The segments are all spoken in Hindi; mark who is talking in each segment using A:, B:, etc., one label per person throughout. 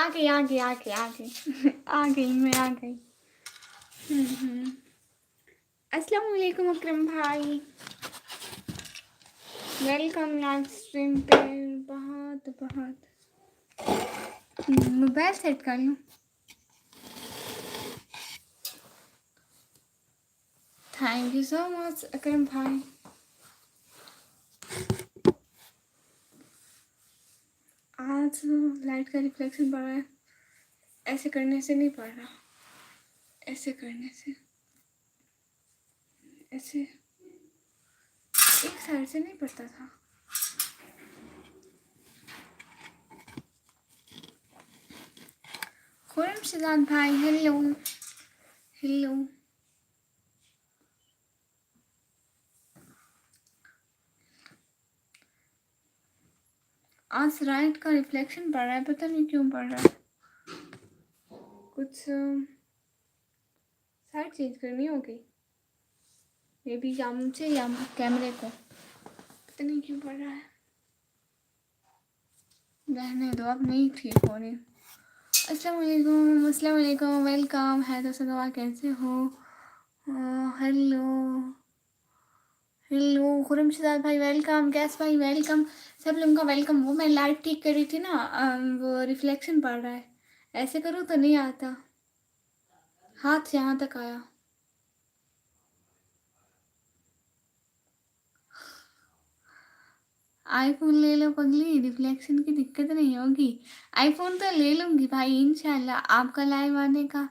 A: आ गई आ गई आ गई आ गई आ गई मैं आ गई। अस्सलाम वालेकुम अकरम भाई, वेलकम लाइव स्ट्रीम पे। बहुत बहुत मोबाइल सेट कर लूँ। Thank you so much Akram भाई। आज लाइट का रिफ्लेक्शन पड़ रहा है, ऐसे करने से नहीं पड़ रहा, ऐसे करने से, ऐसे एक साइड से नहीं पड़ता था। खुर्शीद भाई हेलो हेलो। आज लाइट का रिफ्लेक्शन पड़ रहा है, पता नहीं क्यों पड़ रहा है। कुछ साइड चेंज करनी होगी मे बी, या मुझे या कैमरे को, पता नहीं क्यों पड़ रहा है। रहने दो, अब नहीं ठीक हो रही। अस्सलाम वालेकुम, अस्सलाम वालेकुम, वेलकम है तो सदवा, कैसे हो? हेलो हेलो खुर्शीद भाई वेलकम, गैस भाई वेलकम, सब लोगों का वेलकम। वो मैं लाइट ठीक कर रही थी ना, वो रिफ्लेक्शन पड़ रहा है, ऐसे करूँ तो नहीं आता, हाथ यहाँ तक आया। आईफोन ले लो पगली, रिफ्लेक्शन की दिक्कत नहीं होगी। आईफोन तो ले लूँगी भाई इंशाल्लाह, आपका लाइव आने का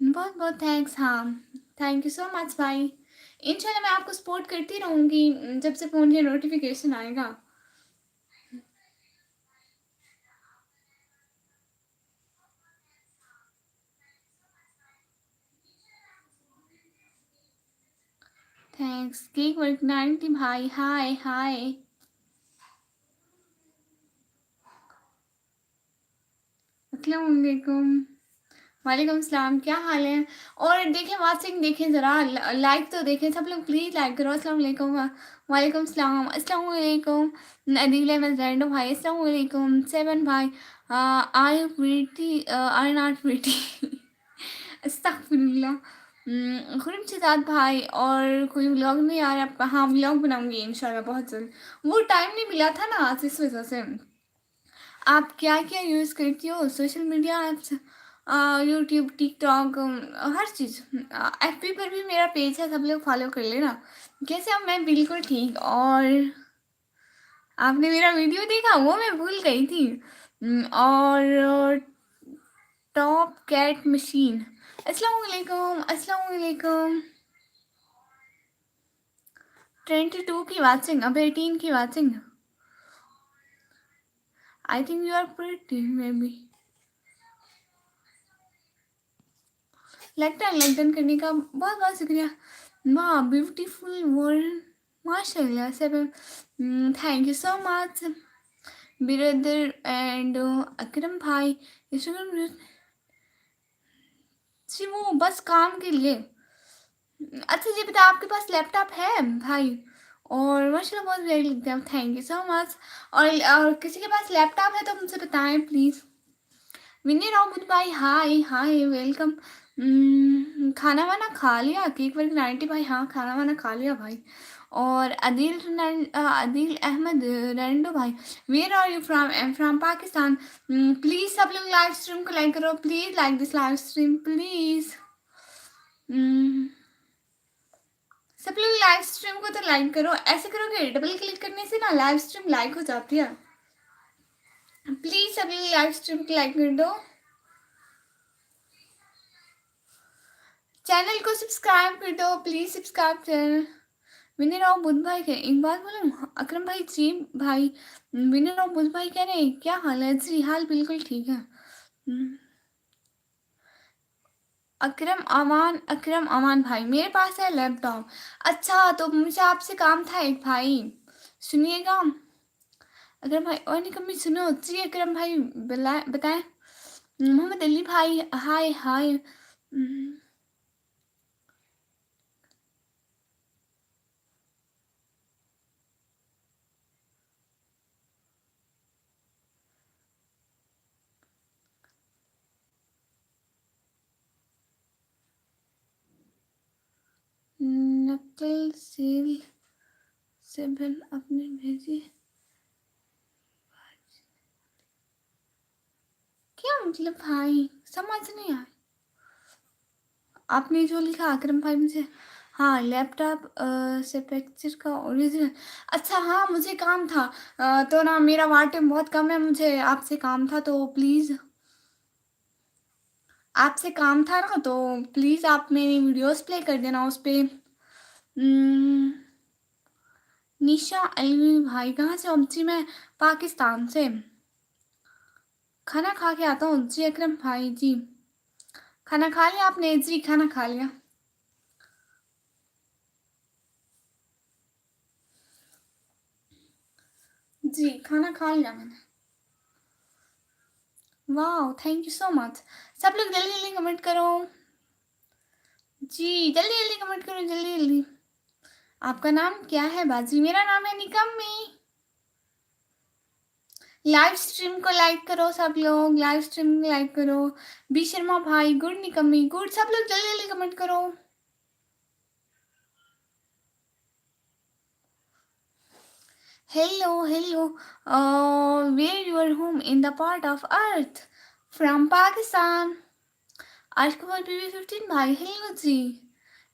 A: बहुत बहुत थैंक्स। हाँ थैंक यू सो मच भाई, इंशाल्लाह मैं आपको सपोर्ट करती रहूँगी जब से फ़ोन में नोटिफिकेशन आएगा। थैंक्स केक वर्क 90 भाई, हाय हाय। अस्सलाम वालेकुम, वालेकुम सलाम, क्या हाल है? और देखें वाचिंग, देखें ज़रा, लाइक तो देखें सब लोग, प्लीज़ लाइक करो। अस्सलाम वालेकुम, वालेकुम सलाम, अस्सलाम वालेकुम। अदील अहमद रैंडो भाई अस्सलाम वालेकुम। सेवन भाई I pretty I not pretty अस्तगफिरुल्लाह। खुर्शीद भाई और कोई व्लॉग नहीं आ रहा? हाँ व्लॉग बनाऊंगी इंशाल्लाह बहुत जल्द, वो टाइम नहीं मिला था ना आज इस वजह से। आप क्या क्या यूज़ करती हो social media apps? YouTube, TikTok, हर चीज़। एफबी पर भी मेरा पेज है, सब लोग फॉलो कर लेना। कैसे? अब मैं बिल्कुल ठीक। और आपने मेरा वीडियो देखा? वो मैं भूल गई थी। और टॉप कैट मशीन, अस्सलाम वालेकुम, अस्सलाम वालेकुम। 22 की वाचिंग, अब 18 की watching. I think you are pretty maybe. लगता है लाइक डन करने का, बहुत बहुत शुक्रिया। वाह ब्यूटीफुल वर्ल्ड, माशाल्लाह सब। Thank you so much brother and Akram भाई। इंस्टाग्राम जी वो बस काम के लिए। अच्छा ये बता, आपके पास लैपटॉप है भाई? और माशाल्लाह बहुत वेरी लगता है, थैंक यू सो मच। और किसी के पास लैपटॉप है तो मुझे बताएं प्लीज़। विनय राउत भाई हाय हाय वेलकम। खाना वाना खा लिया? केक वर्क 90 भाई, हाँ खाना वाना खा लिया भाई। और अदील अहमद रैंडो भाई, where are you from? I am from Pakistan. Please सब लोग लाइव स्ट्रीम को लाइक करो, please like this live stream please. सब लोग लाइव स्ट्रीम को तो लाइक करो, ऐसे करोगे डबल क्लिक करने से ना लाइव स्ट्रीम लाइक हो जाती है। प्लीज़ सब लोग लाइव स्ट्रीम को लाइक कर दो, चैनल को सब्सक्राइब कर दो प्लीज़, सब्सक्राइब चैनल। विनय राव बुद्ध भाई कह, एक बात बोलूँ अकरम भाई जी भाई, विनय राव बुद्ध भाई कह रहे हैं क्या हाल है? जी हाल बिल्कुल ठीक है। अकरम अमान भाई, मेरे पास है लैपटॉप। अच्छा तो मुझे आपसे काम था एक भाई, सुनिएगा। अकरम भाई और निकम्मी सुनो जी, अकरम भाई बताएं। मोहम्मद अली भाई हाय हाय। सेल से बहन अपने भेजी। क्या मतलब भाई, समझ नहीं आया आपने जो लिखा अकरम भाई मुझे। हाँ, लैपटॉप से पिक्चर का ओरिजिनल। अच्छा हाँ, मुझे काम था। तो ना मेरा वार टाइम बहुत कम है, मुझे आपसे काम था, तो प्लीज़ आपसे काम था ना, तो प्लीज़ आप मेरी वीडियोस प्ले कर देना उस पे। निशा अलवी भाई कहाँ से हो? जी मैं पाकिस्तान से। खाना खा के आता हूँ जी अकरम भाई जी। खाना खा लिया आपने? जी खाना खा लिया। जी खाना खा लिया मैंने। वाह थैंक यू सो मच। सब लोग जल्दी जल्दी कमेंट करो। जी जल्दी जल्दी कमेंट करो, जल्दी जल्दी। आपका नाम क्या है बाजी? मेरा नाम है निकम्मी। लाइव स्ट्रीम को लाइक करो सब लोग, लाइव स्ट्रीम को लाइक करो। बी शर्मा भाई गुड, निकम्मी गुड, सब लोग जल्दी जल्दी कमेंट करो। Hello, hello. Where your home in the part of earth? From Pakistan. आशकुमार PB15 भाई हेलो जी।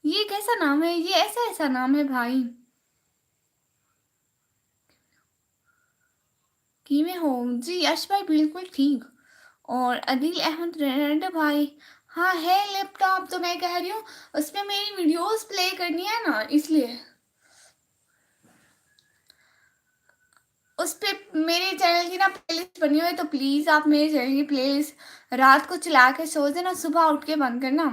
A: ये कैसा नाम है? ये ऐसा ऐसा नाम है भाई। की में हो जी? यश भाई बिल्कुल ठीक। और अदील अहमद रेड भाई। हाँ है लैपटॉप, तो मैं कह रही हूँ उसमें मेरी वीडियोस प्ले करनी है ना, इसलिए उस पे मेरे चैनल की ना प्लेलिस्ट बनी हुई है, तो प्लीज़ आप मेरे चैनल की प्लेलिस्ट रात को चला के सो देना, सुबह उठ के बंद करना।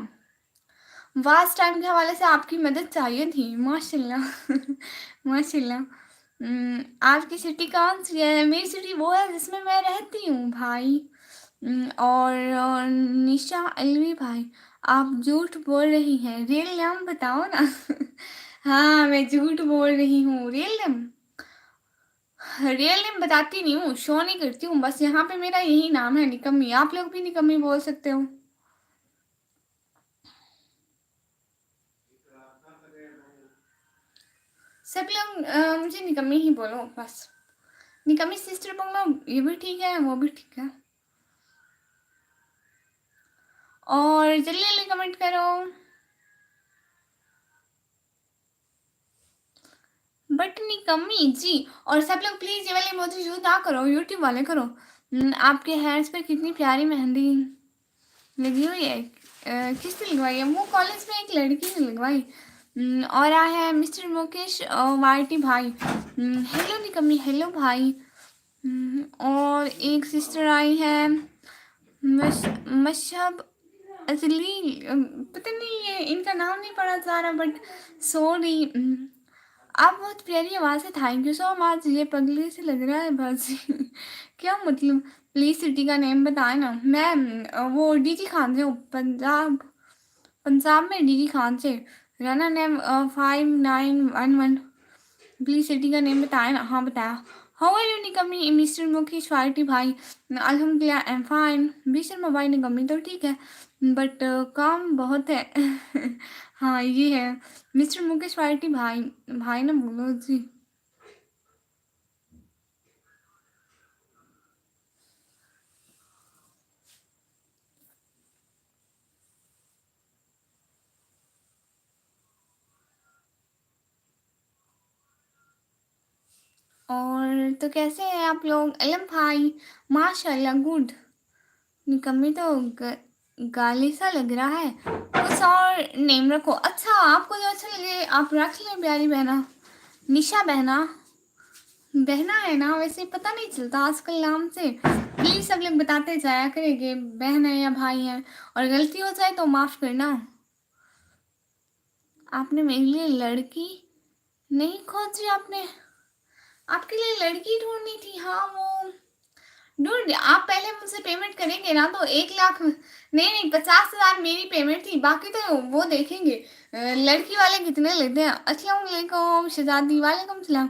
A: वास्ट टाइम के हवाले से आपकी मदद चाहिए थी। माशाल्लाह माशाल्लाह। आपकी सिटी कौन सी है? मेरी सिटी वो है जिसमें मैं रहती हूँ भाई। और निशा अलवी भाई आप झूठ बोल रही हैं, रियल नाम बताओ ना हाँ मैं झूठ बोल रही हूँ, रियल नेम। रियल नेम बताती नहीं हूँ, शो नहीं करती हूँ, बस यहाँ पे मेरा यही नाम है निकम्मी। आप लोग भी निकम्मी बोल सकते हो। सब लोग मुझे निकम्मी ही बोलो बस। निकम्मी सिस्टर बोलो, ये भी ठीक है वो भी ठीक है। और जल्दी जल्दी कमेंट करो। बट निकम्मी जी। और सब लोग प्लीज ये वाले इमोजी यूज ना करो, यूट्यूब वाले करो। आपके हेयर्स पे कितनी प्यारी मेहंदी लगी हुई है। किसने लगवाई है? वो कॉलेज में एक लड़की ने लगवाई। और आया है मिस्टर मुकेश वार्टी भाई। हेलो निकम्मी, हेलो भाई। और एक सिस्टर आई है मशहब अजली। पता नहीं ये इनका नाम नहीं पढ़ा जा रहा, बट सॉरी। आप बहुत प्यारी आवाज़ है, थैंक यू सो मच। ये पगली से लग रहा है बस क्या मतलब? प्लीज सिटी का नेम बताए ना। मैं वो डीजी खान से हूँ, पंजाब। पंजाब में डीजी खान से। राना नेम 5911। प्लीज सिटी का नेम बताए ना। हाँ बताया। हाउ आर यू निकम्मी मिस्टर मुकेश वाइटी भाई? अल्हम्दुलिल्लाह I am fine. Mister mobile निकम्मी तो ठीक है, बट काम बहुत है हाँ ये है मिस्टर मुकेश वाइटी भाई। भाई ना बोलो जी। और तो कैसे हैं आप लोग? अलम भाई माशाल्लाह गुड। निकम्मी तो गाली सा लग रहा है, कुछ और नेम रखो। अच्छा आपको जो अच्छा लगे आप रख लें। प्यारी बहना, निशा बहना। बहना है ना, वैसे पता नहीं चलता आजकल नाम से। प्लीज सब लोग बताते जाया करें कि बहन है या भाई है, और गलती हो जाए तो माफ करना। आपने मेरे लिए लड़की नहीं खोजी, आपने आपके लिए लड़की ढूंढनी थी। हाँ वो ढूंढ। आप पहले मुझसे पेमेंट करेंगे ना, तो 1 लाख नहीं नहीं 50,000 मेरी पेमेंट थी, बाकी तो वो देखेंगे लड़की वाले कितने लेते हैं। अस्सलाम वालेकुम शहजादी, वालेकुम सलाम।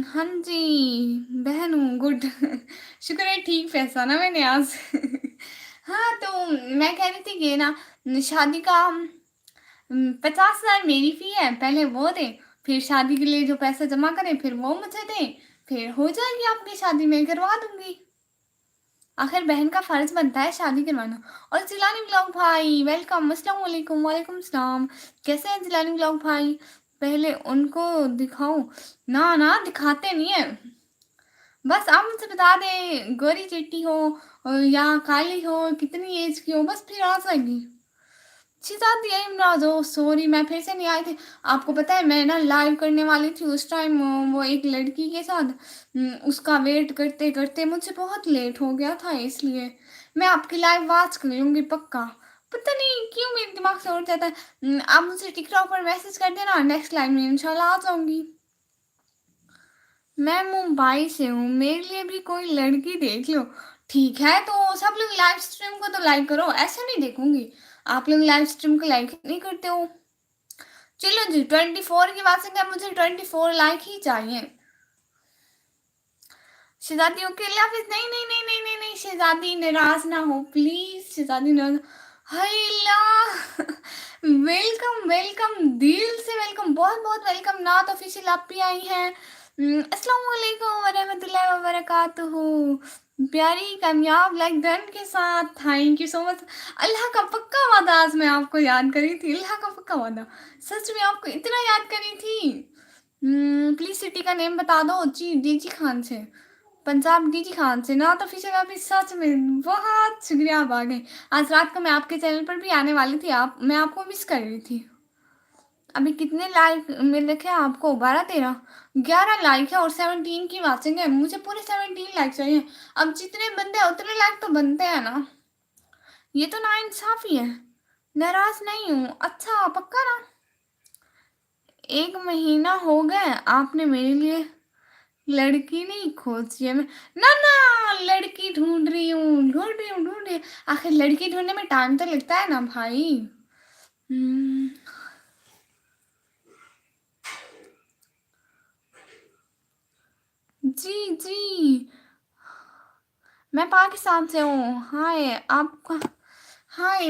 A: हाँ जी बहन हूँ गुड शुक्र है ठीक पहचाना मैंने आज हाँ तो मैं कह रही थी कि ना शादी का 50,000 मेरी फी है, पहले वो दे, फिर शादी के लिए जो पैसा जमा करें फिर वो मुझे दें, फिर हो जाएगी आपकी शादी, मैं करवा दूँगी। आखिर बहन का फ़र्ज़ बनता है शादी करवाना। और जिलानी व्लॉग भाई वेलकम, अस्सलाम वालेकुम, वालेकुम सलाम। कैसे हैं जिलानी व्लॉग भाई? पहले उनको दिखाऊँ? ना, ना दिखाते नहीं हैं। बस आप मुझे बता दें गोरी-चिट्टी हो या काली हो, कितनी ऐज की हो, बस फिर आ जाएगी। शिज़ाद यही इमराज़ हो, सॉरी मैं फिर से नहीं आई थी। आपको पता है मैं ना लाइव करने वाली थी उस टाइम, वो एक लड़की के साथ, उसका वेट करते-करते मुझे बहुत लेट हो गया था, इसलिए। मैं आपकी लाइव वॉच कर लूँगी पक्का। पता नहीं क्यों मेरे दिमाग से उड़ जाता है। आप मुझे टिकटॉक पर मैसेज कर देना, नेक्स्ट लाइव में इंशाल्लाह आ जाऊँगी। मैं मुंबई से हूँ, मेरे लिए भी कोई लड़की देख लो। ठीक है, तो सब लोग लाइव स्ट्रीम को तो लाइक करो, ऐसे नहीं देखूँगी। आप लोग लाइव स्ट्रीम को लाइक नहीं करते हो। चलो जी 24 की बात से मुझे 24 लाइक ही चाहिए। शहजादी ओके अल्लाह हाफिज। नहीं नहीं नहीं नहीं नहीं नहीं शहजादी नाराज ना हो प्लीज, शहजादी नाराज। हाय अल्लाह वेलकम वेलकम, दिल से वेलकम, बहुत बहुत वेलकम। नात ऑफिशियल आप भी आई हैं। अस्सलाम वालेकुम वरहमतुल्लाहि वबरकातुहू। प्यारी कामयाब लाइक डन के साथ थैंक यू सो मच। अल्लाह का पक्का वादा, आज मैं आपको याद करी थी, अल्लाह का पक्का वादा, सच में आपको इतना याद करी थी। प्लीज सिटी का नेम बता दो जी। डीजी खान से, पंजाब डीजी खान से। ना तो फिर अभी सच में बहुत शुक्रिया, आप आ गए। आज रात को मैं आपके चैनल पर भी आने वाली थी, आप मैं आपको मिस कर रही थी। अभी कितने लाइक मिल रखे हैं आपको? 12-13 11 लाइक है और 17 की वाचिंग है। मुझे पूरे 17 लाइक चाहिए। अब जितने बंदे हैं उतने लाइक तो बनते हैं ना, ये तो ना इंसाफी है। नाराज नहीं हूँ, अच्छा पक्का ना। 1 महीना हो गया आपने मेरे लिए लड़की नहीं खोजी है। मैं ना ना लड़की ढूंढ रही हूँ, ढूंढ रही हूँ, ढूंढ रही हूँ। आखिर लड़की ढूंढने में टाइम तो लगता है ना भाई। हम्म, जी जी मैं पाकिस्तान से हूँ। हाय आपका, हाय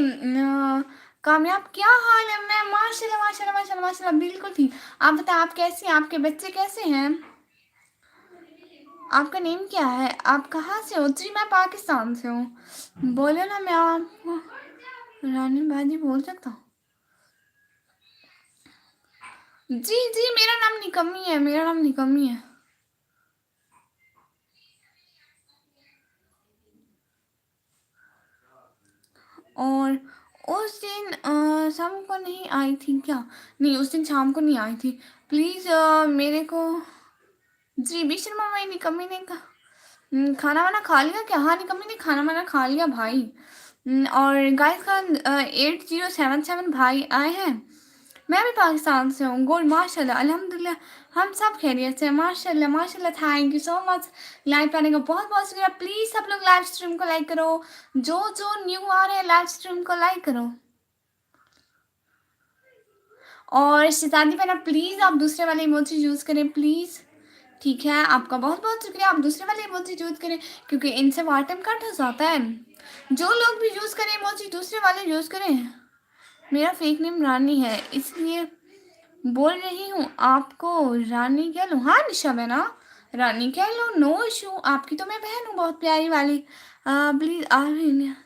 A: कामयाब क्या हाल है? मैं माशाल्लाह माशाल्लाह माशाल्लाह माशाल्लाह बिल्कुल ठीक। आप बताएं आप कैसे हैं, आपके बच्चे कैसे हैं? आपका नेम क्या है? आप कहाँ से हो? जी मैं पाकिस्तान से हूँ। बोलो ना, मैं आपको रानी बाजी बोल सकता हूँ। जी जी मेरा नाम निकम्मी है, मेरा नाम निकम्मी है। और उस दिन शाम को नहीं आई थी क्या? नहीं उस दिन शाम को नहीं आई थी। प्लीज़ मेरे को, जी बिशर्मा भाई निकम्मी ने खाना वाना खा लिया क्या? हाँ निकम्मी ने खाना वाना खा लिया भाई। और गाइस खान 8077 भाई आए हैं। मैं भी पाकिस्तान से हूँ। गुड माशाल्लाह अल्हम्दुलिल्लाह, हम सब खैरियत से हैं माशाल्लाह माशाल्लाह। Thank you so much live आने का बहुत बहुत शुक्रिया। प्लीज़ सब लोग लाइव स्ट्रीम को लाइक करो, जो जो न्यू आ रहे हैं लाइव स्ट्रीम को लाइक करो। और शहजादी बहना प्लीज़ आप दूसरे वाले इमोजी यूज़ करें प्लीज़। ठीक है, आपका बहुत बहुत शुक्रिया। आप दूसरे वाले इमोजी यूज़ करें क्योंकि इनसे वाटम कट हो जाता है। जो लोग भी यूज़ करें इमोजी दूसरे वाले यूज़ करें। मेरा फेक नेम रानी है इसलिए बोल रही हूँ आपको रानी कह लूँ। हाँ निशा बहना रानी कह लो, नो इशू। आपकी तो मैं बहन हूँ बहुत प्यारी वाली। प्लीज़ आ रही है।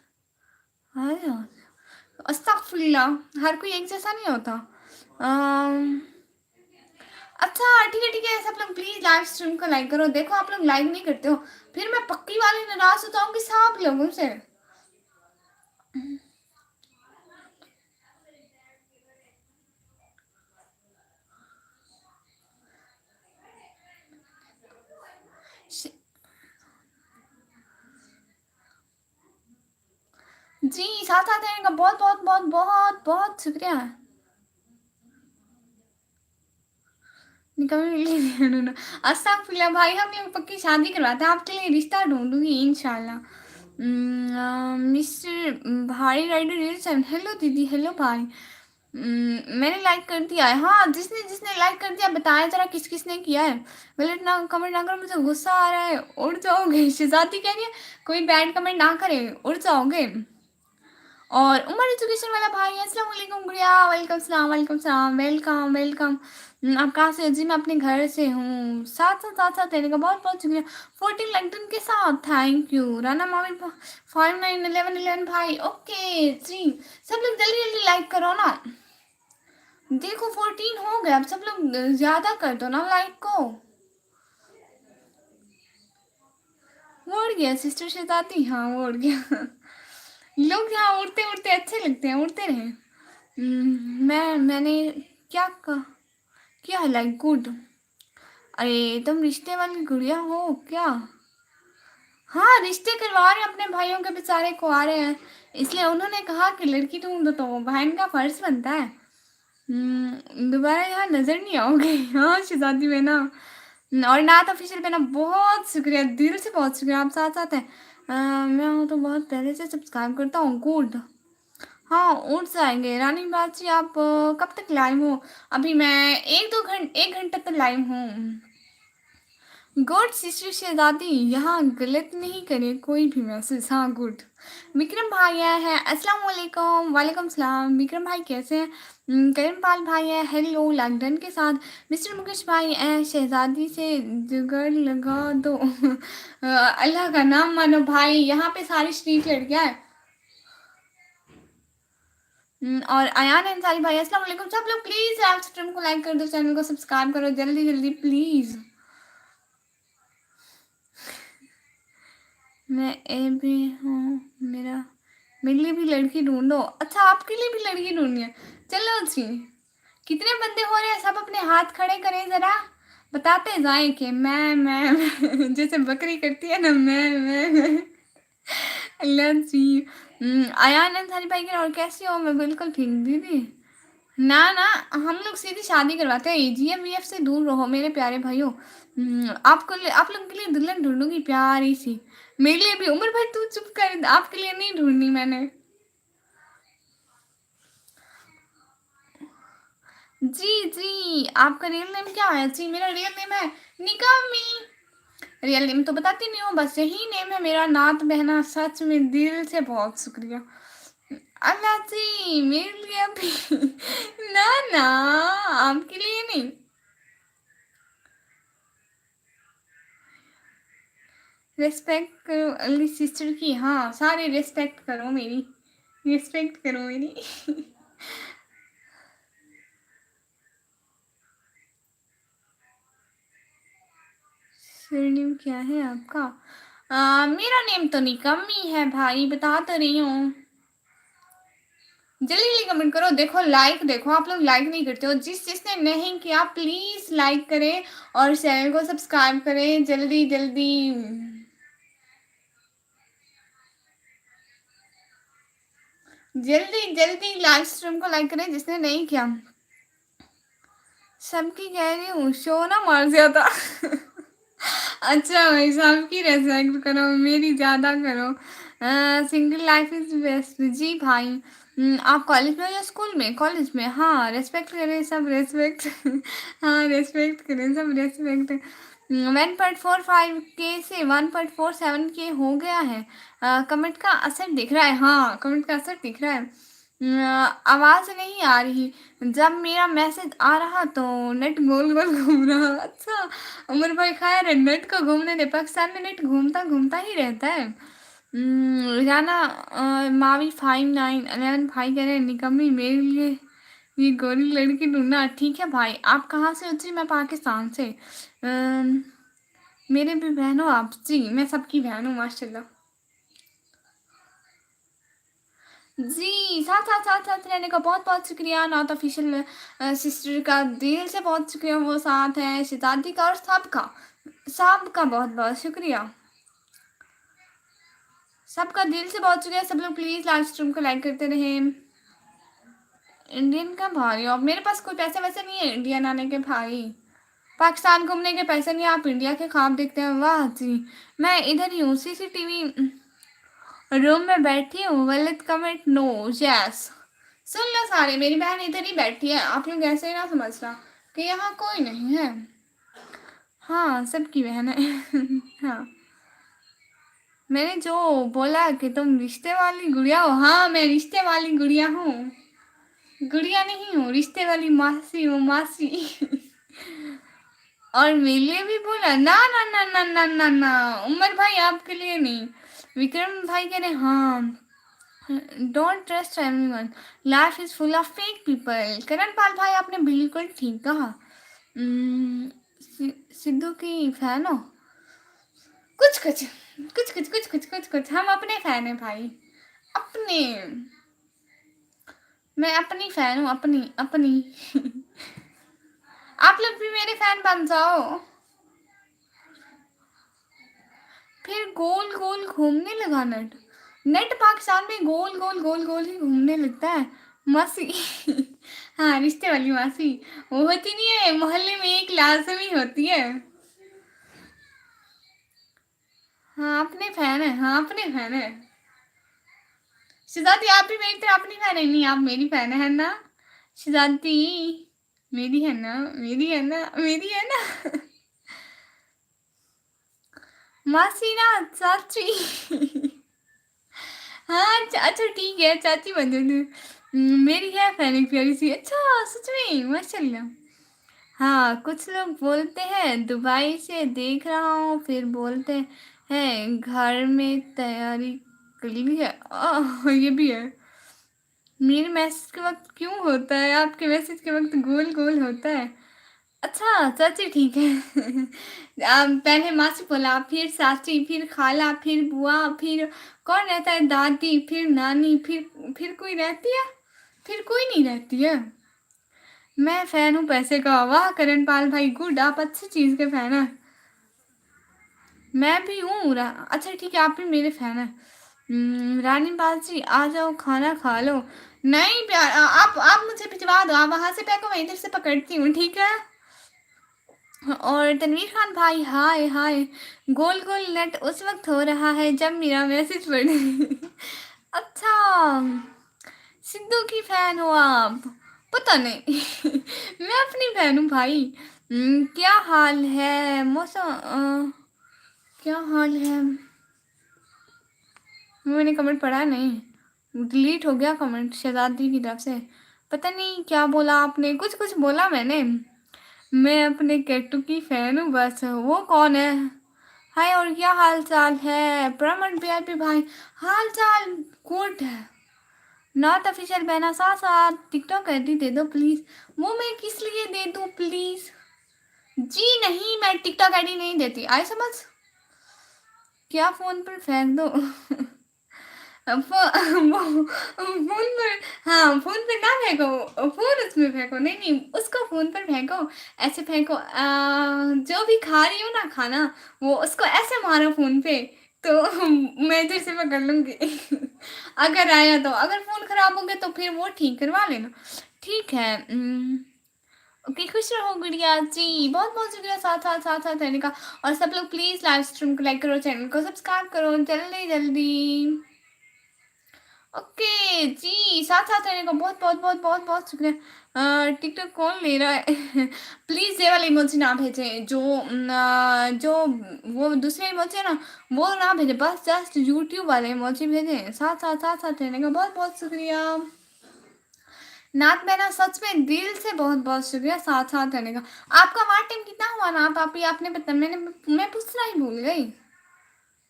A: अस्तगफुरुल्लाह, हर कोई एक जैसा नहीं होता। अम, अच्छा ठीक है सब लोग प्लीज लाइव स्ट्रीम को लाइक करो। देखो आप लोग लाइक नहीं करते हो, फिर मैं पक्की वाली नाराज हो जाऊंगी सब लोगों से। श- जी साथ साथ रहने का बहुत बहुत बहुत बहुत बहुत शुक्रिया। अस्तगफुरुल्लाह भाई, हम लोग पक्की शादी करवाते हैं, आपके लिए रिश्ता ढूंढूंगी इंशाल्लाह। मिस्टर भारी राइडर 07 हेलो दीदी, हेलो भाई। मैंने लाइक कर दिया है। हाँ जिसने जिसने लाइक कर दिया बताया जरा किस किसने किया है। गलत ना कमेंट ना करो, मुझे गुस्सा आ रहा है, उड़ जाओगे। शहजादी कह रही है कोई बैड कमेंट ना करे, उड़ जाओगे। और उमर एजुकेशन वाला भाई, अस्सलाम वालेकुम गुड़िया, वेलकम सलाम, वेलकम सलाम, वेलकम वेलकम। आप कहाँ से हो जी? मैं अपने घर से हूँ। साथ साथ रहने का बहुत बहुत शुक्रिया। 14 लंदन के साथ, थैंक यू। राना मामी 591111 भाई, ओके जी। सब लोग जल्दी जल्दी लाइक करो ना, देखो 14 हो गया। अब सब लोग ज्यादा कर दो ना लाइक को। वो उड़ गया सिस्टर शहजादी, हाँ वो उड़ गया। लोग यहाँ उड़ते उड़ते अच्छे लगते हैं, उड़ते रहे। मैंने क्या कहा? क्या लाइक गुड? अरे तुम रिश्ते वाली गुड़िया हो क्या? हाँ रिश्ते करवा रहे हैं अपने भाइयों के, बेचारे को आ रहे हैं, इसलिए उन्होंने कहा कि लड़की ढूंढो, तो बहन का फर्ज बनता है। दोबारा यहाँ नजर नहीं आओगे। हाँ शहजादी में ना। और नात ऑफिशियल पे ना बहुत शुक्रिया, दिल से बहुत शुक्रिया, आप साथ साथ हैं। मैं हूँ तो बहुत पहले से सब्सक्राइब करता हूँ, गुड। हाँ उठ जाएंगे रानी बाजी। आप कब तक लाइव हो? अभी मैं 1 घंटे तक लाइव हूँ। गुड सिस्टर शहजादी, यहाँ गलत नहीं करे कोई भी मैसेज, हाँ गुड। विक्रम भाई आया है, अस्सलाम वालेकुम, वालेकुम सलाम। विक्रम भाई कैसे हैं? करीम पाल भाई है, हेलो लंदन के साथ। मिस्टर मुकेश भाई है, शहजादी से जुगाड़ लगा दो। अल्लाह का नाम मानो भाई, यहाँ पे सारी शरीफ लड़कियाँ हैं। और अयान अंसारी भाई, अस्सलाम वालेकुम। सब लोग प्लीज लाइव स्ट्रीम को लाइक कर दो, चैनल को सब्सक्राइब करो जल्दी जल्दी प्लीज। मैं ए भी हूँ, मेरे लिए भी लड़की ढूंढो। अच्छा आपके लिए भी लड़की ढूंढनी है, चलो जी। कितने बंदे हो रहे हैं? सब अपने हाथ खड़े करें जरा, बताते जाए कि मैं जैसे बकरी करती है ना, मैं। अल्लाह जी। अयान अंसारी भाई के, और कैसी हो? मैं बिल्कुल ठीक दीदी। ना ना, हम लोग सीधी शादी करवाते हैं, जीएमवीएफ से दूर रहो मेरे प्यारे भाइयों। आप लोग के लिए दुल्हन ढूंढूंगी प्यारी सी। मेरे लिए भी। उमर भाई तू चुप कर, आपके लिए नहीं ढूंढनी मैंने। जी जी, आपका रियल नेम क्या है? जी मेरा रियल नेम है निकामी। रियल नेम तो बताती नहीं हूँ, बस यही नेम है मेरा। नात बहना, सच में दिल से बहुत शुक्रिया। अल्लाह जी मेरे लिए अभी। ना ना, आपके लिए नहीं। रिस्पेक्ट करो अली सिस्टर की, हाँ सारे रिस्पेक्ट करो मेरी, रिस्पेक्ट करो मेरी। सरनेम क्या है आपका? मेरा नेम तो निकम्मी है भाई, बता तो रही हूँ। जल्दी जल्दी कमेंट करो, देखो लाइक, देखो आप लोग लाइक नहीं करते हो। जिसने नहीं किया प्लीज लाइक करें और चैनल को सब्सक्राइब करें जल्दी जल्दी। जल्दी जल्दी लाइव स्ट्रीम को लाइक करें जिसने नहीं किया। सबकी कह रही हूँ, शो ना मार ज्यादा। अच्छा भाई साहब की रेस्पेक्ट करो, मेरी ज़्यादा करो। सिंगल लाइफ इज बेस्ट जी भाई। आप कॉलेज में हो या स्कूल में? कॉलेज में, हाँ रेस्पेक्ट करें सब, रेस्पेक्ट। हाँ रेस्पेक्ट करें सब, रेस्पेक्ट। 1.45 के से 1.47 के हो गया है। कमेंट का असर दिख रहा है, हाँ कमेंट का असर दिख रहा है। आवाज़ नहीं आ रही। जब मेरा मैसेज आ रहा तो नेट गोल गोल घूम रहा। अच्छा उमर भाई खैर है, नेट को घूमने दे, पाकिस्तान में नेट घूमता घूमता ही रहता है। राना मावी 5911 भाई कह रहे हैं निकम्मी मेरे लिए ये गोरी लड़की ढूंढना। ठीक है भाई, आप कहाँ से हो जी? मैं पाकिस्तान से। अम, मेरे भी बहन हो आप? जी मैं सबकी बहन हूँ माशाल्लाह। जी साथ रहने का बहुत बहुत शुक्रिया। नॉट ऑफिशियल सिस्टर का दिल से बहुत शुक्रिया, वो साथ है शहजादी का, और सबका बहुत बहुत शुक्रिया। सबका दिल से बहुत शुक्रिया। सब लोग प्लीज लाइव स्ट्रीम को लाइक करते रहे। इंडियन का भाई, और मेरे पास कोई पैसे वैसे नहीं है इंडियन आने के भाई। पाकिस्तान घूमने के पैसे नहीं, आप इंडिया के ख्वाब देखते हैं। वाह जी। मैं इधर ही हूँ, सीसीटीवी रूम में बैठी हूँ। गलत कमेंट नो, यस। सुन लो सारे, मेरी बहन इधर ही बैठी है, आप लोग ऐसे ही ना समझना कि यहाँ कोई नहीं है। हाँ सबकी बहन है। हाँ मैंने जो बोला कि तुम रिश्ते वाली गुड़िया हो, हाँ मैं रिश्ते वाली गुड़िया हूँ, गुड़िया नहीं हूँ, रिश्ते वाली मासी हूँ, मासी। और मेरे लिए भी बोला, ना ना ना ना ना ना ना, उमर भाई आपके लिए नहीं। विक्रम भाई कह रहे हाँ, don't trust anyone, life is full of fake people. Karan Pal भाई आपने बिल्कुल ठीक कहा। सिद्धू की फैन हो? कुछ कुछ कुछ कुछ कुछ कुछ कुछ कुछ हम अपने फैन हैं भाई, अपने। मैं अपनी फैन हूँ, अपनी अपनी। आप लोग भी मेरे फैन बन जाओ। फिर गोल गोल घूमने लगा नेट, नेट पाकिस्तान में गोल गोल गोल गोल ही घूमने लगता है। मासी। हाँ रिश्ते वाली मासी, वो होती नहीं है मोहल्ले में, एक लाजमी होती है। हाँ अपने फैन है, हाँ अपने फैन है। शिजाती आप भी मेरी तरह अपनी फैन है? नहीं आप मेरी फैन है ना शिजाती? मेरी है ना, मेरी है ना, मेरी है ना। मासी ना चाची। हाँ अच्छा ठीक है, चाची बन दो। मेरी है फैन एक प्यारी सी। अच्छा सच में माशाल्लाह। हाँ कुछ लोग बोलते हैं दुबई से देख रहा हूँ, फिर बोलते हैं घर में तैयारी कर ली है। ये भी है। मेरे मैसेज के वक्त क्यों होता है, आपके मैसेज के वक्त गोल गोल होता है। अच्छा चाची ठीक है। पहले मासी बोला, फिर चाची, फिर खाला, फिर बुआ, फिर कौन रहता है, दादी, फिर नानी, फिर कोई रहती है, फिर कोई नहीं रहती है। मैं फैन हूँ पैसे का। वाह करण पाल भाई गुड, आप अच्छी चीज के फैन है। मैं भी हूँ अच्छा ठीक है, आप भी मेरे फैन है। रानी बाजी आ जाओ खाना खा लो। नहीं प्यार, आप मुझे भिजवा दो, आप वहां से पैको, मैं इधर से पकड़ती हूँ ठीक है। और तनवीर खान भाई हाय हाय, गोल गोल नेट उस वक्त हो रहा है जब मेरा मैसेज पढ़। अच्छा सिद्धू की फैन हो आप? पता नहीं। मैं अपनी फैन हूँ भाई। क्या हाल है मौसम, क्या हाल है? मैंने कमेंट पढ़ा नहीं, डिलीट हो गया कमेंट शहजादी की तरफ से। पता नहीं क्या बोला आपने, कुछ कुछ बोला मैंने। मैं अपने केट्टू की फैन हूँ बस। वो कौन है? हाय और क्या हाल चाल है प्रमण वीआईपी भाई? हाल चाल गुड है। नॉट ऑफिशियल बहना साथ साथ टिकटॉक आईडी दे दो प्लीज। वो मैं किस लिए दे दूँ प्लीज? जी नहीं मैं टिकटॉक आईडी नहीं देती, आई समझ। क्या फोन पर फेंक दो? फोन पर, हाँ फोन पे ना फेंको, फोन उसमें फेंको, नहीं नहीं उसको फोन पर फेंको। ऐसे फेंको, जो भी खा रही हो ना खाना, वो उसको ऐसे मारो फोन पे, तो मैं इधर से पकड़ लूंगी। अगर आया तो, अगर फोन खराब हो गया तो फिर वो ठीक करवा लेना, ठीक है। ओके खुश रहो गुड़िया जी, बहुत बहुत शुक्रिया साथ साथ साथ साथ रहने का। और सब लोग प्लीज लाइव स्ट्रीम को लाइक करो, चैनल को सब्सक्राइब करो जल्दी जल्दी। ओके जी साथ साथ रहने का बहुत बहुत बहुत बहुत बहुत शुक्रिया। टिकटॉक कौन ले रहा है? प्लीज़ ये वाले इमोजी ना भेजें, जो जो वो दूसरे इमोजी है ना, वो ना भेजें, बस जस्ट यूट्यूब वाले इमोजी भेजें। साथ साथ साथ साथ रहने का बहुत बहुत शुक्रिया। नात बहना सच में दिल से बहुत बहुत शुक्रिया साथ साथ रहने का। आपका वार टाइम कितना हुआ नात? आप ही आपने बता, मैं पूछना ही भूल गई।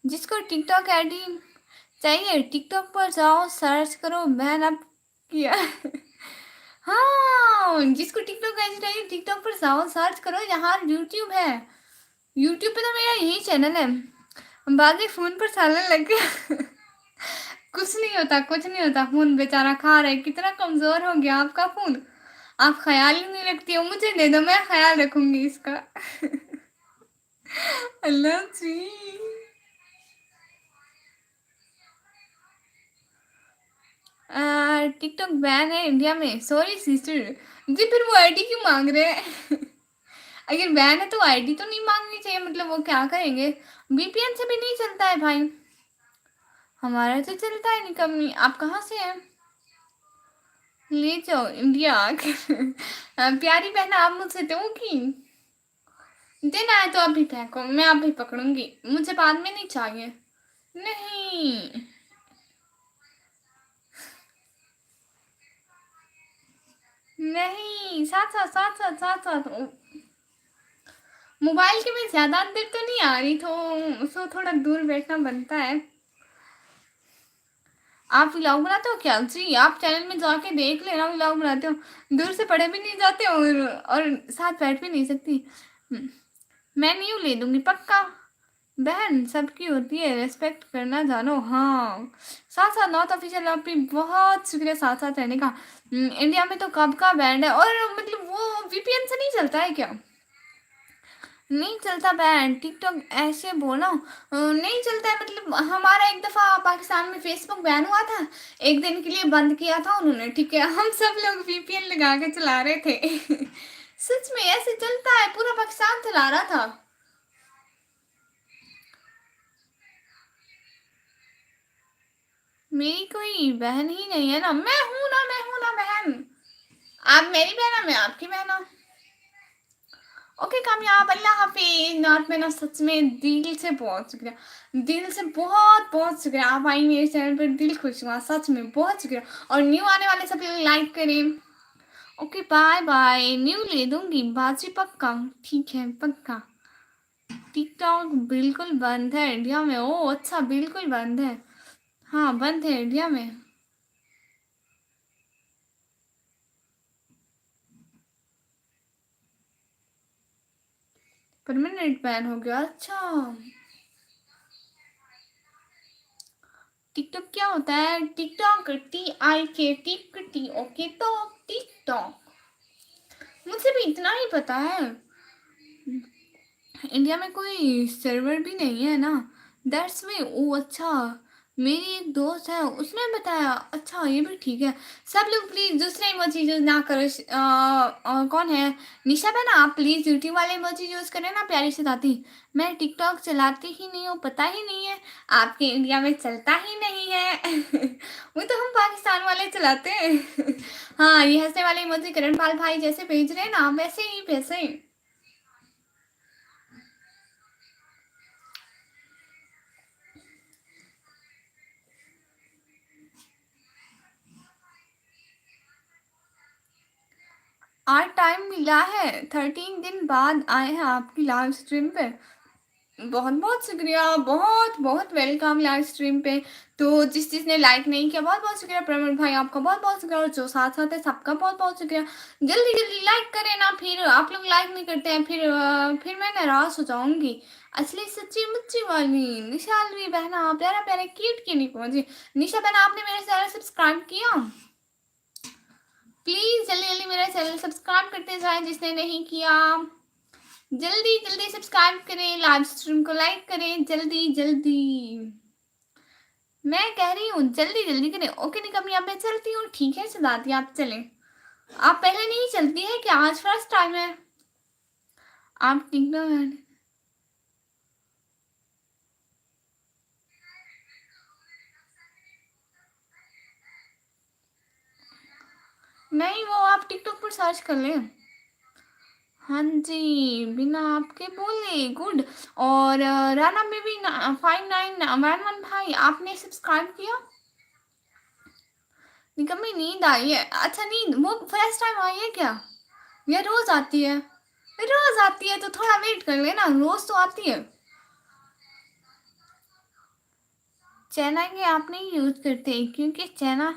A: जिसको टिकटॉक आईडी चाहिए टिकटॉक पर जाओ, सर्च करो बैन अप किया। हाँ जिसको टिकटॉक आईडी चाहिए टिकटॉक पर जाओ, सर्च करो, यहाँ यूट्यूब है। यूट्यूब पे तो मेरा यही चैनल है। बाकी फोन पर चलने लग गया। कुछ नहीं होता, कुछ नहीं होता, फोन बेचारा खा रहा है। कितना कमजोर हो गया आपका फोन, आप ख्याल ही नहीं रखती हो। मुझे दे दो, मैं ख्याल रखूंगी इसका। अल्लाह जी। टिकटॉक बैन है इंडिया में, सॉरी सिस्टर जी। फिर वो आईडी क्यों मांग रहे हैं? अगर बैन है तो आईडी तो नहीं मांगनी चाहिए, मतलब वो क्या करेंगे? वीपीएन से भी नहीं चलता है भाई, हमारा तो चलता है नहीं कम नहीं। आप कहाँ से हैं? ले जाओ इंडिया आकर। प्यारी बहन आप मुझसे दोगी? देना है तो अभी फेंको, मैं अभी पकड़ूंगी, मुझे बाद में नहीं चाहिए। नहीं, नहीं, साथ साथ साथ साथ साथ साथ मोबाइल के में ज्यादा देर तो नहीं आ रही, तो थोड़ा दूर बैठना बनता है। आप व्लॉग बनाते हो क्या जी? आप चैनल में जाके देख लेना, व्लॉग बनाते हो। दूर से पढ़े भी नहीं जाते और साथ बैठ भी नहीं सकती। हम्म, मैं न्यू ले दूंगी पक्का। बहन सबकी होती है, रेस्पेक्ट करना जानो। हाँ, साथ साथ नॉर्थ ऑफिशियल आपकी बहुत शुक्रिया साथ साथ रहने का। इंडिया में तो कब का बैंड है, और मतलब वो वीपीएन से नहीं चलता है क्या? नहीं चलता बैंड टिकटॉक, ऐसे बोलो। नहीं चलता है, मतलब हमारा एक दफ़ा पाकिस्तान में फेसबुक बैन हुआ था। एक दिन के लिए बंद किया था उन्होंने, ठीक है, हम सब लोग वीपीएन लगा के चला रहे थे। सच में ऐसे चलता है, पूरा पाकिस्तान चला रहा था। मेरी कोई बहन ही नहीं है ना, मैं हूं ना, मैं हूं ना बहन। आप मेरी बहन है, मैं आपकी बहन हूं। ओके कामयाब, अल्लाह हाफिज। नॉट में ना, सच में दिल से बहुत शुक्रिया, दिल से बहुत बहुत शुक्रिया। आप आई मेरे चैनल पर, दिल खुश हुआ, सच में बहुत शुक्रिया। और न्यू आने वाले सब लोग लाइक करें। ओके बाय बाय, न्यू ले दूंगी बाजी पक्का। ठीक है पक्का। टिकटॉक बिल्कुल बंद है इंडिया में। ओ अच्छा, बिल्कुल बंद है। हाँ बंद है इंडिया में। परमानेंट बैन हो गया, अच्छा। टिकटॉक क्या होता है? टिकटॉक, TIK, टिक टी, ओके तो टिकटॉक, मुझे भी इतना ही पता है। इंडिया में कोई सर्वर भी नहीं है ना, दैट्स वे। ओ अच्छा, मेरी एक दोस्त है, उसने बताया। अच्छा ये भी ठीक है। सब लोग प्लीज दूसरे इमोजी यूज ना करो। कौन है? निशा बहना, आप प्लीज यूट्यूब वाले इमोजी यूज करें ना, प्यारी से दाती। मैं टिकटॉक चलाती ही नहीं हूँ, पता ही नहीं है। आपके इंडिया में चलता ही नहीं है। वो तो हम पाकिस्तान वाले चलाते हैं। हाँ, ये हंसने वाले इमोजी करण पाल भाई जैसे भेज रहे हैं ना, वैसे ही वैसे ही। आज टाइम मिला है, 13 दिन बाद आए हैं आपकी लाइव स्ट्रीम पे। बहुत बहुत शुक्रिया, बहुत बहुत वेलकम लाइव स्ट्रीम पे। तो जिस जिसने लाइक नहीं किया, बहुत बहुत शुक्रिया। प्रमोद भाई आपका बहुत बहुत शुक्रिया, और जो साथ साथ है सबका बहुत बहुत शुक्रिया। जल्दी जल्दी लाइक करें ना, फिर आप लोग लाइक नहीं करते हैं, फिर मैं नाराज हो जाऊंगी। असली सच्ची मुच्ची वाली निशालवी बहना, प्यारा प्यारा क्यूट क्यों नहीं पहुंची। निशा बहना, आपने मेरे चैनल सब्सक्राइब किया? प्लीज जल्दी जल्दी मेरा चैनल सब्सक्राइब करते जाए जिसने नहीं किया। जल्दी जल्दी सब्सक्राइब करें, लाइव स्ट्रीम को लाइक करें, जल्दी जल्दी। मैं कह रही हूँ जल्दी जल्दी करें। ओके निकम्मी, अब मैं चलती हूँ, ठीक है सिद्धार्थी आप चलें। आप पहले नहीं चलती है क्या? आज फर्स्ट टाइम है। आप टिकटॉक, नहीं वो आप टिकटॉक पर सर्च कर लें। हाँ जी, बिना आपके बोले गुड। और राना बेबी 5911 भाई, आपने सब्सक्राइब किया? निकम्मी नींद आई है, अच्छा नींद वो फर्स्ट टाइम आई है क्या? ये रोज आती है? रोज आती है तो थोड़ा वेट कर लेना, रोज तो आती है। चना के आप नहीं यूज करते क्योंकि चना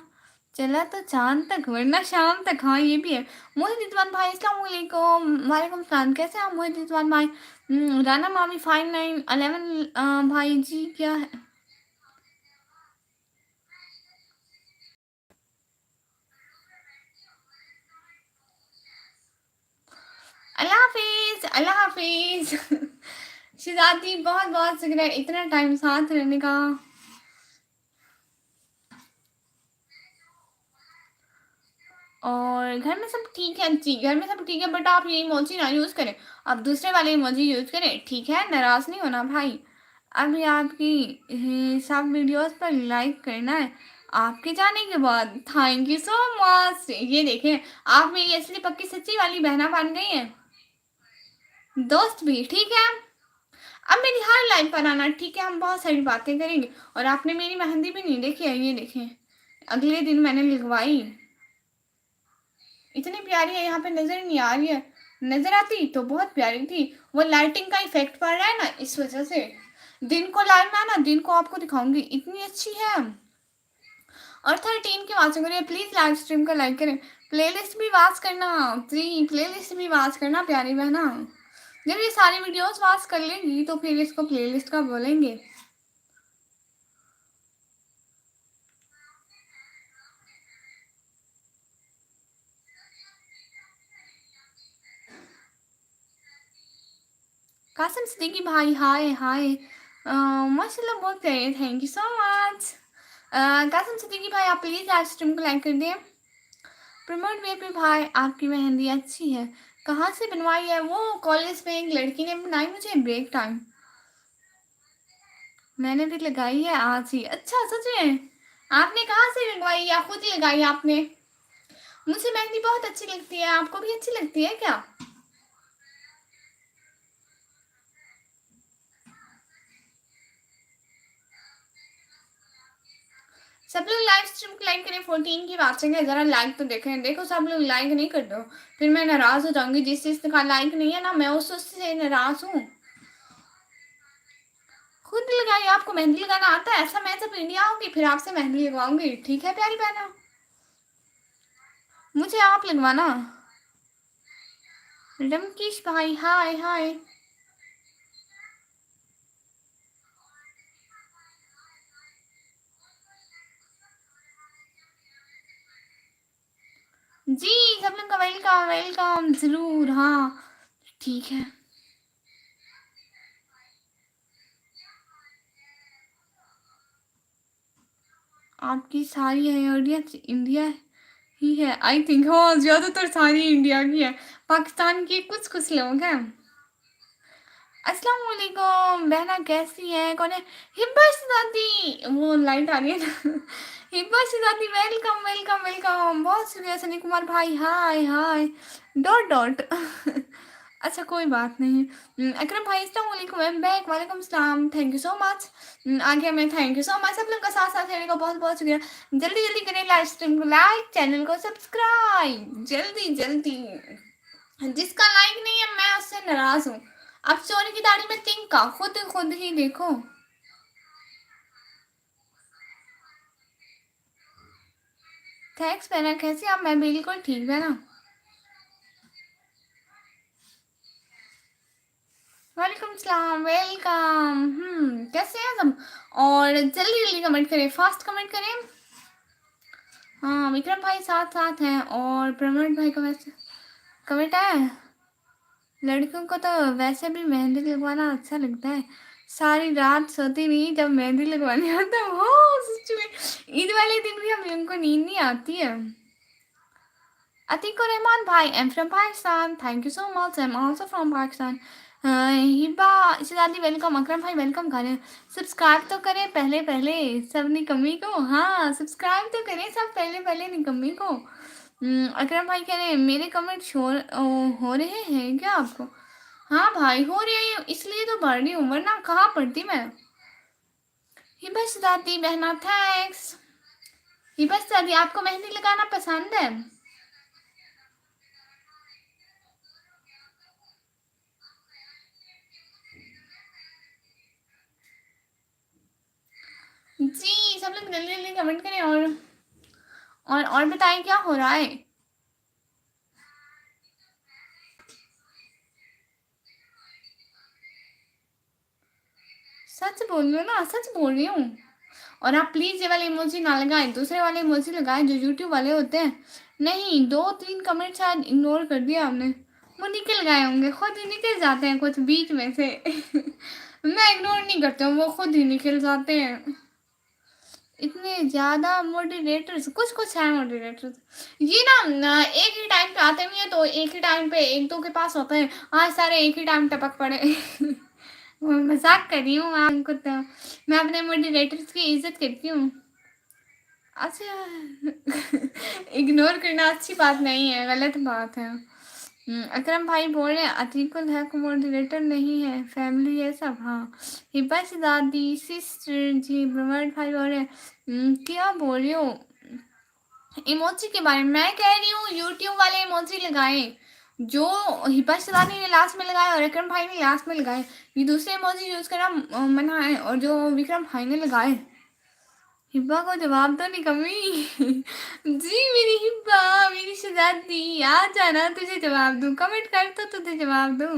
A: चला तो चांद तक वरना शाम तक। हाँ ये भी है। मोहित रिजवान भाई अस्सलाम वालेकुम। वालेकुम सलाम, कैसे हैं आप मोहित रिजवान भाई? राना मामी 5911 भाई जी क्या है? अल्लाह हाफिज, अल्लाह हाफिज। शिजाती बहुत बहुत शुक्रिया इतना टाइम साथ रहने का। और घर में सब ठीक है जी, घर में सब ठीक है, बट आप ये इमोजी ना यूज़ करें। आप दूसरे वाले इमोजी यूज़ करें, ठीक है? नाराज़ नहीं होना भाई। अभी आपकी सब वीडियोस पर लाइक करना है। आपके जाने के बाद थैंक यू सो मच। ये देखें, आप मेरी असली पक्की सच्ची वाली बहना बन गई हैं। दोस्त भी ठीक है। अब मेरी हर लाइव पर आना, ठीक है? हम बहुत सारी बातें करेंगे। और आपने मेरी मेहंदी भी नहीं देखी है, ये देखें, अगले दिन मैंने लगवाई। इतनी प्यारी है, यहाँ पे नजर नहीं आ रही है, नजर आती तो बहुत प्यारी थी। वो लाइटिंग का इफेक्ट पड़ रहा है ना, इस वजह से। दिन को लाइव में आना, दिन को आपको दिखाऊंगी, इतनी अच्छी है। और 13 की वाचिंग करिए प्लीज, लाइव स्ट्रीम का लाइक करें, प्लेलिस्ट भी वाच करना, प्लेलिस्ट भी वाच करना प्यारी बहना। जब ये सारी वीडियोस वाच कर लेंगी तो फिर इसको प्लेलिस्ट का बोलेंगे। कासिम सिद्दीकी भाई हाय हाय, माशाल्लाह बहुत प्यारे, thank you so much. Kasim Siddiqui भाई आप प्लीज लाइव स्ट्रीम को लाइक कर दें। प्रमोद वीपी भाई आपकी मेहंदी अच्छी है, कहाँ से बनवाई है? वो कॉलेज में एक लड़की ने बनाई मुझे ब्रेक टाइम, मैंने भी लगाई है आज ही। अच्छा सच में? आपने कहाँ से लगवाई या खुद ही लगाई आपने? मुझे मेहंदी बहुत अच्छी लगती है, आपको भी अच्छी लगती है क्या? सब लोग लाइव स्ट्रीम को लाइक करें, 14 की वाचिंग है, जरा लाइक तो देखें। देखो सब लोग लाइक नहीं कर दो, फिर मैं नाराज हो जाऊंगी। जिस चीज का लाइक नहीं है ना, मैं उस से नाराज हूँ। खुद लगाई, आपको मेहंदी लगाना आता है? ऐसा मैं जब इंडिया आऊंगी फिर आपसे मेहंदी लगवाऊंगी, ठीक है प्यारी बहना? मुझे आप लगवाना। रमकीश भाई हाय हाय। जी सब लोग का वेलकम वेलकम जरूर, हाँ ठीक है। आपकी सारी इंडिया इंडिया ही है आई थिंक, हाँ ज्यादातर सारी इंडिया की है, पाकिस्तान के कुछ कुछ लोग हैं। अस्सलाम वालेकुम बहना, कैसी है? कौन है? हिब्बा दादी, वो लाइट आ रही है ना। हिब्बा दादी वेलकम वेलकम वेलकम, बहुत शुक्रिया। सनी कुमार भाई हाय हाय, डॉट डॉट। अच्छा कोई बात नहीं। अकरम भाई अस्सलाम वालेकुम, आई एम बैक, वालेकुम सलाम, थैंक यू सो मच। आगे मैं थैंक यू सो मच सब लोग का साथ साथ रहने का बहुत बहुत शुक्रिया। जल्दी जल्दी करें लाइव स्ट्रीम को लाइक, चैनल को सब्सक्राइब, जल्दी जल्दी। जिसका लाइक नहीं है मैं उससे नाराज हूँ। अब चोरी की दाढ़ी में तिनका, खुद खुद ही देखो। थैंक्स बहना, कैसी आप? मैं बिल्कुल ठीक बहना। वालेकुम सलाम वेलकम। कैसे हैं सब? और जल्दी जल्दी कमेंट करें, फास्ट कमेंट करें। हाँ विक्रम भाई साथ साथ हैं, और प्रमोद भाई का वैसे कमेंट है। लड़कियों को तो वैसे भी मेहंदी लगवाना अच्छा लगता है, सारी रात सोती नहीं जब मेहंदी लगवाने आता है। हो सच में, ईद वाले दिन भी हम लोगों को नींद नहीं आती है। Atikur Rahman bhai, I'm from Pakistan. Thank you so much. I'm also from Pakistan. Hiba Ishrati welcome, Akram भाई वेलकम करें। सब्सक्राइब तो करें पहले पहले सब निकम्मी को, हाँ सब्सक्राइब तो करें सब पहले पहले निकम्मी को। अकरम भाई कह रहे हैं मेरे कमेंट हो रहे हैं क्या आपको? हाँ भाई हो रहे हैं, इसलिए तो बढ़ रही हूँ, वरना कहाँ पढ़ती मैं। हिबा इशराती बहना थैंक्स। हिबा इशराती आपको मेहंदी लगाना पसंद है? जी सब लोग जल्दी जल्दी कमेंट करें, और बताएं क्या हो रहा है। सच बोल रही हूँ ना, सच बोल रही हूँ। और आप प्लीज ये वाले इमोजी ना लगाएं, दूसरे वाले इमोजी लगाएं जो यूट्यूब वाले होते हैं। नहीं, 2-3 कमेंट शायद इग्नोर कर दिया आपने, वो निकल गए होंगे, खुद ही निकल जाते हैं कुछ बीच में से। मैं इग्नोर नहीं करती हूँ, वो खुद ही निकल जाते हैं। इतने ज्यादा मॉडरेटर्स, कुछ कुछ है मॉडरेटर्स ये ना, एक ही टाइम पे आते भी हैं, तो एक ही टाइम पे एक दो के पास होते हैं, आज सारे एक ही टाइम टपक पड़े। मैं मजाक कर रही हूँ आपको तो, मैं अपने मॉडरेटर्स की इज्जत करती हूँ। अच्छा। इग्नोर करना अच्छी बात नहीं है, गलत बात है। अकरम भाई बोल रहे हैं अतीकुल हक मॉडरेटर नहीं है, फैमिली है सब। हाँ, हिब्बा से दादी सिस्टर जी ब्रह्मण भाई बोल रहे हैं क्या बोल रही हो इमोजी के बारे में? मैं कह रही हूँ यूट्यूब वाले इमोजी लगाएं जो हिब्बा शिवानी ने लास्ट में लगाया और अकरम भाई ने लास्ट में लगाए। ये दूसरे इमोजी यूज करना मना है, और जो विक्रम भाई ने लगाए। हिब्बा को जवाब दो निकम्मी। जी मेरी हिब्बा, मेरी शहजादी, आ जाना तुझे जवाब दूं, कमेंट कर तो तुझे जवाब दूं।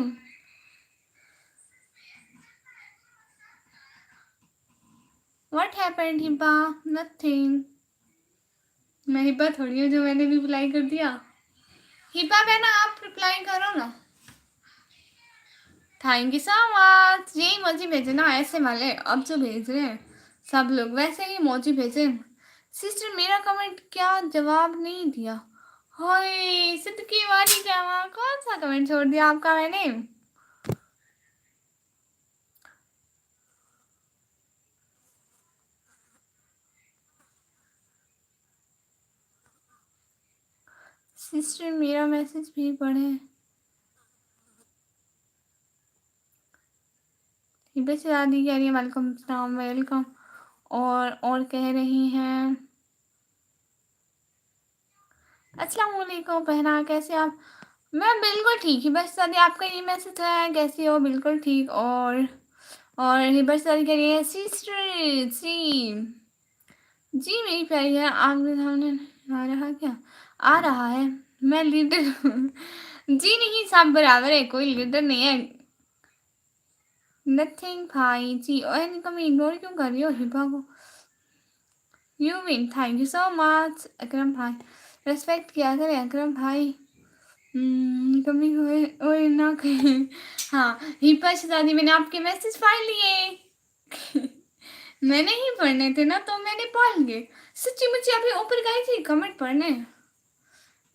A: व्हाट हैपेंड हिब्बा? नथिंग। मैं हिब्बा थोड़ी हूँ जो मैंने भी रिप्लाई कर दिया। हिब्बा बहना आप रिप्लाई करो ना। Thank you so much. ये इमोजी भेजे ना ऐसे वाले, अब जो भेज रहे हैं सब लोग वैसे ही इमोजी भेजे। सिस्टर मेरा कमेंट क्या जवाब नहीं दिया? हाय सिद्दीकी वाली जावा, कौन सा कमेंट छोड़ दिया आपका मैंने? सिस्टर मेरा मैसेज भी पढ़े। हिब्बा से दादी कह रही है वेलकम सलाम वेलकम, और कह रही हैं अस्सलाम वालेकुम पहना, कैसे आप? मैं बिल्कुल ठीक ही, बस दादी आपका ये मैसेज है कैसी हो? बिल्कुल ठीक। और हिब्बा से दादी कह रही है सिस्टर जी मेरी प्यारी है, आपके सामने आ रहा क्या? आ रहा है, मैं लीडर हूँ। जी नहीं सब बराबर है, कोई लीडर नहीं है। नथिंग भाई जी, और इनको इग्नोर क्यों कर रही हो हिबा को? You win, thank you so much Akram भाई। रेस्पेक्ट किया करें अकरम भाई। कभी हुए और ना कहें। हाँ हिबा शहजादी, मैंने आपके मैसेज पढ़ लिए। मैंने ही पढ़ने थे ना तो मैंने पढ़ लिए। सच्ची मुझे अभी ऊपर गई थी कमेंट पढ़ने।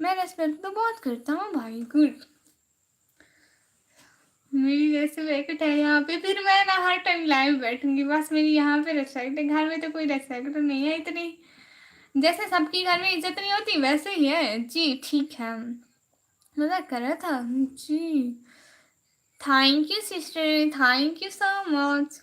A: मैं रेस्पेक्ट तो बहुत करता हूँ भाई, गुड। मेरी रेस्पेक्ट है यहाँ पे, फिर मैं ना हर टाइम लाइव बैठूंगी, बस मेरी यहाँ पे रेस्पेक्ट है। घर में तो कोई रेस्पेक्ट नहीं है इतनी, जैसे सबकी घर में इज्जत नहीं होती वैसे ही है जी। ठीक है, मजाक कर रहा था जी। Thank you sister, thank you so much.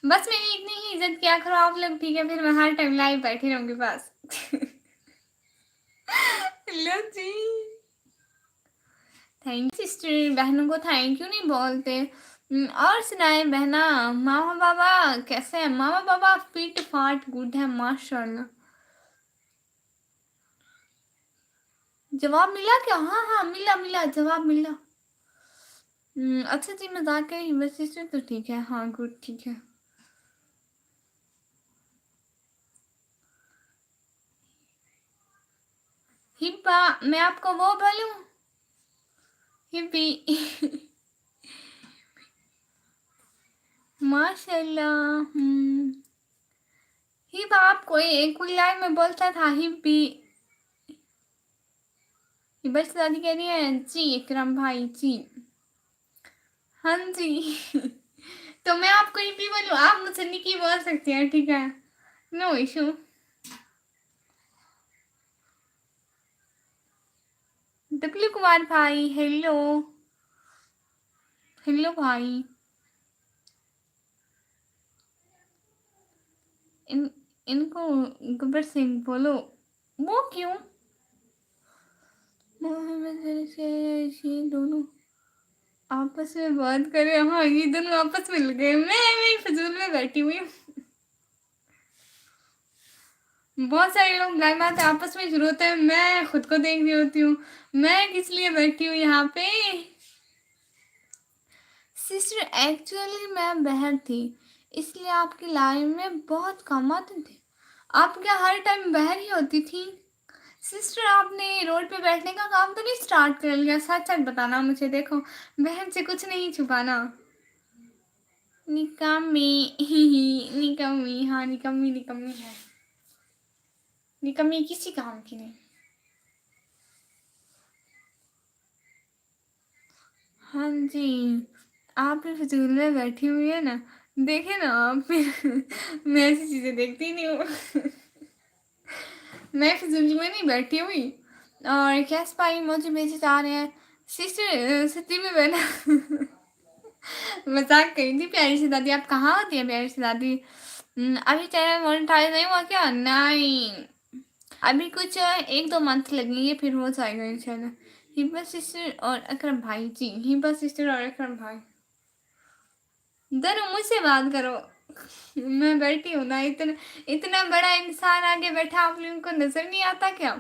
A: बस मेरी इतनी ही इज्जत किया करो आप लोग, ठीक है? फिर मैं हर टाइम लाइव बैठी रहूंगी बस। लो जी, थैंक सिस्टर। बहनों को थैंक यू नहीं बोलते। और सुनाए बहना, मामा बाबा कैसे हैं? मामा बाबा फिट फाट गुड है माशाल्लाह। जवाब मिला क्या? हाँ हाँ मिला मिला, जवाब मिला। अच्छा जी, मजाक करी बस सिस्टर तो ठीक है। हाँ गुड, ठीक है। हिब्बा मैं आपको वो बोलूं? हिब्बी। माशाल्लाह। हिब्बा आपको एक कोई लाइन में बोलता था हिब्बी। हिब्बा से दादी कह रही है जी इकराम भाई जी। हाँ जी। तो मैं आपको हिब्बी बोलूं, आप मुझसे निकी बोल सकती हैं, ठीक है? No issue. डब्ल्यू कुमार भाई हेलो। हेलो भाई। इनको गब्बर सिंह बोलो। वो क्यों? मोहम्मद से ये दोनों आपस में बात करे। हाँ ये दोनों आपस में लगे, मैं फजूल में बैठी हुई हूँ। बहुत सारे लोग गाय माते आपस में शुरू होते हैं, मैं खुद को देख रही होती हूँ। मैं किस लिए बैठी हूँ यहाँ पे? सिस्टर एक्चुअली मैं बहर थी, इसलिए आपकी लाइन में बहुत कम आते थे। आप क्या हर टाइम बहर ही होती थी? सिस्टर आपने रोड पे बैठने का काम तो नहीं स्टार्ट कर लिया? सच सच बताना मुझे, देखो बहन से कुछ नहीं छुपाना। निकम्मी। निकम्मी, हाँ निकम्मी निकम्मी है। निकम्मी किसी काम की नहीं। हाँ जी, आप भी फिजूल में बैठी हुई है ना, देखे ना आप। फिर मैं ऐसी चीजें देखती नहीं हूँ। मैं फिजूल में नहीं बैठी हुई। और कैस पाई मुझे भेजे जा रहे हैं। सिस्टर सच्ची में बहना मजाक करी थी प्यारी सी दादी। आप कहाँ होती है प्यारी सी दादी? अभी चैनल मोनेटाइज नहीं हुआ क्या? नहीं, अभी कुछ 1-2 मंथ लगेंगे फिर हो जाएगा इंशाल्लाह। हिबा सिस्टर और अकरम भाई जी, हिबा सिस्टर और अकरम भाई दोनों मुझसे बात करो। मैं बैठी हूँ ना, इतना इतना बड़ा इंसान आगे बैठा, आप लोगों को नजर नहीं आता क्या?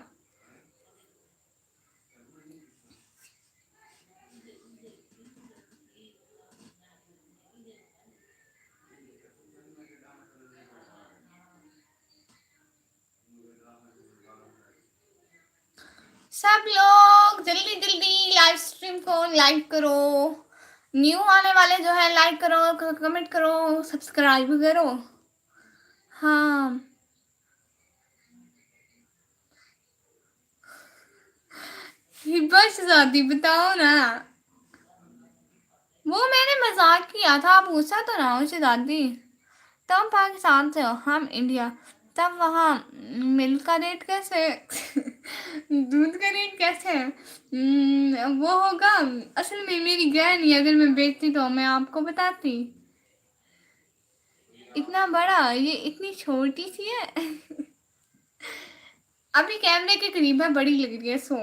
A: सब लोग जल्दी जल्दी लाइव स्ट्रीम को लाइक करो। न्यू आने वाले जो है लाइक करो, कमेंट करो, सब्सक्राइब करो। हाँ, बस शादी बताओ ना। वो मैंने मजाक किया था, आप पूछा तो ना उसे दादी। तुम पाकिस्तान से हो, हम इंडिया। तब वहाँ मिल्क का रेट कैसे है? दूध का रेट कैसे है? वो होगा। असल में मेरी गहनी अगर मैं बेचती तो मैं आपको बताती। इतना बड़ा, ये इतनी छोटी सी है। अभी कैमरे के करीब है, बड़ी लग रही है सो।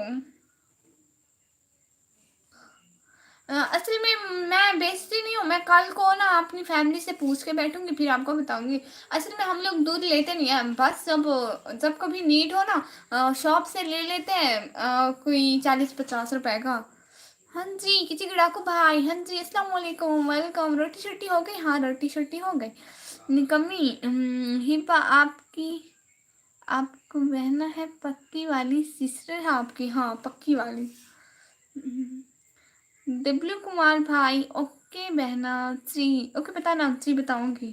A: असल में मैं बेचती नहीं हूँ। मैं कल को ना अपनी फैमिली से पूछ के बैठूंगी फिर आपको बताऊंगी। असल में हम लोग दूध लेते नहीं है, बस जब जब कभी नीड हो ना शॉप से ले लेते हैं कोई 40-50 रुपए का। हाँ जी, किसी डाकू भाई, हाँ जी, अस्सलाम वालेकुम, वेलकम। रोटी शोटी हो गई? हाँ, रोटी शोटी हो गई। निकम्मी हिपा आपकी, आपको बहना है पक्की वाली सिस्टर है आपकी? हाँ, पक्की वाली। डब्ल्यू कुमार भाई, ओके बहना जी, ओके बताना जी, बताऊंगी।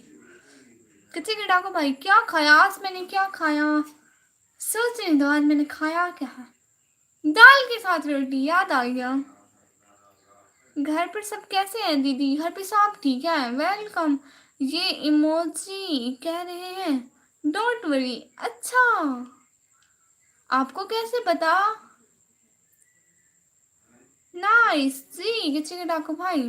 A: कितने की डाको भाई, क्या खाया आज मैंने, क्या खाया? सोचने दो आज मैंने खाया क्या है। दाल के साथ रोटी, याद आ गया। घर पर सब कैसे हैं दीदी? घर पे सब ठीक है, वेलकम। ये इमोजी कह रहे हैं डोंट वरी। अच्छा, आपको कैसे पता? नाइस जी, कितने के डाको भाई।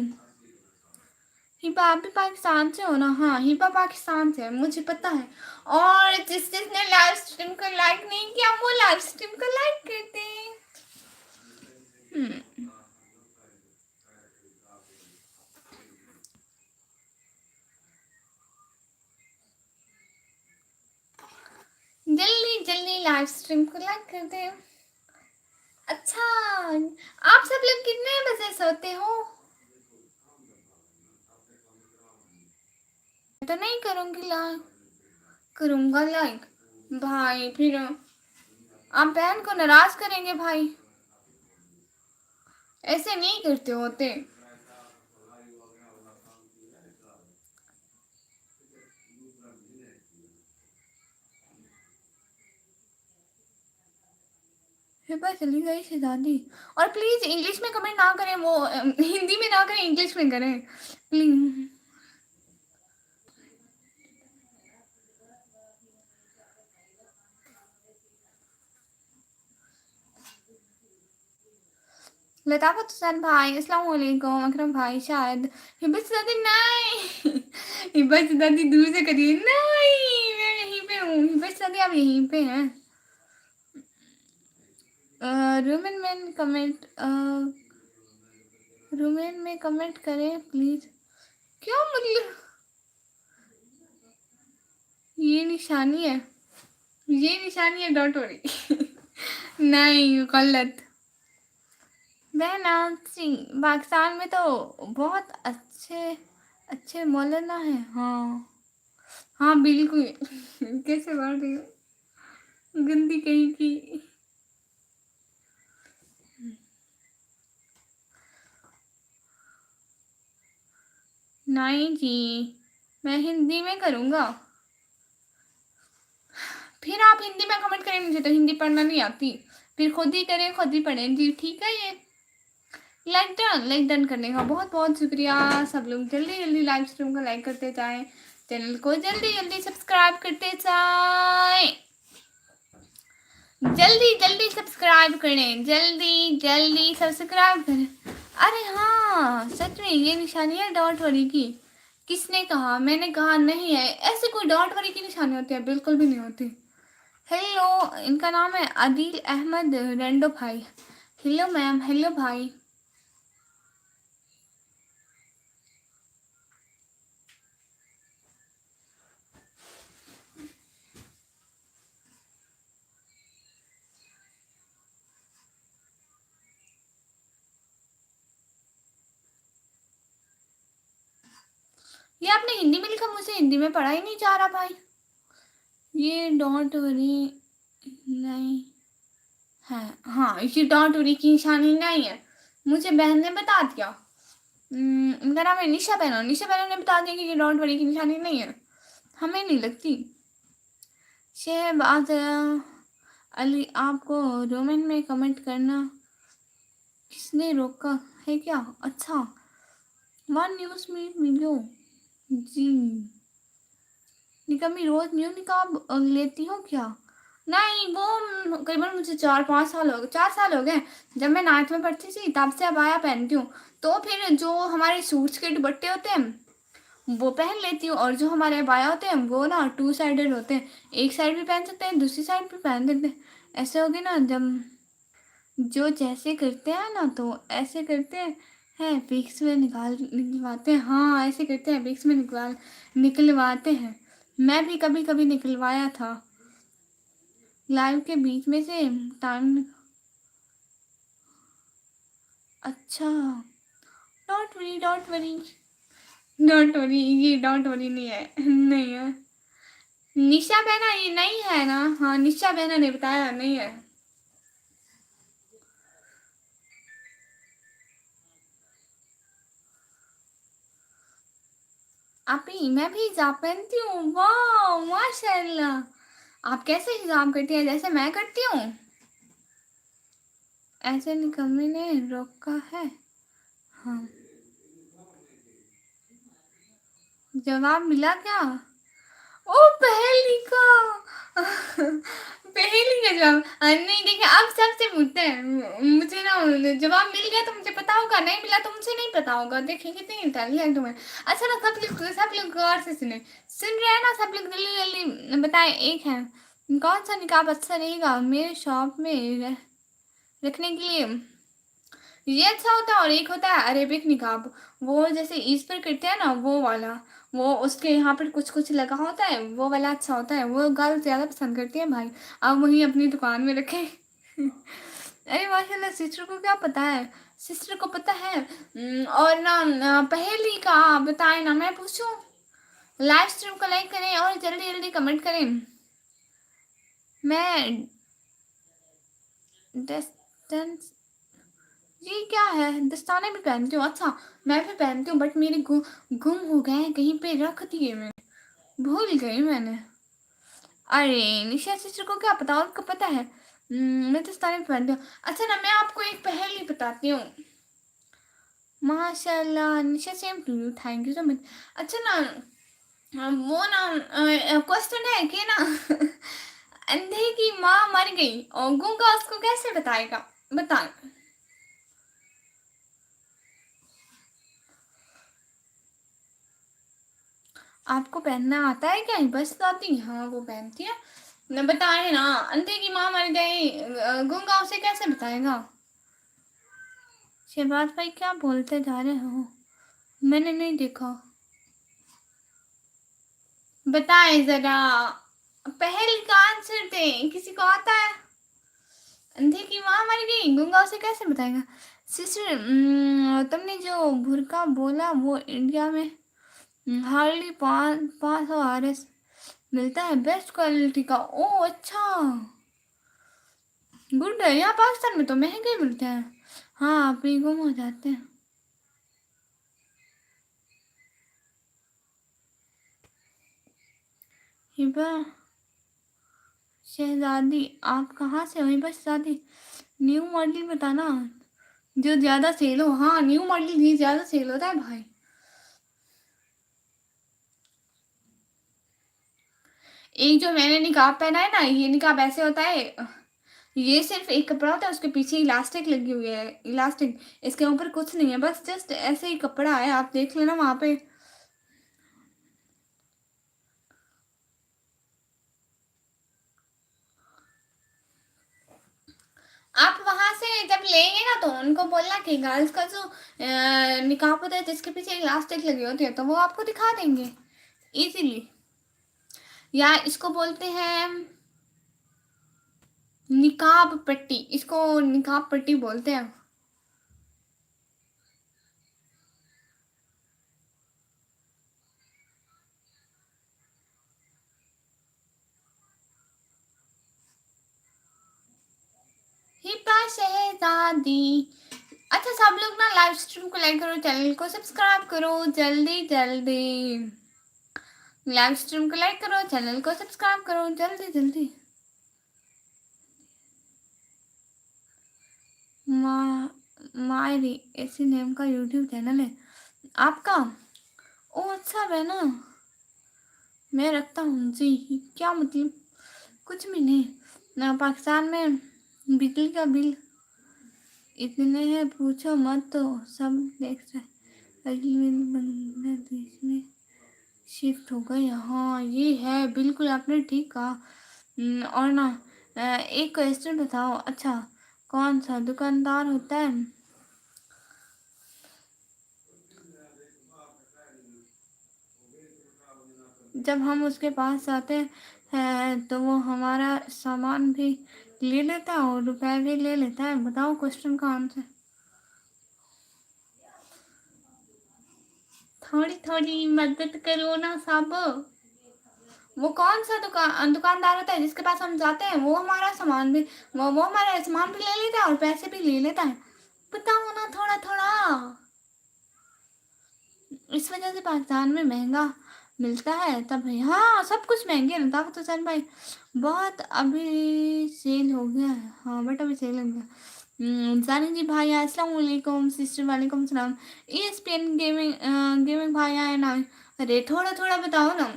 A: हिबा आप भी पाकिस्तान से हो ना? हाँ, हिबा पाकिस्तान से है, मुझे पता है। और जिसने लाइव स्ट्रीम को लाइक नहीं किया वो लाइव स्ट्रीम को लाइक करते हैं। जल्दी जल्दी लाइव स्ट्रीम को लाइक करते हैं। अच्छा, आप सब लोग कितने बजे सोते हो? मैं तो नहीं करूंगी लाइक, करूंगा लाइक भाई, फिर आप बहन को नाराज करेंगे भाई। ऐसे नहीं करते होते। हिबा चली गई शहजादी। और प्लीज इंग्लिश में कमेंट ना करें, वो हिंदी में ना करें, इंग्लिश में करें प्लीज। लताफत हुसैन भाई, अस्सलाम वालेकुम। अकरम भाई शायद। हिब्बत दादी नहीं। हिब्बत दादी दूर से करिए नहीं, मैं यहीं पे हूँ। हिब्बत दादी आप यहीं पे हैं। रोमन में कमेंट, रोमन में कमेंट करें प्लीज। क्या मतलब? ये निशानी है, ये निशानी है डॉट वरी। नहीं, गलत। वैनांसी, पाकिस्तान में तो बहुत अच्छे अच्छे मौलाना है। हाँ हाँ बिल्कुल। कैसे बढ़ रही हो, गंदी कहीं की। नहीं जी, मैं हिंदी में करूँगा। फिर आप हिंदी में कमेंट करें, मुझे तो हिंदी पढ़ना नहीं आती। फिर खुद ही करें, खुद ही पढ़ें जी, ठीक है। ये लाइक डन करने का बहुत बहुत शुक्रिया। सब लोग जल्दी जल्दी लाइव स्ट्रीम को लाइक करते जाएं, चैनल को जल्दी जल्दी सब्सक्राइब करते जाएं। जल्दी जल्दी सब्सक्राइब करें, जल्दी जल्दी सब्सक्राइब करें। अरे हाँ सच में ये निशानी है डॉट वाली की। किसने कहा? मैंने कहा नहीं है, ऐसे कोई डॉट वाली की निशानी होती है? बिल्कुल भी नहीं होती। हेलो, इनका नाम है आदिल अहमद रेंडो भाई। हेलो मैम, हेलो भाई। ये आपने हिंदी में लिखा, मुझे हिंदी में पढ़ा ही नहीं जा रहा भाई। ये डॉट वाली नहीं है। हाँ, ये डॉट वाली की निशानी नहीं है, मुझे बहन ने बता दिया। इनका नाम है निशा बहन, निशा बहन ने बता दिया कि ये डॉट वाली की निशानी नहीं है, हमें नहीं लगती। शहबाज अली, आपको रोमन में कमेंट करना किसने रोका है क्या? अच्छा, वन न्यूज़ में मिलो जी। निकम्मी, रोज न्यू निकाब लेती हो क्या? नहीं, वो करीबन मुझे 4-5 साल हो गए, 4 साल हो गए। जब मैं 9th में पढ़ती थी तब से अबाया पहनती हूँ। तो फिर जो हमारे सूट्स के दुपट्टे होते हैं वो पहन लेती हूँ, और जो हमारे अबाया होते हैं वो ना 2 साइडेड होते हैं, एक साइड भी पहन सकते हैं, दूसरी साइड भी पहन सकते हैं। ऐसे हो गए ना, जब जो जैसे करते हैं ना तो ऐसे करते हैं, पिक्स में निकलवाते हैं। हाँ ऐसे करते हैं, पिक्स में निकलवाते हैं। मैं भी कभी कभी निकलवाया था, लाइव के बीच में से टाइम। अच्छा, don't worry don't worry don't worry, ये डोंट वरी नहीं है, नहीं है। निशा बहना ये नहीं है ना? हाँ, निशा बहना ने बताया नहीं है। आप ही, मैं भी हिजाब पहनती हूँ, वाह माशाल्लाह। आप कैसे हिजाब करती हैं? जैसे मैं करती हूँ ऐसे निकम्मी ने रोका है। हाँ, जवाब मिला क्या? ओ पहेली का पहेली का जवाब नहीं, देखिए अब सबसे पूछते हैं। मुझे ना जवाब मिल गया तो मुझे पता होगा, नहीं मिला तो मुझे नहीं पता होगा। देखिए कितनी इंटेलिजेंट हूँ मैं। अच्छा ना, सब लोग गौर से सुने, सुन रहे हैं ना सब लोग? जल्दी जल्दी बताएं। एक है, कौन सा निकाब अच्छा रहेगा मेरे शॉप में रखने के लिए? ये अच्छा होता है, और एक होता है अरेबिक निकाब, वो जैसे ईद पर करते हैं ना वो वाला। वो उसके यहाँ पर कुछ कुछ लगा होता है, वो वाला अच्छा होता है, वो गर्ल ज़्यादा पसंद करती है भाई। अब वही अपनी दुकान में रखे अरे माशाल्लाह, सिस्टर को क्या पता है? सिस्टर को पता है। और ना पहेली का बताए ना, मैं पूछूं? लाइव स्ट्रीम को लाइक करें और जल्दी जल्दी कमेंट करें। मैं डिस्टेंस, ये क्या है? दस्ताने भी पहनती हूँ? अच्छा, मैं भी पहनती हूँ, बट मेरे गुम हो गए हैं, कहीं पे रख दिए मैं, भूल गई मैंने। अरे निशा सिस्टर को क्या पता, उनको पता है। मैं दस्ताने भी पहनती हूँ। अच्छा ना, मैं आपको एक पहेली बताती हूँ। माशाल्लाह Nisha, same to you, thank you so much. अच्छा ना, वो ना क्वेश्चन है कि ना अंधे की माँ मर गई और गूंगा उसको कैसे बताएगा? बताएं। आपको पहनना आता है क्या? बस आती? हाँ वो पहनती है न। बताए ना, अंधे की माँ मर गई, गूंगा उसे कैसे बताएगा? शहबाज भाई क्या बोलते जा रहे हो? मैंने नहीं देखा, बताए जरा। पहल का आंसर दे, किसी को आता है? अंधे की माँ मर गई, गूंगा उसे कैसे बताएगा? सिस्टर, तुमने जो बुरका बोला वो इंडिया में हार्डली 500 RS मिलता है, बेस्ट क्वालिटी का। ओ अच्छा, गुड है। यहाँ पाकिस्तान में तो महंगे मिलते हैं। हाँ, आप ही गुम हो जाते हैं। हिबा शहजादी, आप कहाँ से हो हिबा शहजादी? न्यू मॉडल बताना जो ज़्यादा सेल हो। हाँ, न्यू मॉडल ही ज़्यादा सेल होता है भाई। एक जो मैंने निकाब पहना है ना, ये निकाब ऐसे होता है, ये सिर्फ एक कपड़ा होता है, उसके पीछे इलास्टिक लगी हुई है, इलास्टिक, इसके ऊपर कुछ नहीं है, बस जस्ट ऐसे ही कपड़ा है, आप देख लेना वहां पे। आप वहां से जब लेंगे ना तो उनको बोलना कि गर्ल्स का जो निकाब होता है जिसके पीछे इलास्टिक लगी होती है, तो वो आपको दिखा देंगे इजीली। या इसको बोलते हैं निकाब पट्टी, इसको निकाब पट्टी बोलते हैं। हिपा शहजादी। अच्छा सब लोग ना लाइव स्ट्रीम को लाइक करो, चैनल को सब्सक्राइब करो जल्दी जल्दी। लाइव स्ट्रीम को लाइक करो, चैनल को सब्सक्राइब करो जल्दी जल्दी। मायरी ऐसी नेम का यूट्यूब चैनल है आपका? ओ अच्छा है ना, मैं रखता हूँ जी। क्या मतलब? कुछ भी नहीं ना, पाकिस्तान में बिजली का बिल इतने हैं पूछो मत, तो सब देख रहे बांग्लादेश में शिफ्ट हो गए। हाँ ये है, बिल्कुल आपने ठीक कहा। और ना एक क्वेश्चन बताओ, अच्छा कौन सा दुकानदार होता है जब हम उसके पास जाते हैं तो वो हमारा सामान भी ले लेता है और रुपए भी ले लेता है? बताओ क्वेश्चन का आंसर। थोड़ी थोड़ी मदद करो ना सब। वो कौन सा दुकानदार होता है जिसके पास हम जाते हैं, वो हमारा सामान भी, वो हमारा सामान भी ले लेता है और पैसे भी ले लेता है? बताओ ना थोड़ा थोड़ा। इस वजह से पाकिस्तान में महंगा मिलता है तब। हाँ सब कुछ महंगे ना तो चल भाई, बहुत अभी सेल हो गया है। हाँ बट अभी सेल हो गया। जानी जी भाई अस्सलाम वालेकुम, सिस्टर वालेकुम सलाम। ESPN गेमिंग गेमिंग भाई आए ना। अरे थोड़ा थोड़ा बताओ ना,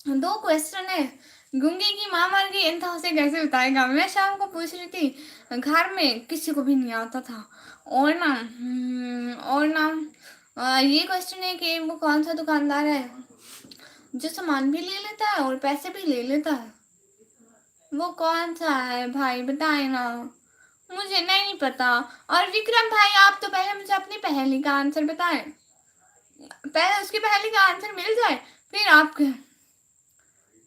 A: दो क्वेश्चन है। गूंगे की माँ मर गई इन उसे कैसे बताएगा? मैं शाम को पूछ रही थी, घर में किसी को भी नहीं आता था। और ना ये क्वेश्चन है कि वो कौन सा दुकानदार है जो सामान भी ले लेता है और पैसे भी ले लेता है? वो कौन सा है भाई बताए ना, मुझे नहीं पता। और विक्रम भाई आप तो पहले मुझे अपनी पहेली का आंसर बताएं, पहले उसकी पहेली का आंसर मिल जाए फिर आपके।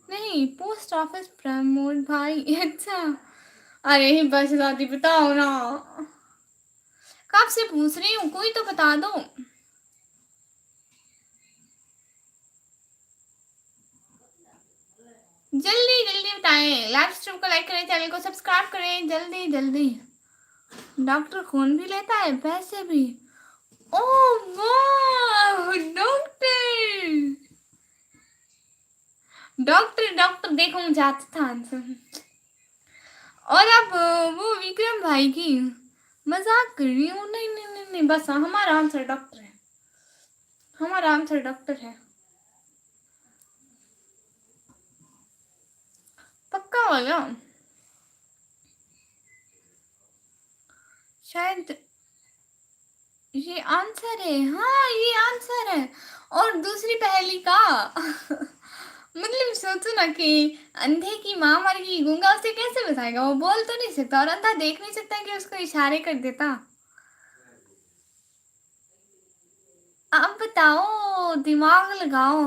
A: नहीं पोस्ट ऑफिस प्रमोद भाई अच्छा। अरे बस दादी बताओ ना, कब से पूछ रही हूँ, कोई तो बता दो। जल्दी जल्दी बताएं, लाइव स्ट्रीम को लाइक करें, चैनल को सब्सक्राइब करें जल्दी जल्दी। डॉक्टर खून भी लेता है पैसे भी? ओ वाह डॉक्टर, डॉक्टर डॉक्टर देखो मुझे आता था आंसर। और अब वो विक्रम भाई की मजाक कर रही हूँ? नहीं नहीं नहीं नहीं, बस हमारा आंसर डॉक्टर है, हमारा आंसर डॉक्टर है, पक्का वाला। शायद ये आंसर है, हाँ ये आंसर है। और दूसरी पहेली का मतलब सोचो ना कि अंधे की माँ मर गई, गूंगा उसे कैसे बताएगा? वो बोल तो नहीं सकता और अंधा देख नहीं सकता कि उसको इशारे कर देता। अब बताओ दिमाग लगाओ,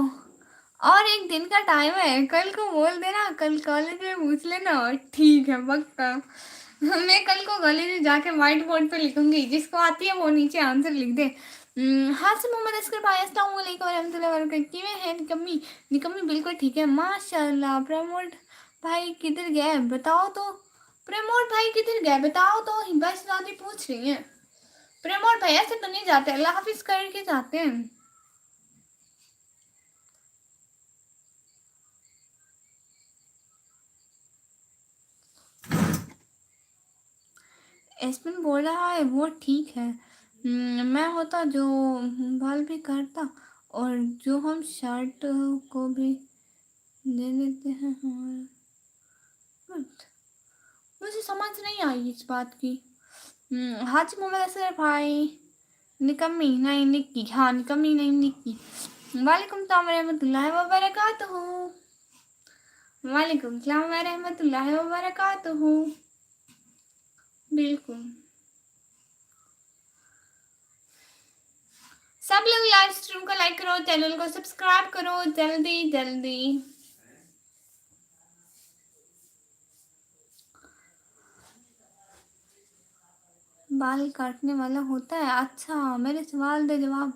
A: और एक दिन का टाइम है, कल को बोल देना, कल कॉलेज में पूछ लेना। ठीक है पक्का। मैं कल को कॉलेज में जाके व्हाइट बोर्ड पे लिखूंगी, जिसको आती है वो नीचे आंसर लिख दे। हाँ से मोहम्मद अस्कर भाई अस्सलाम वालेकुम रहमतुल्लाहि व बरकातहू। किवें है निकम्मी? निकम्मी बिल्कुल ठीक है माशाल्लाह। प्रमोद भाई किधर गए बताओ तो, प्रमोद भाई किधर गए बताओ तो, बस दादी पूछ रही है। प्रमोद भाई ऐसे तो नहीं जाते, अल्लाह हाफिज करके जाते हैं। एस्पिन बोल रहा है वो ठीक है। मैं होता जो बाल भी काटता और जो हम शर्ट को भी दे देते हैं हमारा। मुझे समझ नहीं आई इस बात की। हाजी मोहम्मद असगर भाई, निकम्मी नहीं निक्की, हाँ निकम्मी नहीं निक्की। वालेकुम सलाम वरहमतुल्लाहि वबरकातुहू। वालेकुम सलाम वरहमतुल्लाहि वबरकातुहू। बिल्कुल। सब लोग लाइव स्ट्रीम को लाइक करो, चैनल को सब्सक्राइब करो जल्दी जल्दी। बाल काटने वाला होता है? अच्छा, मेरे सवाल दे जवाब।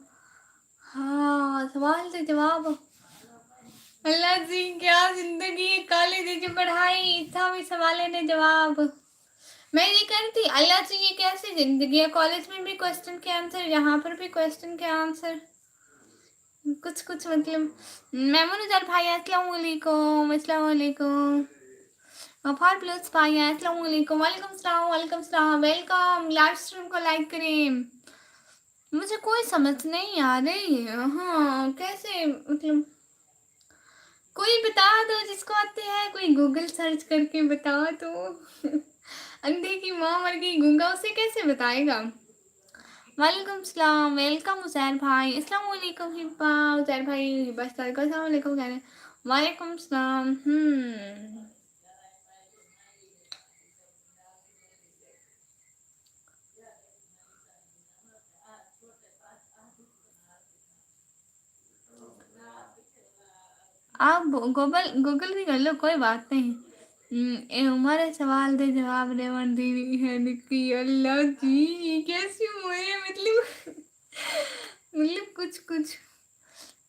A: हाँ, सवाल दे जवाब। अल्लाह जी, क्या जिंदगी है, कॉलेज की पढ़ाई था भी सवाल दे जवाब। मैं ये कह रही थी, अल्लाह जी ये कैसी जिंदगी है, कॉलेज में भी क्वेश्चन के आंसर, यहाँ पर भी क्वेश्चन के आंसर, कुछ कुछ मतलब। मेमोनिजर भाई अस्सलाम वालेकुम, अस्सलाम वालेकुम। गफार प्लस भाई अस्सलाम वालेकुम, वालेकुम सलाम, वालेकुम सलाम, वेलकम। लाइव स्ट्रीम को लाइक करें। मुझे कोई समझ नहीं आ रही है, हाँ कैसे मतलब, कोई बता दो जिसको आते हैं, कोई गूगल सर्च करके बता दो। अंधे की माँ मर गई, गूंगा उसे कैसे बताएगा। वालेकुम सलाम, वेलकम उजैर भाई, अस्सलाम वालेकुम हिब्बा, उजैर भाई हिब्बा अस्सलाम वालेकुम कह रहे हैं। वालेकुम सलाम। आप गूगल गूगल भी कर लो, कोई बात नहीं। हमारे सवाल दे जवाब रेवन दीदी है निक्की, अल्लाह जी ये कैसी हुए हैं मतलब। मतलब कुछ कुछ।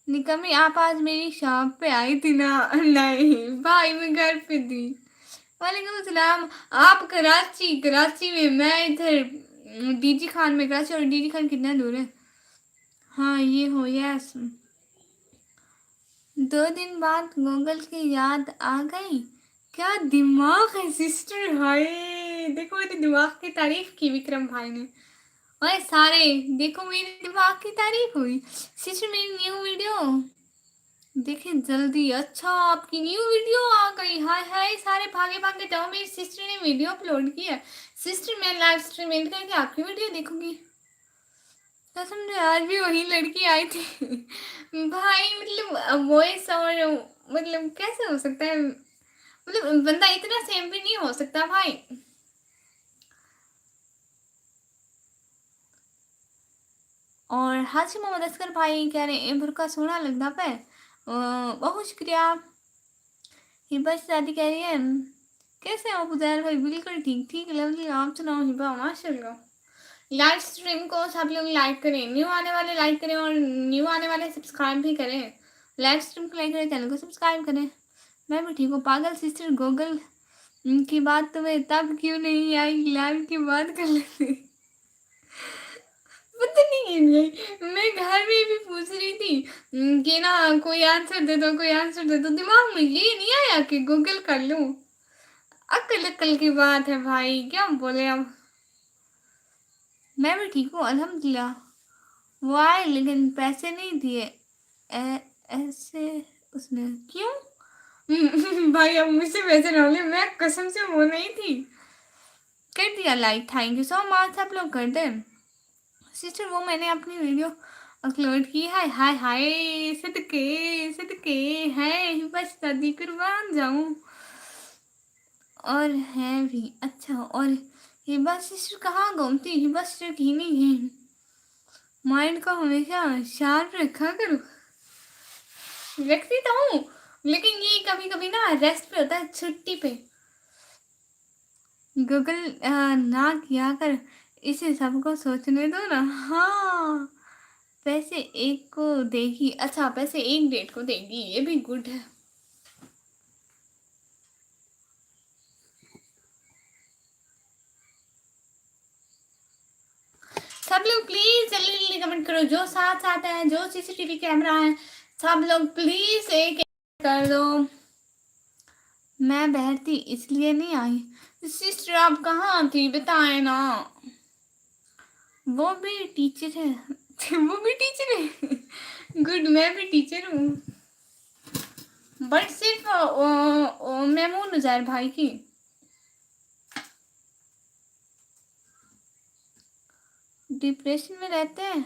A: निकम्मी, आप आज मेरी शॉप पे आई थी ना? नहीं भाई, मैं घर पे थी। वालेकुम सलाम। आप कराची, कराची में, मैं इधर डीजी खान में। कराची और डीजी खान कितना दूर है? हाँ ये हो, यस। 2 दिन बाद गूगल की याद आ गई। क्या दिमाग है सिस्टर, हाय। देखो मेरे दिमाग की तारीफ की विक्रम भाई ने। ओए सारे, देखो मेरे दिमाग की तारीफ हुई। सिस्टर मेरी न्यू वीडियो देखें जल्दी। अच्छा, आपकी न्यू वीडियो आ गई, हाय हाय सारे भागे भागे जाओ, मेरी सिस्टर ने वीडियो अपलोड की है। सिस्टर मैं लाइव स्ट्रीम एंड करके आपकी वीडियो देखूंगी। कसम से आज भी वही लड़की आई थी। भाई मतलब वॉइस और मतलब कैसे हो सकता है, मतलब बंदा इतना सेम भी नहीं हो सकता भाई। और हाजी मोहम्मद असगर भाई कह रहे हैं बुरका सोना लगता पे। बहुत शुक्रिया। हिबा शादी कह रही है, कैसे हो पुजैर भाई? बिल्कुल ठीक ठीक लवली, आप सुनाओ हिबा? माशाल्लाह। लाइव स्ट्रीम को सब लोग लाइक करें, न्यू आने वाले लाइक करें और न्यू आने वाले सब्सक्राइब भी करें। लाइव स्ट्रीम को लाइक करें, चैनल को सब्सक्राइब करें। मैं भी ठीक हूँ। पागल सिस्टर गूगल की बात तुम्हें तब क्यों नहीं आई, लाइव की बात कर लेते। पता नहीं है, मैं घर में भी पूछ रही थी कि ना कोई आंसर दे दो, कोई आंसर दे दो, दिमाग में ये नहीं आया कि गूगल कर लूं। अक्ल अक्ल की बात है भाई, क्या बोले अब। मैं भी ठीक हूँ अल्हम्दुलिल्लाह। वाह, लेकिन पैसे नहीं दिए। ऐसे उसने क्यों? भाई अब मुझसे पैसे ना ले, मैं कसम से वो नहीं थी। कर दिया like, thank you so much, आप लोग कर दें। सिस्टर वो मैंने अपनी वीडियो अपलोड की है, हाय हाय सदके सदके है, बस शादी कुर्बान जाऊं। और है भी अच्छा। और हिबा सिस्टर कहाँ घूमती? हिबा सिस्टर की नहीं है। माइंड को हमेशा शार्प रखा करो। रखती तो हूँ, लेकिन ये कभी कभी ना रेस्ट पे होता है, छुट्टी पे। गूगल ना किया कर, इसे सबको सोचने दो ना। हाँ, पैसे एक को देगी, अच्छा पैसे एक डेट को देगी, ये भी गुड है। सब लोग प्लीज जल्दी जल्दी कमेंट करो, जो साथ साथ है, जो सीसीटीवी कैमरा है, सब लोग प्लीज एक कर दो। मैं बहर थी इसलिए नहीं आई। सिस्टर आप कहाँ थी बताए ना। वो भी टीचर है। वो भी टीचर है। गुड, मैं भी टीचर हूँ, बट सिर्फ मेमून उजैर भाई की। डिप्रेशन में रहते हैं।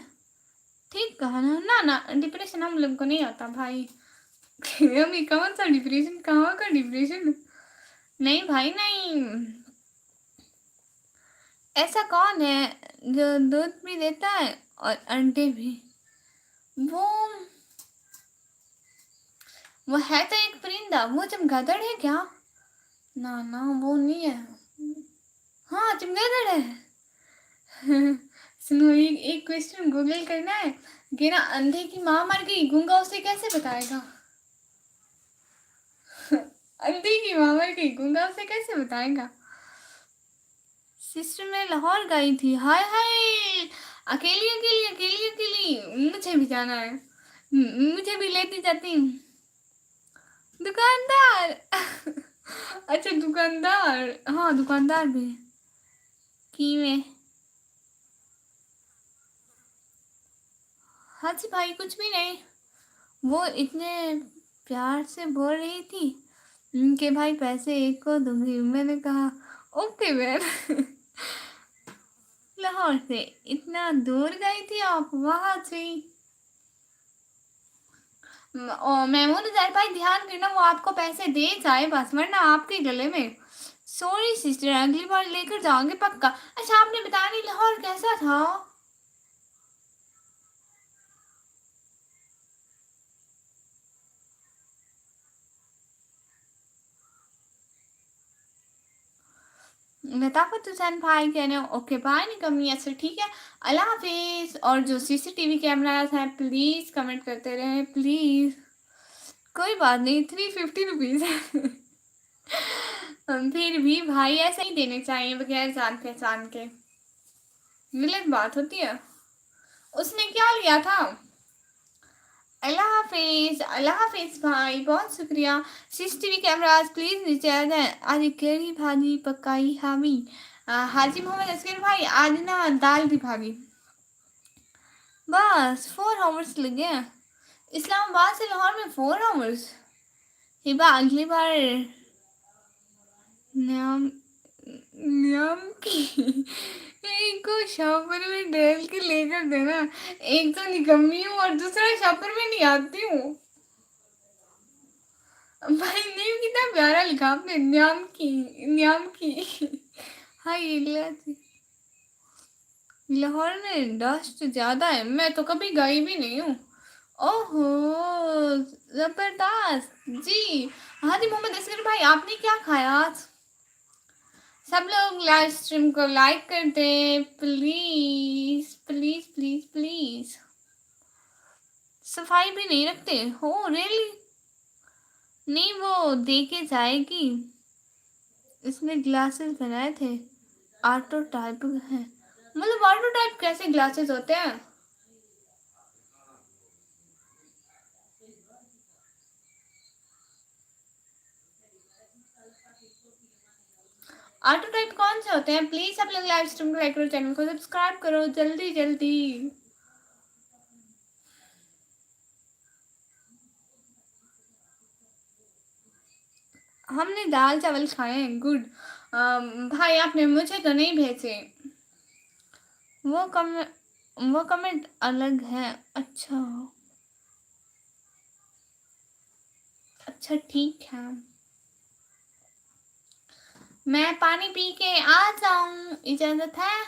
A: ठीक कहा ना। ना ना, डिप्रेशन हम लोग को नहीं आता भाई। हमें कौन सा डिप्रेशन, कहाँ का डिप्रेशन? नहीं भाई नहीं। ऐसा कौन है जो दूध भी देता है और अंडे भी? वो वो है तो एक परिंदा। वो चमगादड़ है क्या? ना ना, वो नहीं है। हाँ, चमगादड़ है। सुनो, एक क्वेश्चन गूगल करना है कि ना, अंधे की माँ मर गई, गूंगा उसे कैसे बताएगा? अंधे की माँ मर गई, गूंगा उसे कैसे बताएगा? सिस्टर मैं लाहौर गई थी। हाय हाय, अकेली अकेली अकेली अकेली। मुझे भी जाना है। मुझे भी लेती जाती। दुकानदार। अच्छा दुकानदार, हाँ दुकानदार भी। की में। हाँ जी भाई, कुछ भी नहीं। वो इतने प्यार से बोल रही थी कि भाई पैसे एक को दूंगी। मैंने कहा ओके मैम। लाहौर से इतना दूर गई थी आप, वहां से। और महमूद अजहर भाई ध्यान करना, वो आपको पैसे दे जाए बस, वरना आपके गले में। सॉरी सिस्टर, अगली बार लेकर जाओगे पक्का। अच्छा आपने बताया नहीं, लाहौर कैसा था? लताफत हुसैन भाई कह रहे हो ओके बाय निकम्मी। अच्छा ठीक है, अल्लाह हाफिज। और जो सीसीटीवी कैमराज हैं प्लीज कमेंट करते रहे प्लीज। कोई बात नहीं, 350 रुपीज है। फिर भी भाई ऐसे ही देने चाहिए बगैर जान पहचान के। गलत बात होती है। उसने क्या लिया था? अल्लाह हाफिज भाई, बहुत शुक्रिया। सीसीटीवी कैमराज प्लीज नीचे आ जाए। आज केरी भाजी पकाई हामी। हाजी मोहम्मद असगर भाई, आज ना दाल दी भागी। बस 4 आवर्स लगे हैं। इस्लामाबाद से लाहौर में 4 आवर्स। हिबा अगली बार नाम नाम की एक को शॉपर में डाल के लेकर देना। एक तो निकम्मी हूँ और दूसरा शॉपर में नहीं आती हूँ। भाई नेम कितना प्यारा लिखा आपने, न्याम की। न्याम की। हाँ ये लाहौर में डस्ट ज्यादा है, मैं तो कभी गई भी नहीं हूँ। ओहो, जबरदस्त जी। हाँ जी मोहम्मद असगर भाई, आपने क्या खाया आज? सब लोग लाइव स्ट्रीम को लाइक कर दें प्लीज प्लीज प्लीज प्लीज। सफाई भी नहीं रखते हो रियली? नहीं, वो दे के जाएगी। इसने ग्लासेस बनाए थे, ऑटो टाइप है। मतलब ऑटो टाइप कैसे ग्लासेस होते हैं? ऑटो टाइप कौन से होते हैं? प्लीज सब लोग लाइव स्ट्रीम को लाइक करो, चैनल को सब्सक्राइब करो जल्दी जल्दी। हमने दाल चावल खाए हैं, गुड। भाई आपने मुझे तो नहीं भेजे। वो कम वो कमेंट अलग है। अच्छा अच्छा ठीक है। मैं पानी पी के आ जाऊं, इजाजत है?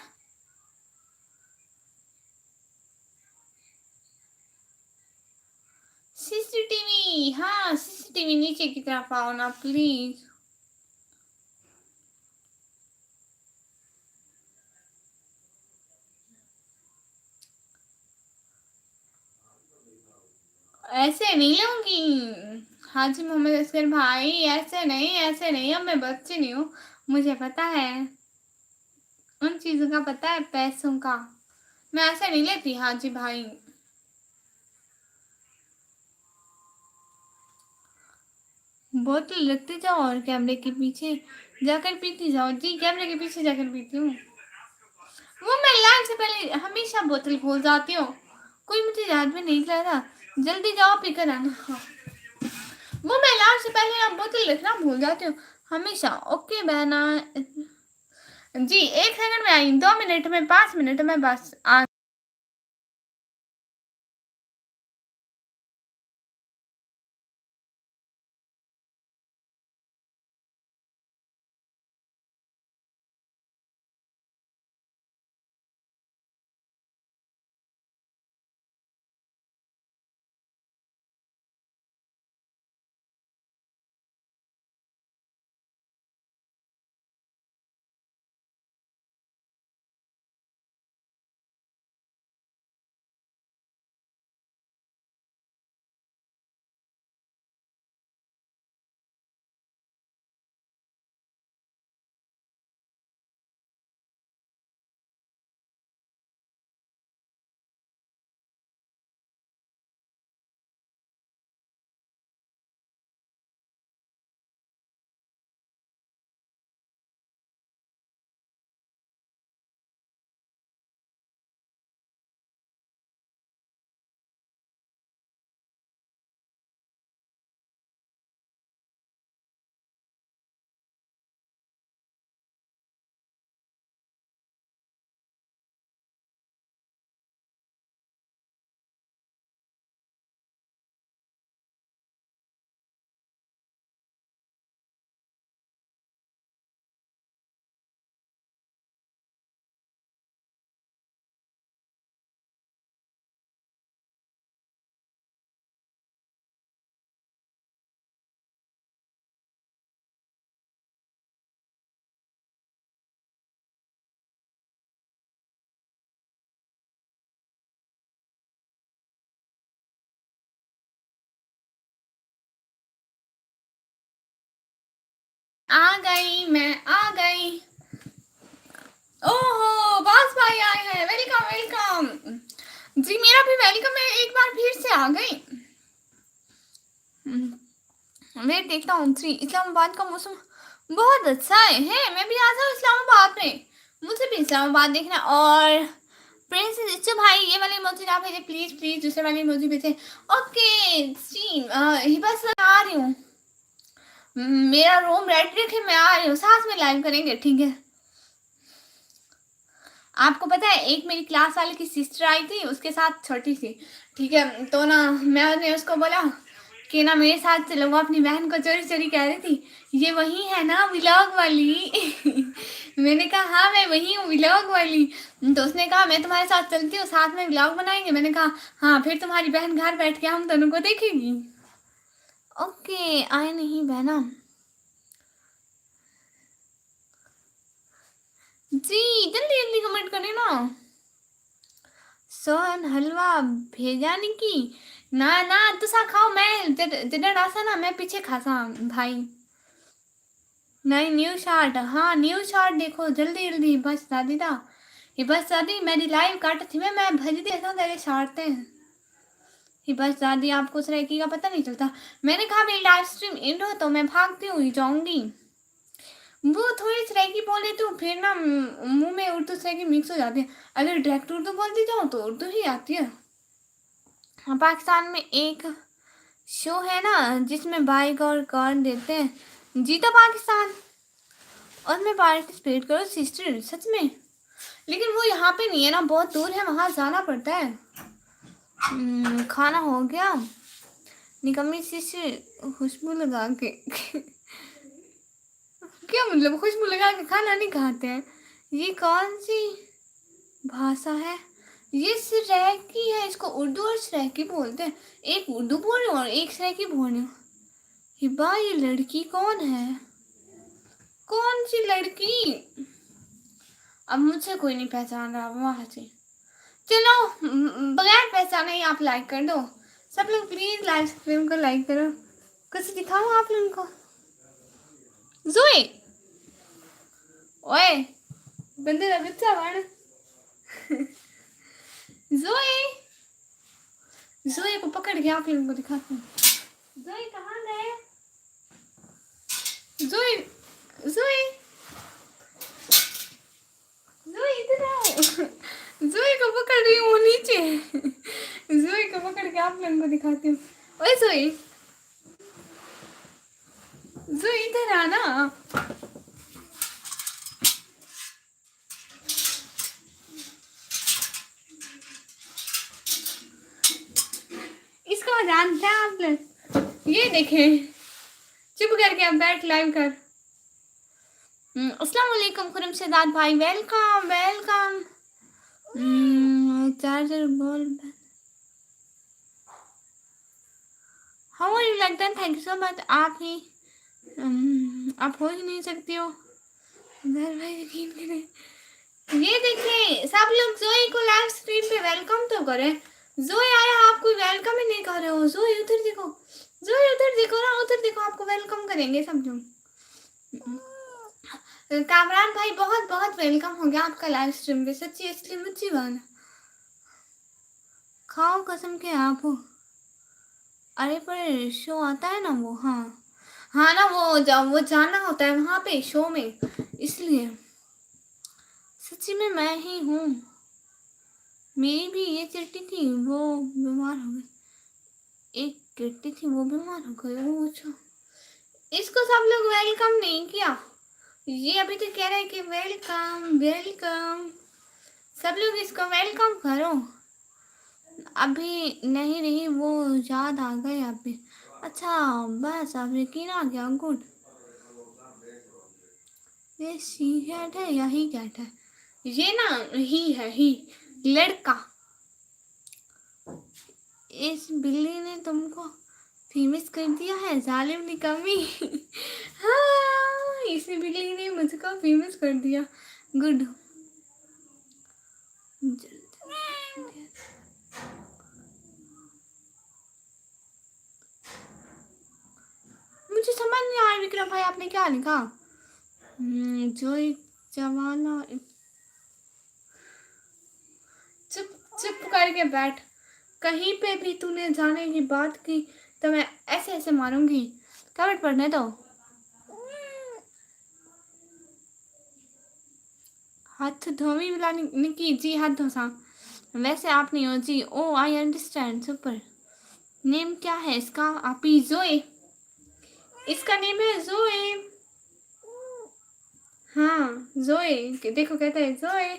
A: सीसीटीवी, हाँ सीसीटीवी नीचे की तरफ आओ ना प्लीज। ऐसे नहीं लूंगी। हाजी मोहम्मद असगर भाई, ऐसे नहीं ऐसे नहीं, अब मैं बच्ची नहीं हूँ। मुझे पता है, उन चीजों का पता है, पैसों का। मैं ऐसे नहीं लेती हाजी भाई। बोतल रखते जाओ और कैमरे के पीछे जाकर पीती जाओ। जी कैमरे के पीछे जाकर पीती हूँ। वो मैं लाइव से पहले हमेशा बोतल खोल जाती हूँ। कोई मुझे याद में नहीं ला रहा। जल्दी जाओ पीकर आना। हाँ। वो मैं लाइव से पहले ना बोतल रखना भूल जाती हूँ हमेशा। ओके बहना। जी, 1 सेकंड में आई, 2 मिनट में, 5 मिनट में बस आ गई, मैं आ गई। ओहो! बॉस भाई आए हैं, वेलकम, वेलकम। जी, मेरा भी वेलकम है, एक बार फिर से आ गई। मैं देखता हूँ जी, इस्लामाबाद का मौसम बहुत अच्छा है, मैं भी आ जाऊँ इस्लामाबाद में, मुझे भी इस्लामाबाद देखना। और प्रिंसेस इच्चू भाई, ये वाले इमोजी ना भेजे प्लीज प्लीज, दूसरे वाले इमोजी भेजे। ओके जी, हिबा सर आ रही हूँ, मेरा रूम रेडी रखे, मैं आ रही हूँ, साथ में लाइव करेंगे, ठीक है। आपको पता है, एक मेरी क्लास वाले की सिस्टर आई थी, उसके साथ छोटी सी, ठीक है, तो ना मैंने उसको बोला कि ना मेरे साथ चलो, वो अपनी बहन को चोरी चोरी कह रही थी, ये वही है ना व्लॉग वाली। मैंने कहा हाँ मैं वही हूँ व्लॉग वाली। तो उसने कहा मैं तुम्हारे साथ चलती हूँ, साथ में व्लॉग बनाएंगे। मैंने कहा हाँ, फिर तुम्हारी बहन घर बैठ के हम दोनों को देखेगी। ओके, आए नहीं बहना जी, जल्दी जल्दी कमेंट करें ना। सोहन हलवा भेजा नहीं की ना ना, तुसा खाओ, मैं जिधर आसा ना मैं पीछे खासा भाई। नहीं, न्यू शॉट, हाँ न्यू शॉट देखो जल्दी जल्दी, बस दादी दा, ये बस दादी मेरी लाइव काट थी, मैं भज दी ऐसा तेरे शॉर्टे हैं, ये बस दादी आपको उस रेकी का पता नहीं चलता। मैंने कहा मेरी लाइव स्ट्रीम एंड हो तो मैं भागती हुई जाऊंगी। वो थोड़ी सराइकी बोले तो फिर ना मुंह में उर्दू सराइकी मिक्स हो जाती है, अगर डायरेक्ट उर्दू बोलती जाऊँ तो उर्दू ही आती है। हाँ, पाकिस्तान में एक शो है ना जिसमें बाइक और कार देते हैं, जीता पाकिस्तान, और मैं पार्टिसिपेट करो सिस्टर, सच में। लेकिन वो यहाँ पे नहीं है ना, बहुत दूर है, वहाँ जाना पड़ता है। खाना हो गया, निकम्मी सिस्टर खुशबू लगा के। क्या मतलब खुशबू लगा के खाना नहीं खाते हैं? ये कौन सी भाषा है? ये सराइकी है, इसको उर्दू और सराइकी बोलते हैं। एक उर्दू बोल रही हूँ और एक सराइकी बोल रही हूँ। हिबा, ये लड़की कौन है? कौन सी लड़की? अब मुझे कोई नहीं पहचान रहा वहाँ से। चलो बगैर पहचाने ही आप लाइक कर दो, सब लोग प्लीज लाइव स्ट्रीम को लाइक करो। कुछ दिखाओ आप लोगों को। जोए, ओए बंदे का बच्चा बन। जोए, जोए को पकड़ के आप लोगों को दिखाती हूँ। जोए कहाँ गए? जोए, जोए, जोए इधर आओ। जोए को पकड़ रही हूँ नीचे। जोए को पकड़ के आप लोगों को दिखाती हूँ। ओए जोए, जोए इधर आना। शांत है आप लोग, ये देखें, चुप करके अब बैठ लाइव कर। अस्सलाम वालेकुम खुरम शहजाद भाई, वेलकम वेलकम। चार्जर बोल, how are you like that, thank you so much. आप ही आप हो ही नहीं सकती हो भाई, यकीन करें। ये देखिए सब लोग जोई को लाइव स्ट्रीम पे वेलकम तो करें। जोई आया, आप कोई वेलकम ही नहीं कर रहे हो। जोई उधर देखो, जोई उधर देखो ना, उधर देखो, आपको वेलकम करेंगे सब लोग। कामरान भाई बहुत बहुत वेलकम हो गया आपका लाइव स्ट्रीम पे, सच्ची असली मुच्ची बात। खाओ कसम के आप हो। अरे पर शो आता है ना वो, हाँ हाँ ना, वो वो जाना होता है वहाँ पे शो में, इसलिए सच्ची में मैं ही हूँ। मेरी भी ये चिट्ठी थी, वो बीमार हो गई। एक चिट्ठी थी, वो बीमार हो गई। वो अच्छा, इसको सब लोग वेलकम नहीं किया। ये अभी तो कह रहे हैं कि वेलकम वेलकम, सब लोग इसको वेलकम करो। अभी नहीं रही, वो याद आ गए अभी। अच्छा बस अब यकीन आ गया, गुड। ये शी कैट है या ही कैट है? ये ना ही है, ही लड़का। इस बिल्ली ने तुमको फेमस कर दिया है, जालिम निकम्मी। हाँ, इसी बिल्ली ने मुझको फेमस कर दिया, गुड। मुझे समझ नहीं आया विक्रम भाई, आपने क्या लिखा? जो जवाना, चुप चुप करके बैठ। कहीं पे भी तूने जाने की बात की तो मैं ऐसे ऐसे मारूंगी। कमेंट पढ़ने दो। हाथ धोवी मिलानी निकी जी, हाथ धोसा। वैसे आप नहीं हो जी। ओ आई अंडरस्टैंड, सुपर। नेम क्या है इसका? आपी जोए, इसका नेम है जोए। हाँ जोए, देखो कहता है जोए।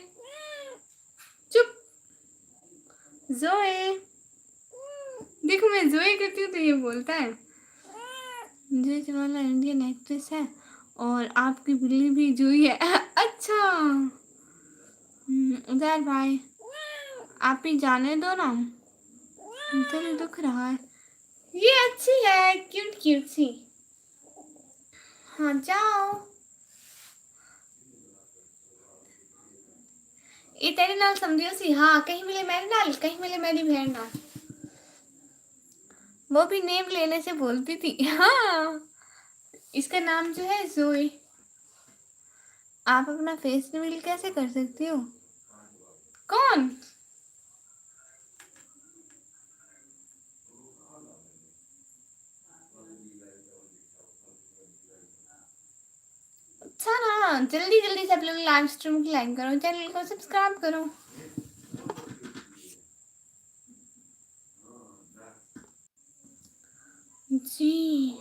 A: चुप, जोए। देखो मैं जोए करती हूँ तो ये बोलता है। जोए जवाला इंडियन एक्ट्रेस है और आपकी बिल्ली भी जोई है। अच्छा उधर भाई, आप ही जाने दो ना, दिल दुख रहा है। ये अच्छी है, क्यूट क्यूट सी। हाँ जाओ। ये तेरे नाल समझियो सी, हाँ कहीं मिले मेरे नाल, कहीं मिले मेरी बहन नाल। वो भी नेम लेने से बोलती थी। हाँ, इसका नाम जो है जोई। आप अपना फेस रिवील कैसे कर सकती हो? कौन? अच्छा ना, जल्दी जल्दी सब लोग लाइव स्ट्रीम को लाइक करो, चैनल को सब्सक्राइब करो। जी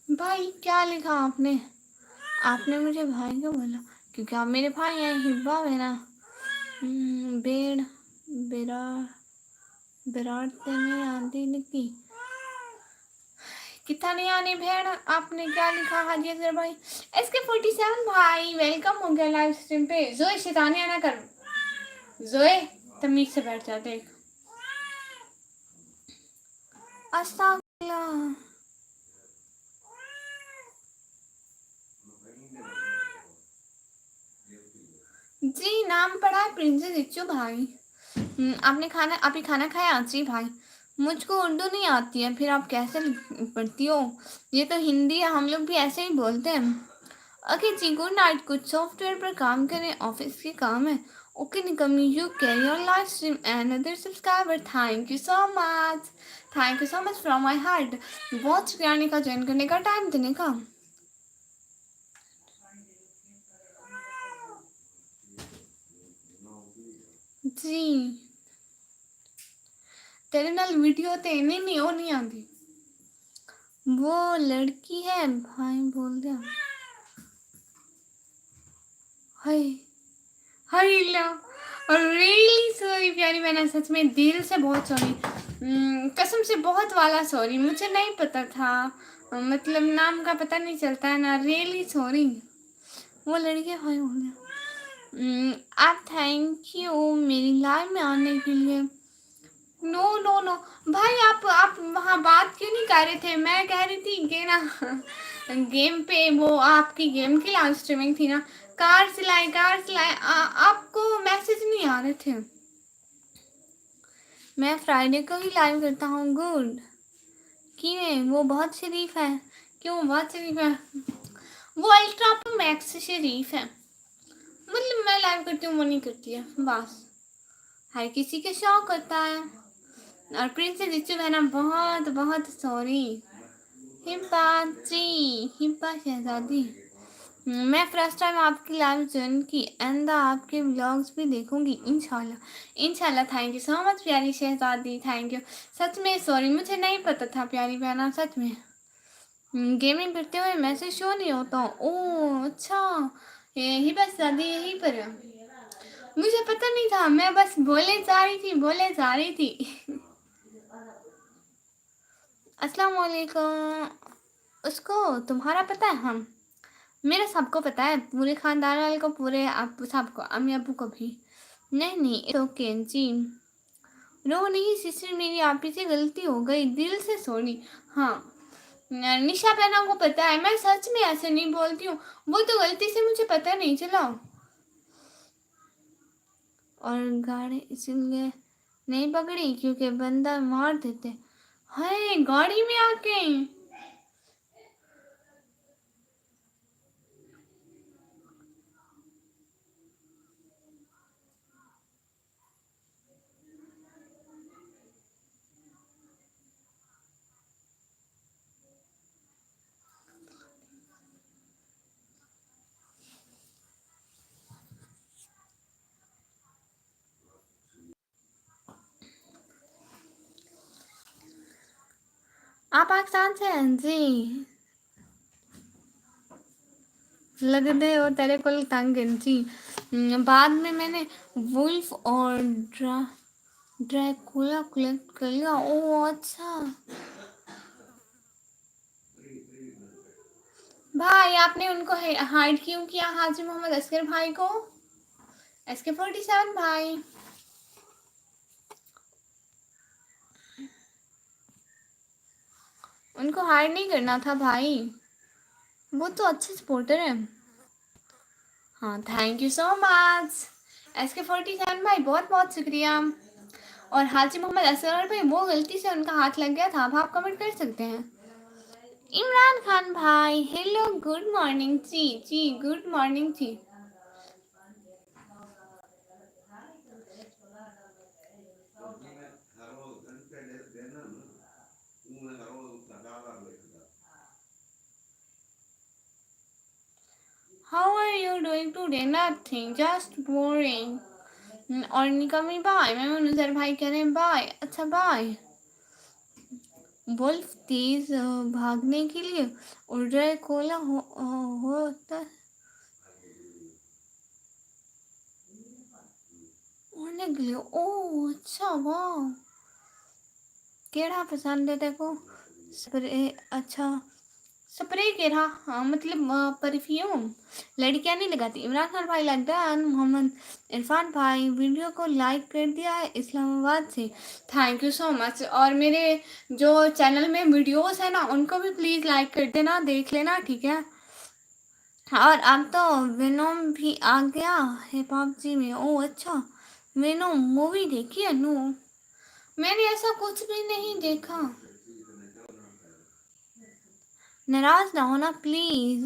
A: भाई, क्या लिखा आपने? आपने मुझे भाई क्यों बोला? क्योंकि आप मेरे भाई हैं, हिब्बा मेरा। बेड़ बेरा विराट में आंधी निकली, कितना नहीं आने भेड़। आपने क्या लिखा हाजी अजहर भाई? SK47 भाई वेलकम हो गया लाइव स्ट्रीम पे। जोए शैतानियां ना कर, जोए तमीज से बैठ जा, देख। अस्तगफुरुल्लाह। जी नाम पढ़ा है प्रिंसेस इच्चू भाई। आपने खाना, आप ही खाना खाया? जी भाई, मुझको उर्दू नहीं आती है, फिर आप कैसे पढ़ती हो? ये तो हिंदी है, हम लोग भी ऐसे ही बोलते हैं। ओके जी, गुड नाइट। कुछ सॉफ्टवेयर पर काम करें, ऑफिस के काम है। ओके निकम्मी, you carry your live stream another subscriber, thank you so much, thank you so much from my heart. बहुत शुक्रिया निका, ज्वाइन करने का, टाइम देने का। जी तेरे नाल वीडियो ते नहीं वो नहीं आती। वो लड़की है भाई, बोल दिया। हाय हाय ला, और रियली सॉरी प्यारी बहना, सच में दिल से बहुत सॉरी, कसम से बहुत वाला सॉरी, मुझे नहीं पता था, मतलब नाम का पता नहीं चलता है ना, रियली सॉरी। वो लड़के हाय हो गया। आप थैंक यू मेरी लाइव में आने के लिए। नो नो नो भाई, आप वहाँ बात क्यों नहीं कर रहे थे? मैं कह रही थी कि ना गेम पे, वो आपकी गेम की लाइव स्ट्रीमिंग थी ना, कार चलाए, आपको मैसेज नहीं आ रहे थे। मैं फ्राइडे को ही लाइव करता हूँ। गुड क्यों? वो बहुत शरीफ है। क्यों बहुत शरीफ है? वो अल्ट्रा प्रो मैक्स से शरीफ है, मतलब मैं लाइव करती हूँ वो नहीं करती है, बस हर किसी का शौक होता है। और प्रिंसेस रिचू बहना बहुत बहुत सॉरी। हिब्बा जी, हिब्बा शहजादी, मैं फर्स्ट टाइम आपकी लाइव ज्वाइन की एंड आपके व्लॉग्स भी देखूंगी इंशाल्लाह इंशाल्लाह। थैंक यू सो मच प्यारी शहजादी, थैंक यू। सच में सॉरी, मुझे नहीं पता था प्यारी बहना, सच में। गेमिंग करते हुए मैसेज शो नहीं होता। ओह अच्छा, यही बस शादी यहीं पर है, मुझे पता नहीं था, मैं बस बोले जा रही थी, बोले जा रही थी। अस्सलाम वालेकुम। उसको तुम्हारा पता है? हम मेरा सबको पता है, पूरे खानदान वाले को, पूरे आप सबको, अम्मी अबू को भी। नहीं नहीं ओके जी, रो नहीं सिस्टर, मेरी आप ही से गलती हो गई, दिल से सॉरी। हाँ निशा बहना को पता है, मैं सच में ऐसे नहीं बोलती हूँ, वो तो गलती से मुझे पता नहीं चला। और गाड़ी इसलिए नहीं पकड़ी क्योंकि बंदा मार देते। हाय गाड़ी में आके, आप पाकिस्तान से हैं जी? लगते हो तेरे को तंग हैं जी। बाद में मैंने वुल्फ और ड्रैकुला कलेक्ट कर लिया। ओह अच्छा भाई, आपने उनको हाइड क्यों किया? हाजी मोहम्मद असगर भाई को, SK47 भाई। उनको हाइड नहीं करना था भाई, वो तो अच्छे सपोर्टर है। हाँ thank you so much SK47 भाई, बहुत बहुत शुक्रिया। और हाजी मोहम्मद असगर भाई, वो गलती से उनका हाथ लग गया था, अब आप कमेंट कर सकते हैं। इमरान खान भाई hello good morning ji, ji good morning ji. How are you doing today? Nothing, just boring. और निकमी बाय, मैं नुजर भाई कह रहे हैं बाय। अच्छा बाय। वुल्फ तेज भागने के लिए और ड्राई कोला होता होने के लिए। ओह अच्छा वाह, केड़ा पसंद है देखो? स्प्रे, अच्छा स्प्रे के रहा, हाँ मतलब परफ्यूम लड़कियां नहीं लगाती। इमरान खान भाई लगता है। मोहम्मद इरफान भाई वीडियो को लाइक कर दिया है इस्लामाबाद से, थैंक यू सो मच। और मेरे जो चैनल में वीडियोस है ना, उनको भी प्लीज़ लाइक कर देना, देख लेना ठीक है। और अब तो वेनोम भी आ गया है पबजी में। ओह अच्छा, वेनोम मूवी देखी है? नो मैंने ऐसा कुछ भी नहीं देखा। नाराज ना होना प्लीज।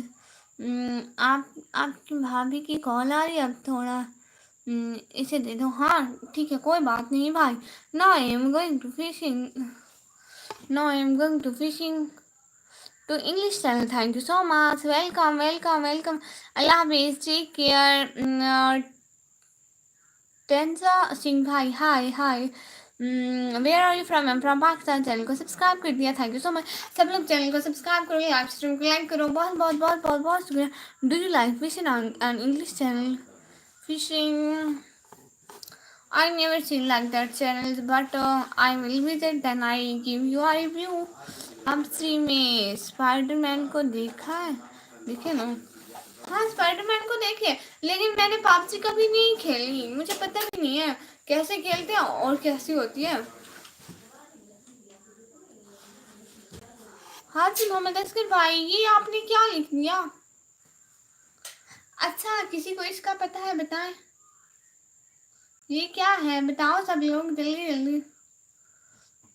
A: आप आपकी भाभी की कॉल आ रही है, अब थोड़ा इसे दे दो। हाँ ठीक है कोई बात नहीं भाई। No I am going to fishing, no I am going to fishing to English channel. Thank you so much, welcome welcome welcome. अल्लाह हाफिज, टेक केयर। टेंजा सिंह भाई hi hi. Where are you from? I am from Pakistan. Channel को सब्सक्राइब कर दिया, थैंक यू सो मच। सब लोग चैनल को सब्सक्राइब करो, लाइव स्ट्रीम को लाइक करो, बहुत बहुत बहुत बहुत बहुत शुक्रिया। Do you like fishing and English channel? Fishing, I never seen like that channels, but I will visit, then I give you a review. आप श्री में स्पाइडरमैन को देखा है? देखे ना? हाँ, स्पाइडरमैन को देखे, लेकिन मैंने पबजी कभी नहीं खेली, मुझे पता भी नहीं है कैसे खेलते हैं और कैसी होती है। हाँ जी मोहम्मद अस्कर भाई, ये आपने क्या लिख दिया? अच्छा, किसी को इसका पता है बताएं, ये क्या है बताओ सब लोग जल्दी जल्दी।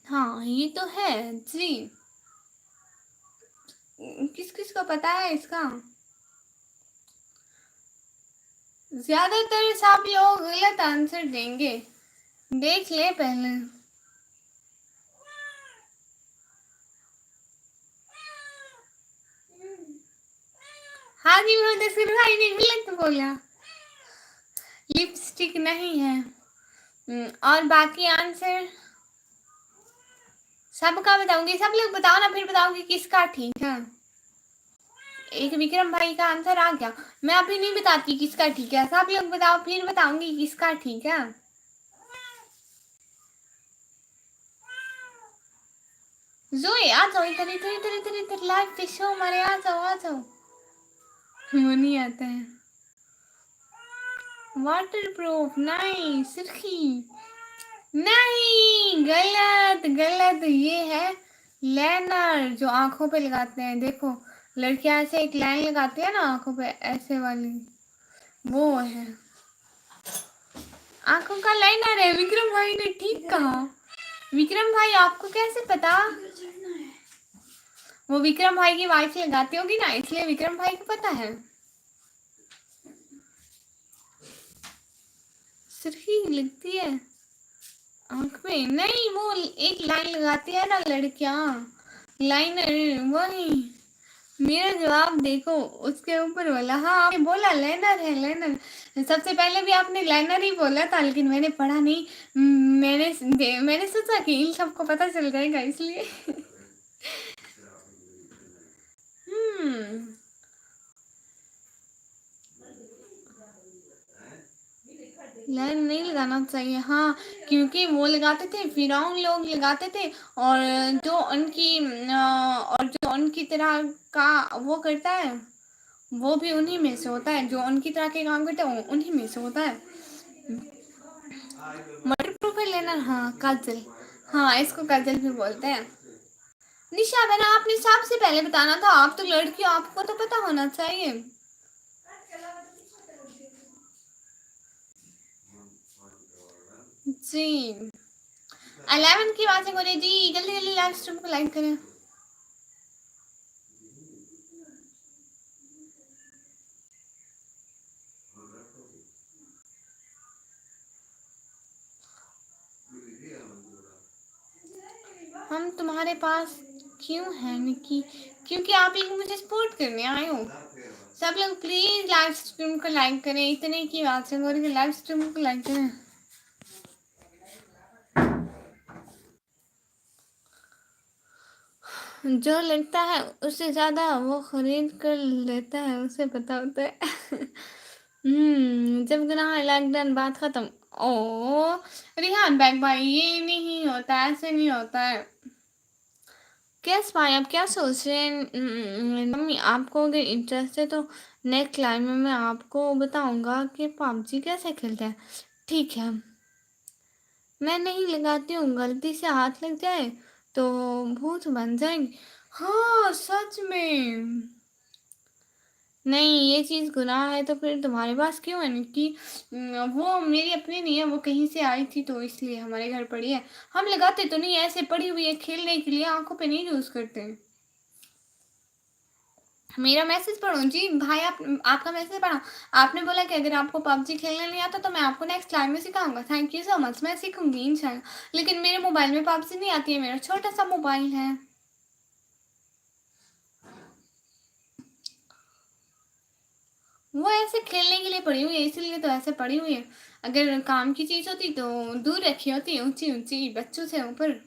A: हाँ ये तो है जी, किस किस को पता है इसका? ज्यादातर सब लोग गलत आंसर देंगे, देख ले पहले। हाँ जी मोहम्मद अस्कर भाई ने गलत बोला, लिपस्टिक नहीं है। और बाकी आंसर सबका बताऊंगी, सब लोग बताओ ना, फिर बताऊंगी किसका ठीक है। एक विक्रम भाई का आंसर आ गया, मैं अभी नहीं बताती किसका ठीक है, सब लोग बताओ फिर बताऊंगी किसका ठीक है। जोए आ जाओ इधर इधर इधर इधर इधर, लाइव पे शो हमारे, आ जाओ आ जाओ। वो नहीं आता है। वाटर प्रूफ नहीं, सुर्खी नहीं, गलत गलत, ये है लाइनर जो आंखों पे लगाते हैं, देखो लड़कियां ऐसे एक लाइन लगाती है ना आंखों पे, ऐसे वाली, वो है आंखों का लाइनर है। विक्रम भाई ने ठीक कहा। विक्रम भाई आपको कैसे पता? वो विक्रम भाई की वाइफ लगाती होगी ना, इसलिए विक्रम भाई को पता है। सुर्खी लगती है आंख में? नहीं, वो एक लाइन लगाती है ना लड़कियां, लाइनर, वही। मेरा जवाब देखो उसके ऊपर वाला, हाँ आपने बोला लाइनर है, लाइनर। सबसे पहले भी आपने लाइनर ही बोला था, लेकिन मैंने पढ़ा नहीं, मैंने सोचा कि इन सबको पता चल जाएगा इसलिए। लाइन नहीं लगाना चाहिए, हाँ, क्योंकि वो लगाते थे, फिरौन लोग लगाते थे, और जो उनकी तरह का वो करता है, वो भी उन्हीं में से होता है, जो उनकी तरह के काम करते हैं उन्हीं में से होता है। मटर प्रूफ लेना, हाँ काजल, हाँ इसको काजल भी बोलते हैं। निशा बहना आपने सबसे पहले बताना था, आप तो लड़की हो, आपको तो पता होना चाहिए। जी 11 की बात करें जी, जल्दी जल्दी लाइव स्ट्रीम को लाइक करें। हम तुम्हारे पास क्यों हैं निकी? क्योंकि आप लोग मुझे सपोर्ट करने आए हो। सब लोग प्लीज लाइव स्ट्रीम को लाइक करें, इतने की बात है, और लाइव स्ट्रीम को लाइक करें। जो लगता है उससे ज्यादा वो खरीद कर लेता है, उसे पता होता है। जब गुनाह लॉकडाउन बात खत्म। ओ रिहान बैग भाई, ये नहीं होता, ऐसे नहीं होता है। कैस भाई आप क्या सोच रहे हैं? मम्मी आपको अगर इंटरेस्ट है तो नेक्स्ट लाइन में मैं आपको बताऊंगा कि पबजी कैसे खेलते हैं, ठीक है? मैं नहीं लगाती हूँ, गलती से हाथ लग जाए तो भूत बन जाएंगे। हाँ सच में, नहीं ये चीज़ गुनाह है तो फिर तुम्हारे पास क्यों है निक्की? वो मेरी अपनी नहीं है, वो कहीं से आई थी तो इसलिए हमारे घर पड़ी है। हम लगाते तो नहीं, ऐसे पड़ी हुई है खेलने के लिए, आंखों पे नहीं यूज करते। मेरा मैसेज पढ़ो जी भाई, आपका मैसेज पढ़ा। आपने बोला कि अगर आपको पबजी खेलने नहीं आता तो मैं आपको नेक्स्ट लाइव में सिखाऊंगा, थैंक यू सो मच, मैं सीखूंगी इंशाल्लाह। लेकिन मेरे मोबाइल में पबजी नहीं आती है, मेरा छोटा सा मोबाइल है। वो ऐसे खेलने के लिए पड़ी हुई है, इसीलिए तो ऐसे पड़ी हुई है। अगर काम की चीज होती तो दूर रखी होती, ऊंची ऊंची बच्चों से ऊपर।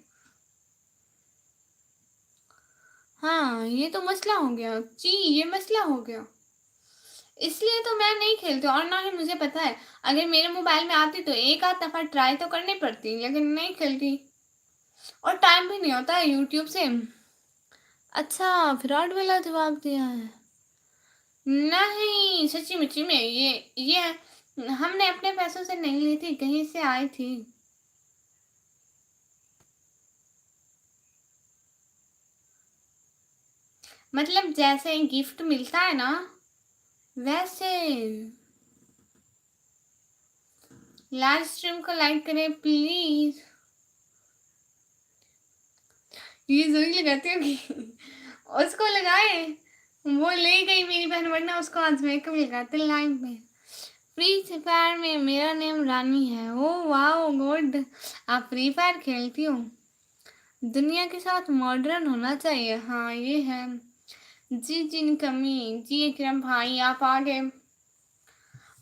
A: हाँ, ये तो मसला हो गया जी, ये मसला हो गया। इसलिए तो मैं नहीं खेलती, और ना ही मुझे पता है। अगर मेरे मोबाइल में आती तो एक आध दफा ट्राई तो करनी पड़ती, लेकिन नहीं खेलती। और टाइम भी नहीं होता है यूट्यूब से। अच्छा, फ्रॉड वाला जवाब दिया है। नहीं, सच्ची मुच्ची में ये हमने अपने पैसों से नहीं ली थी, कहीं से आई थी। मतलब जैसे गिफ्ट मिलता है ना, वैसे। लाइव स्ट्रीम को लाइक करें प्लीज। ये जोई लगाती होगी। उसको लगाए। वो ले गई मेरी बहन, वरना उसको आज मेकअप लगाते लाइव में। फ्री फायर में मेरा नेम रानी है। Oh wow good. आप फ्री फायर खेलती हो। दुनिया के साथ मॉडर्न होना चाहिए, हाँ ये है। जी जिन कमी। जी इकरम भाई आप आ गए।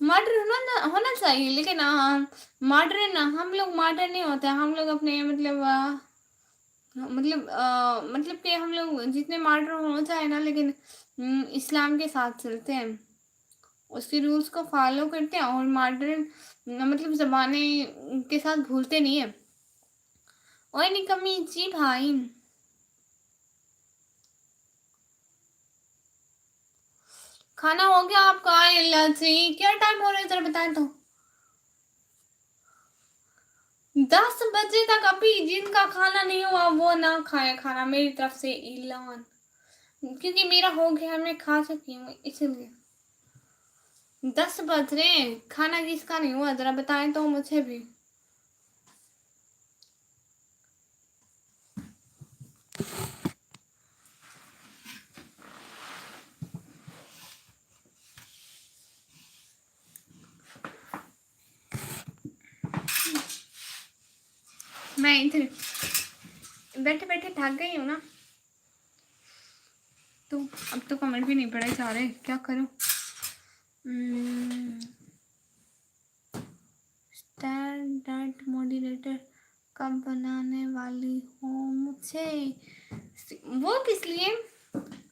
A: मॉडर्न होना चाहिए, लेकिन मॉडर्न हम लोग मॉडर्न नहीं होते, हम लोग अपने मतलब कि हम लोग जितने मॉडर्न हो जाए ना, लेकिन इस्लाम के साथ चलते हैं, उसके रूल्स को फॉलो करते हैं, और मॉडर्न मतलब ज़माने के साथ भूलते नहीं है। ओए निकम्मी जी भाई। खाना हो गया आपका? अल्लाह जी, क्या टाइम हो रहा है जरा बताएं तो। 10 बजे तक अभी जिनका खाना नहीं हुआ वो ना खाए खाना, मेरी तरफ से ऐलान। क्योंकि मेरा हो गया, मैं खा चुकी हूँ इसलिए। 10 बज रहे हैं, खाना किसका नहीं हुआ जरा बताएं तो मुझे भी। मैं इधर बैठे बैठे थक गई हूँ ना, तो अब तो कमेंट भी नहीं पढ़े जा रहे, क्या करूँ। स्टैंडर्ड मॉडरेटर कब बनाने वाली हो मुझे? वो किस लिए?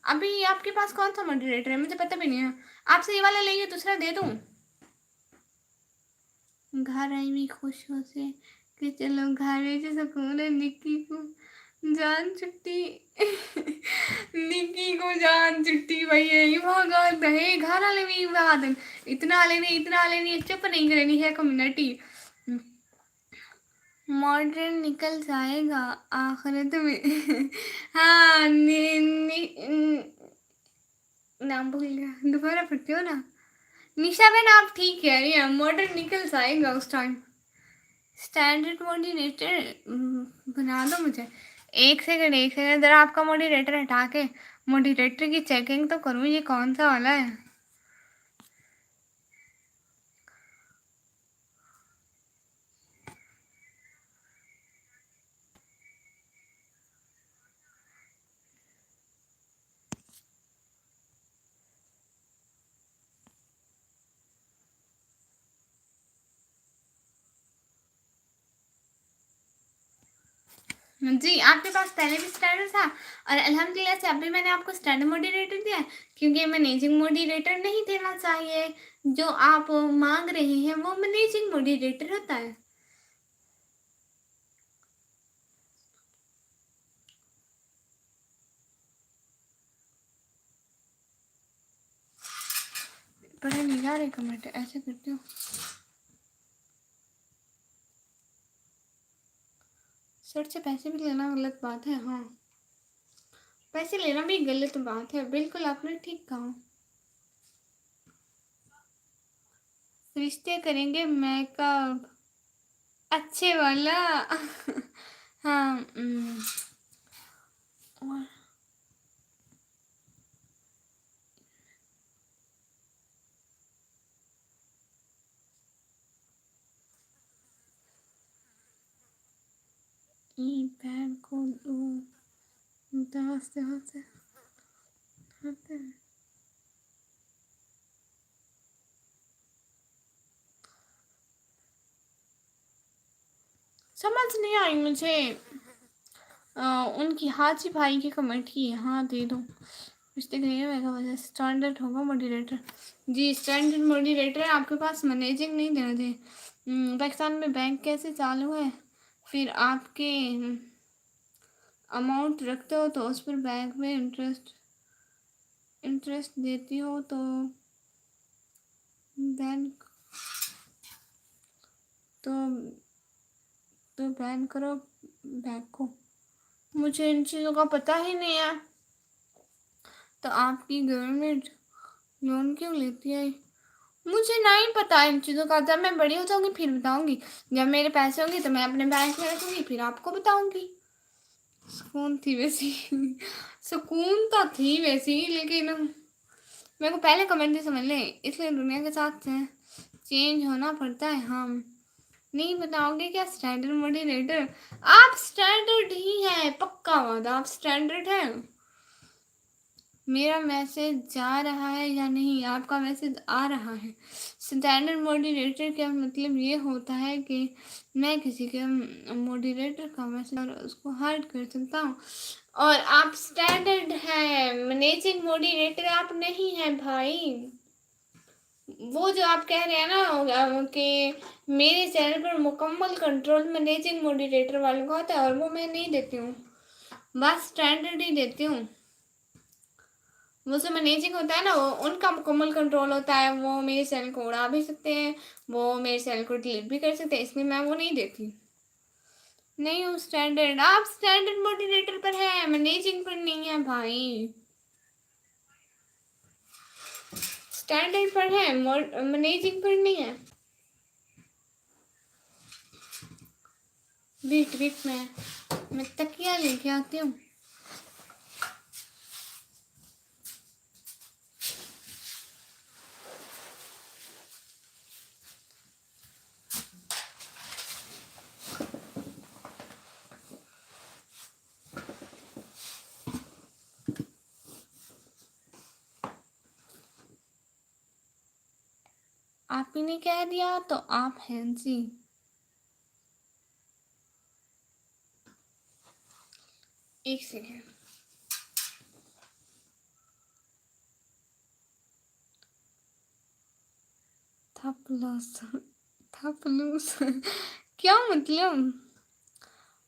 A: अभी आपके पास कौन सा मॉडरेटर है, मुझे पता भी नहीं है। आपसे ये वाला लेंगे, दूसरा दे दूँ? घर आई भी खुश हो से कि चलो घर से सुकून है। निक्की को जान छुट्टी। निक्की को जान छुट्टी भाई, यही भागा है घर वाले भी भाग। इतना लेनी चुप नहीं करनी है कम्युनिटी। मॉडर्न निकल जाएगा आखिरत में। हाँ नाम भूल गया, दोबारा पढ़ते हो ना। निशा बहन आप ठीक कह रही हैं, मॉडर्न निकल जाएगा उस टाइम। स्टैंडर्ड मॉडरेटर बना दो मुझे। एक सेकंड जरा आपका मॉडरेटर हटा के मॉडरेटर की चेकिंग तो करूँ, ये कौन सा वाला है। जी आपके पास पहले भी स्टैंडर्ड था, और अल्हम्दुलिल्लाह से अभी मैंने आपको स्टैंडर्ड मॉडरेटर दिया है, क्योंकि मैनेजिंग मॉडरेटर नहीं देना चाहिए। जो आप मांग रहे हैं वो मैनेजिंग मॉडरेटर होता है। पढ़े नहीं जा रहे कमेंट, ऐसे करती हूँ। सर से पैसे भी लेना गलत बात है, हाँ पैसे लेना भी गलत बात है, बिल्कुल आपने ठीक कहा। रिश्ते करेंगे मेकअप अच्छे वाला। हाँ और ई पैर को हंसते हंसते हंसते। आवाज़ नहीं आई मुझे। उनकी हाजी भाई की कमेंट की, हाँ दे दो। मिस्टेक नहीं है मेरा, वजह स्टैंडर्ड होगा मॉडरेटर। जी स्टैंडर्ड मॉडरेटर आपके पास मैनेजिंग नहीं देना थे। पाकिस्तान में बैंक कैसे चालू है, फिर आपके अमाउंट रखते हो तो उस पर बैंक में इंटरेस्ट देती हो तो बैंक तो बैन करो बैंक को। मुझे इन चीज़ों का पता ही नहीं है। तो आपकी गवर्नमेंट लोन क्यों लेती है? मुझे नहीं पता इन चीज़ों का। जब मैं बड़ी हो जाऊंगी फिर बताऊंगी। जब मेरे पैसे होंगे तो मैं अपने बैंक में रखूंगी, फिर आपको बताऊंगी। सुकून थी वैसी सुकून तो थी वैसी, लेकिन मेरे को पहले कमेंट ही समझ लें, इसलिए दुनिया के साथ चेंज होना पड़ता है। हम नहीं बताओगे क्या स्टैंडर्ड मॉडरेटर? आप स्टैंडर्ड ही है, पक्का वादा आप स्टैंडर्ड है। मेरा मैसेज जा रहा है या नहीं? आपका मैसेज आ रहा है। स्टैंडर्ड मॉडरेटर का मतलब ये होता है कि मैं किसी के मॉडरेटर का मैसेज और उसको हाइड कर सकता हूँ। और आप स्टैंडर्ड है, मैनेजिंग मॉडरेटर आप नहीं है भाई। वो जो आप कह रहे हैं ना कि मेरे चैनल पर मुकम्मल कंट्रोल मैनेजिंग मॉडरेटर वालों का होता है, और वो मैं नहीं देती हूँ, बस स्टैंडर्ड ही देती हूँ। वो जो मैनेजिंग होता है ना, वो उनका मुकम्मल कंट्रोल होता है। वो मेरे चैनल को उड़ा भी सकते हैं, वो मेरे चैनल को डिलीट भी कर सकते हैं, इसलिए मैं वो नहीं देती। नहीं हूँ स्टैंडर्ड। आप स्टैंडर्ड मॉडरेटर पर है, मैनेजिंग पर नहीं है भाई। स्टैंडर्ड पर है, मैनेजिंग पर नहीं है। वेट वेट मैं तकिया लेके आती हूँ। आप ही ने कह दिया तो आप हैं जी। एक सेकेंड। थपलूस क्या मतलब?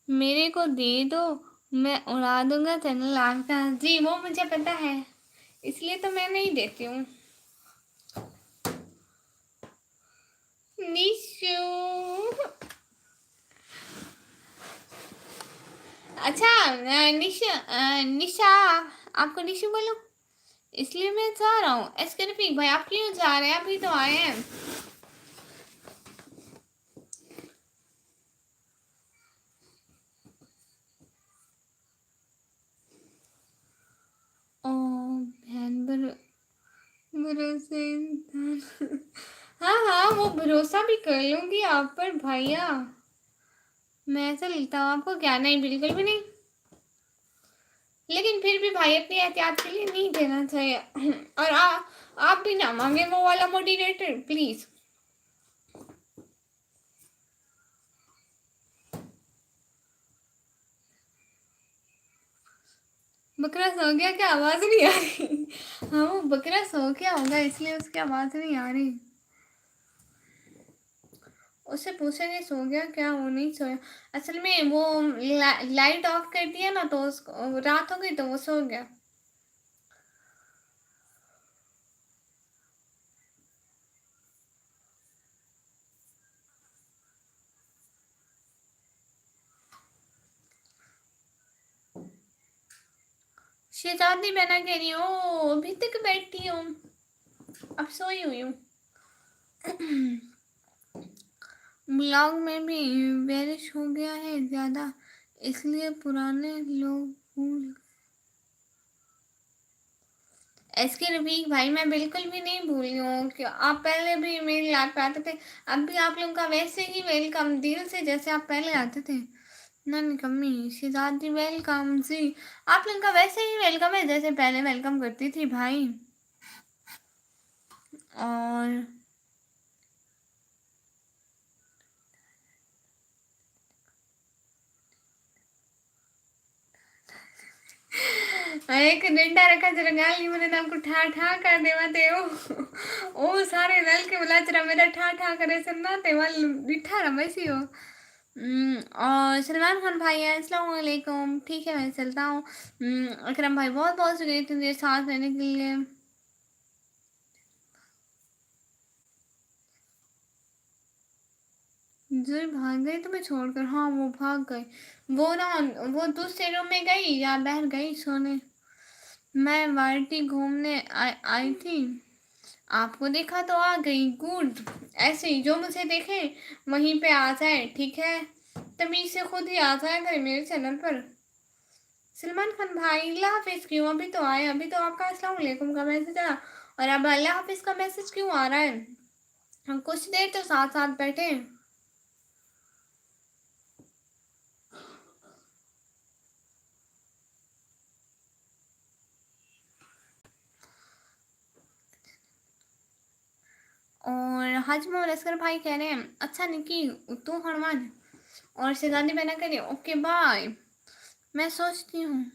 A: मेरे को दे दो, मैं उड़ा दूंगा चैनल आपका। जी वो मुझे पता है, इसलिए तो मैं नहीं देती हूँ। निशु, अच्छा निशा, निशा आपको निशु बोलो, इसलिए मैं जा रहा हूँ। एसके रफीक भाई आप क्यों जा रहे हैं? अभी तो आए हैं। ओ बहन भरोसे हाँ हाँ वो भरोसा भी कर लूंगी आप पर भैया। मैं ऐसा लगता हूँ आपको क्या? नहीं बिल्कुल भी नहीं, लेकिन फिर भी भाई अपनी एहतियात के लिए नहीं देना चाहिए। और आप भी ना मांगे वो वाला मोटिवेटर प्लीज। बकरा सो गया क्या? आवाज नहीं आ रही। हाँ वो बकरा सो गया होगा, इसलिए उसकी आवाज नहीं आ रही। उससे पूछेंगे सो गया क्या? वो नहीं सोया। असल में वो लाइट ऑफ कर दिया ना, तो उसको रात हो गई तो वो सो गया। शहजादी बना कह रही हूँ, अभी तक बैठी हूँ, अब सोई हुई हूँ। ब्लॉग में भी बेरिश हो गया है ज़्यादा, इसलिए पुराने लोग भूल। एसके रफीक भाई मैं बिल्कुल भी नहीं भूली हूँ कि आप पहले भी मेरी लाइफ पे आते थे। अब भी आप लोगों का वैसे ही वेलकम दिल से, जैसे आप पहले आते थे। नन कमी शिजादी वेलकम जी। आप लोगों का वैसे ही वेलकम है जैसे पहले वेलकम करती थी भाई। और एक डंडा रखा जरा गाली मैंने आपको ठा ठा कर देवा थे ओ सारे नल के बुला जरा मेरा ठा ठा करे सुनना ते वाल बिठा रहा वैसी हो। और सलमान खान भाई है, अस्सलाम वालेकुम। ठीक है मैं चलता हूँ। अकरम भाई बहुत बहुत शुक्रिया तुझे साथ रहने के लिए। जोई भाग गई तुम्हें छोड़कर? हाँ वो भाग गई। वो ना वो दूसरे रूम में गई या बाहर गई सोने। मैं वार्टी घूमने आई थी, आपको देखा तो आ गई। गुड। ऐसे ही जो मुझे देखे वहीं पे आ जाए, ठीक है? तमीज से खुद ही आ जाया करे मेरे चैनल पर। सलमान खान भाई अल्लाह हाफिज क्यों? अभी तो आए, अभी तो आपका अस्सलाम वालेकुम का मैसेज आया और अब अल्लाह हाफिज का मैसेज क्यों आ रहा है? हम कुछ देर तो साथ साथ बैठे। और हाजी मोहम्मद असगर भाई कह रहे हैं अच्छा निकी तू हनुमान और शेजादी बना करिए। Okay bye. मैं सोचती हूँ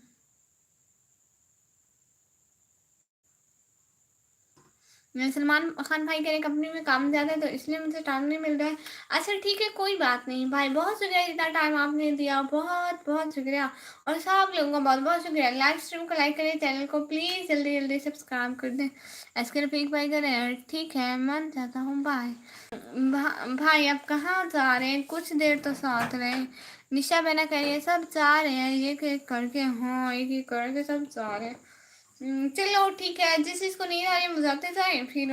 A: सलमान खान भाई कह रहे कंपनी में काम ज़्यादा है तो इसलिए मुझे टाइम नहीं मिल रहा है। अच्छा ठीक है कोई बात नहीं भाई, बहुत शुक्रिया इतना टाइम आपने दिया, बहुत बहुत शुक्रिया। और सब लोगों का बहुत बहुत शुक्रिया। लाइव स्ट्रीम को लाइक करें, चैनल को प्लीज़ जल्दी जल्दी सब्सक्राइब कर दें। एसके रफीक भाई करें ठीक है मान जाता हूँ बाय। भाई आप कहाँ जा रहे हैं? कुछ देर तो साथ रहे। निशा बहना करिए सब जा रहे हैं एक एक करके। हाँ एक एक करके सब जा रहे हैं। चलो ठीक है, जिस चीज़ को नहीं आ रही है बुझाते जाए, फिर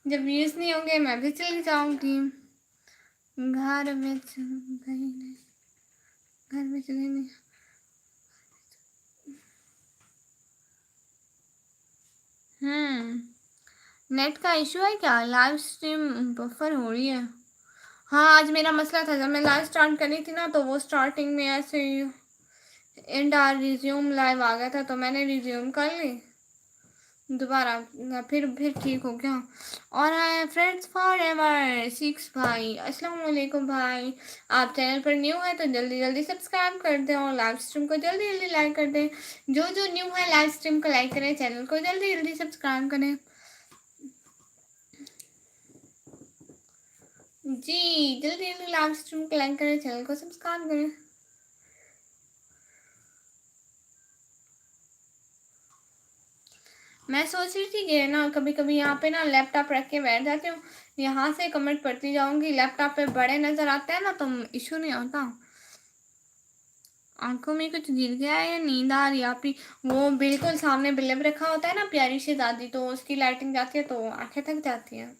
A: जब व्यूज नहीं होंगे मैं भी चली जाऊंगी। घर में गई नहीं, घर में चली नहीं। नेट का इशू है क्या? लाइव स्ट्रीम बफर हो रही है। हाँ आज मेरा मसला था, जब मैं लाइव स्टार्ट करी थी ना तो वो स्टार्टिंग में ऐसे एंड आर रिज्यूम लाइव आ गया था तो मैंने रिज्यूम कर ली दोबारा, फिर ठीक हो गया। और फ्रेंड्स फॉर एवर सिक्स भाई अस्सलाम वालेकुम भाई। आप चैनल पर न्यू है तो जल्दी जल्दी सब्सक्राइब कर दें और लाइव स्ट्रीम को जल्दी जल्दी लाइक कर दें। जो जो न्यू है लाइव स्ट्रीम को लाइक करें, चैनल को जल्दी जल्दी सब्सक्राइब करें जी। जल्दी जल्दी लाइव स्ट्रीम को लाइक करें, चैनल को सब्सक्राइब करें। मैं सोच रही थी कि ना कभी कभी यहाँ पे ना लैपटॉप रख के बैठ जाती हूँ, यहाँ से कमेंट पढ़ती जाऊंगी। लैपटॉप पे बड़े नजर आते हैं ना तो इशू नहीं होता। आंखों में कुछ गिर गया है या नींद आ रही है आपकी? वो बिल्कुल सामने बिल्लब रखा होता है ना प्यारी सी दादी, तो उसकी लाइटिंग जाती है तो आंखें थक जाती हैं।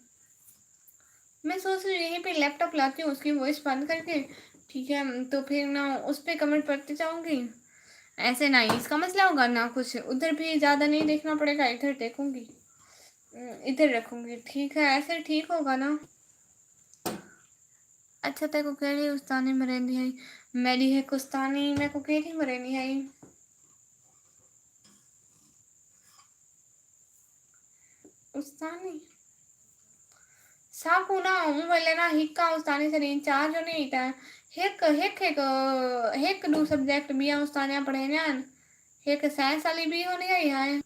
A: मैं सोच रही हूँ यहीं पे लैपटॉप लाती हूँ उसकी वॉइस बंद करके, ठीक है? तो फिर ना उस पर कमेंट पढ़ती जाऊंगी। ऐसे ना ही इसका मसला होगा ना कुछ, उधर भी ज़्यादा नहीं देखना पड़ेगा, इधर देखूंगी। इधर रखूंगी, ठीक है? ऐसे ठीक होगा ना? अच्छा तेको केड़ी उस्तानी मरेंदी है? मेरी है कुस्तानी, मेरे को केड़ी मरेंदी है? उस्तानी साकू ना हूँ वाले ना हिक्का उस्तानी से नहीं चार जो नहीं था। हिक हिक हिक हिक दो सब्जेक्ट बिया उस्तानियां पढ़े ना। हिक साइंस वाली भी होनी है,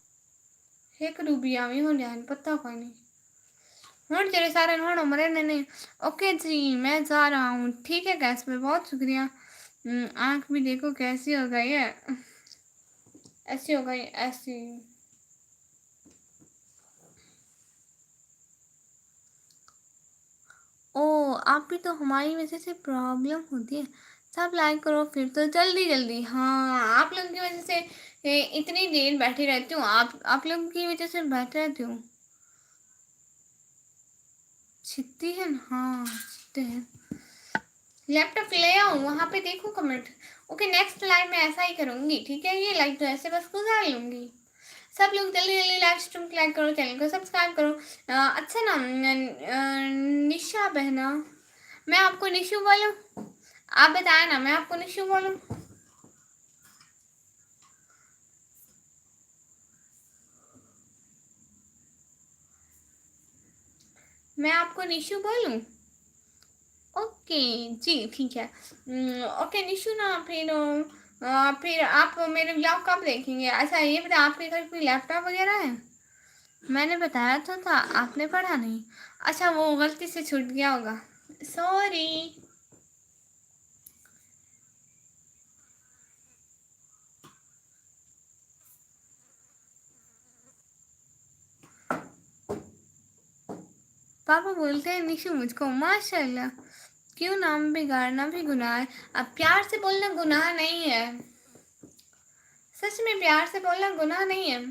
A: हिक दो बिया भी होनी है, पता कोई नहीं। हूँ तेरे सारे नोड़ो मरे नहीं। ओके जी मैं जा रहा हूँ, ठीक है गैस पे बहुत शुक्रिया। आँख भी देखो कैसी हो गई है, ऐसी हो गई ऐसी। ओ आप भी तो हमारी वजह से प्रॉब्लम होती है। सब लाइक करो फिर तो जल्दी जल्दी। हाँ आप लोगों की वजह से इतनी देर बैठी रहती हूँ, आप लोगों की वजह से बैठी रहती हूँ। छिट्टी है ना? हाँ छिट्टे हैं। लैपटॉप ले आऊँ वहाँ पे देखो कमेंट। ओके नेक्स्ट लाइव में ऐसा ही करूँगी, ठीक है? ये लाइव तो ऐसे बस गुजार लूँगी। सब लोग जल्दी जल्दी लाइव स्ट्रीम को लाइक करो, चैनल को सब्सक्राइब करो। अच्छा ना निशा बहना, मैं आपको निशु बोलूँ? आप बताए ना मैं आपको निशु बोलूँ? मैं आपको निशु बोलूँ? ओके जी ठीक है। ओके निशु ना फिर फिर आप मेरे ब्लॉग कब देखेंगे? अच्छा ये बता, आपके घर कोई लैपटॉप वगैरह है? मैंने बताया तो था, आपने पढ़ा नहीं। अच्छा वो गलती से छूट गया होगा, सॉरी। पापा बोलते हैं निशु मुझको, माशाल्लाह। क्यों, नाम बिगाड़ना भी गुनाह है? अब प्यार से बोलना गुनाह नहीं है। सच में प्यार से बोलना गुनाह नहीं है।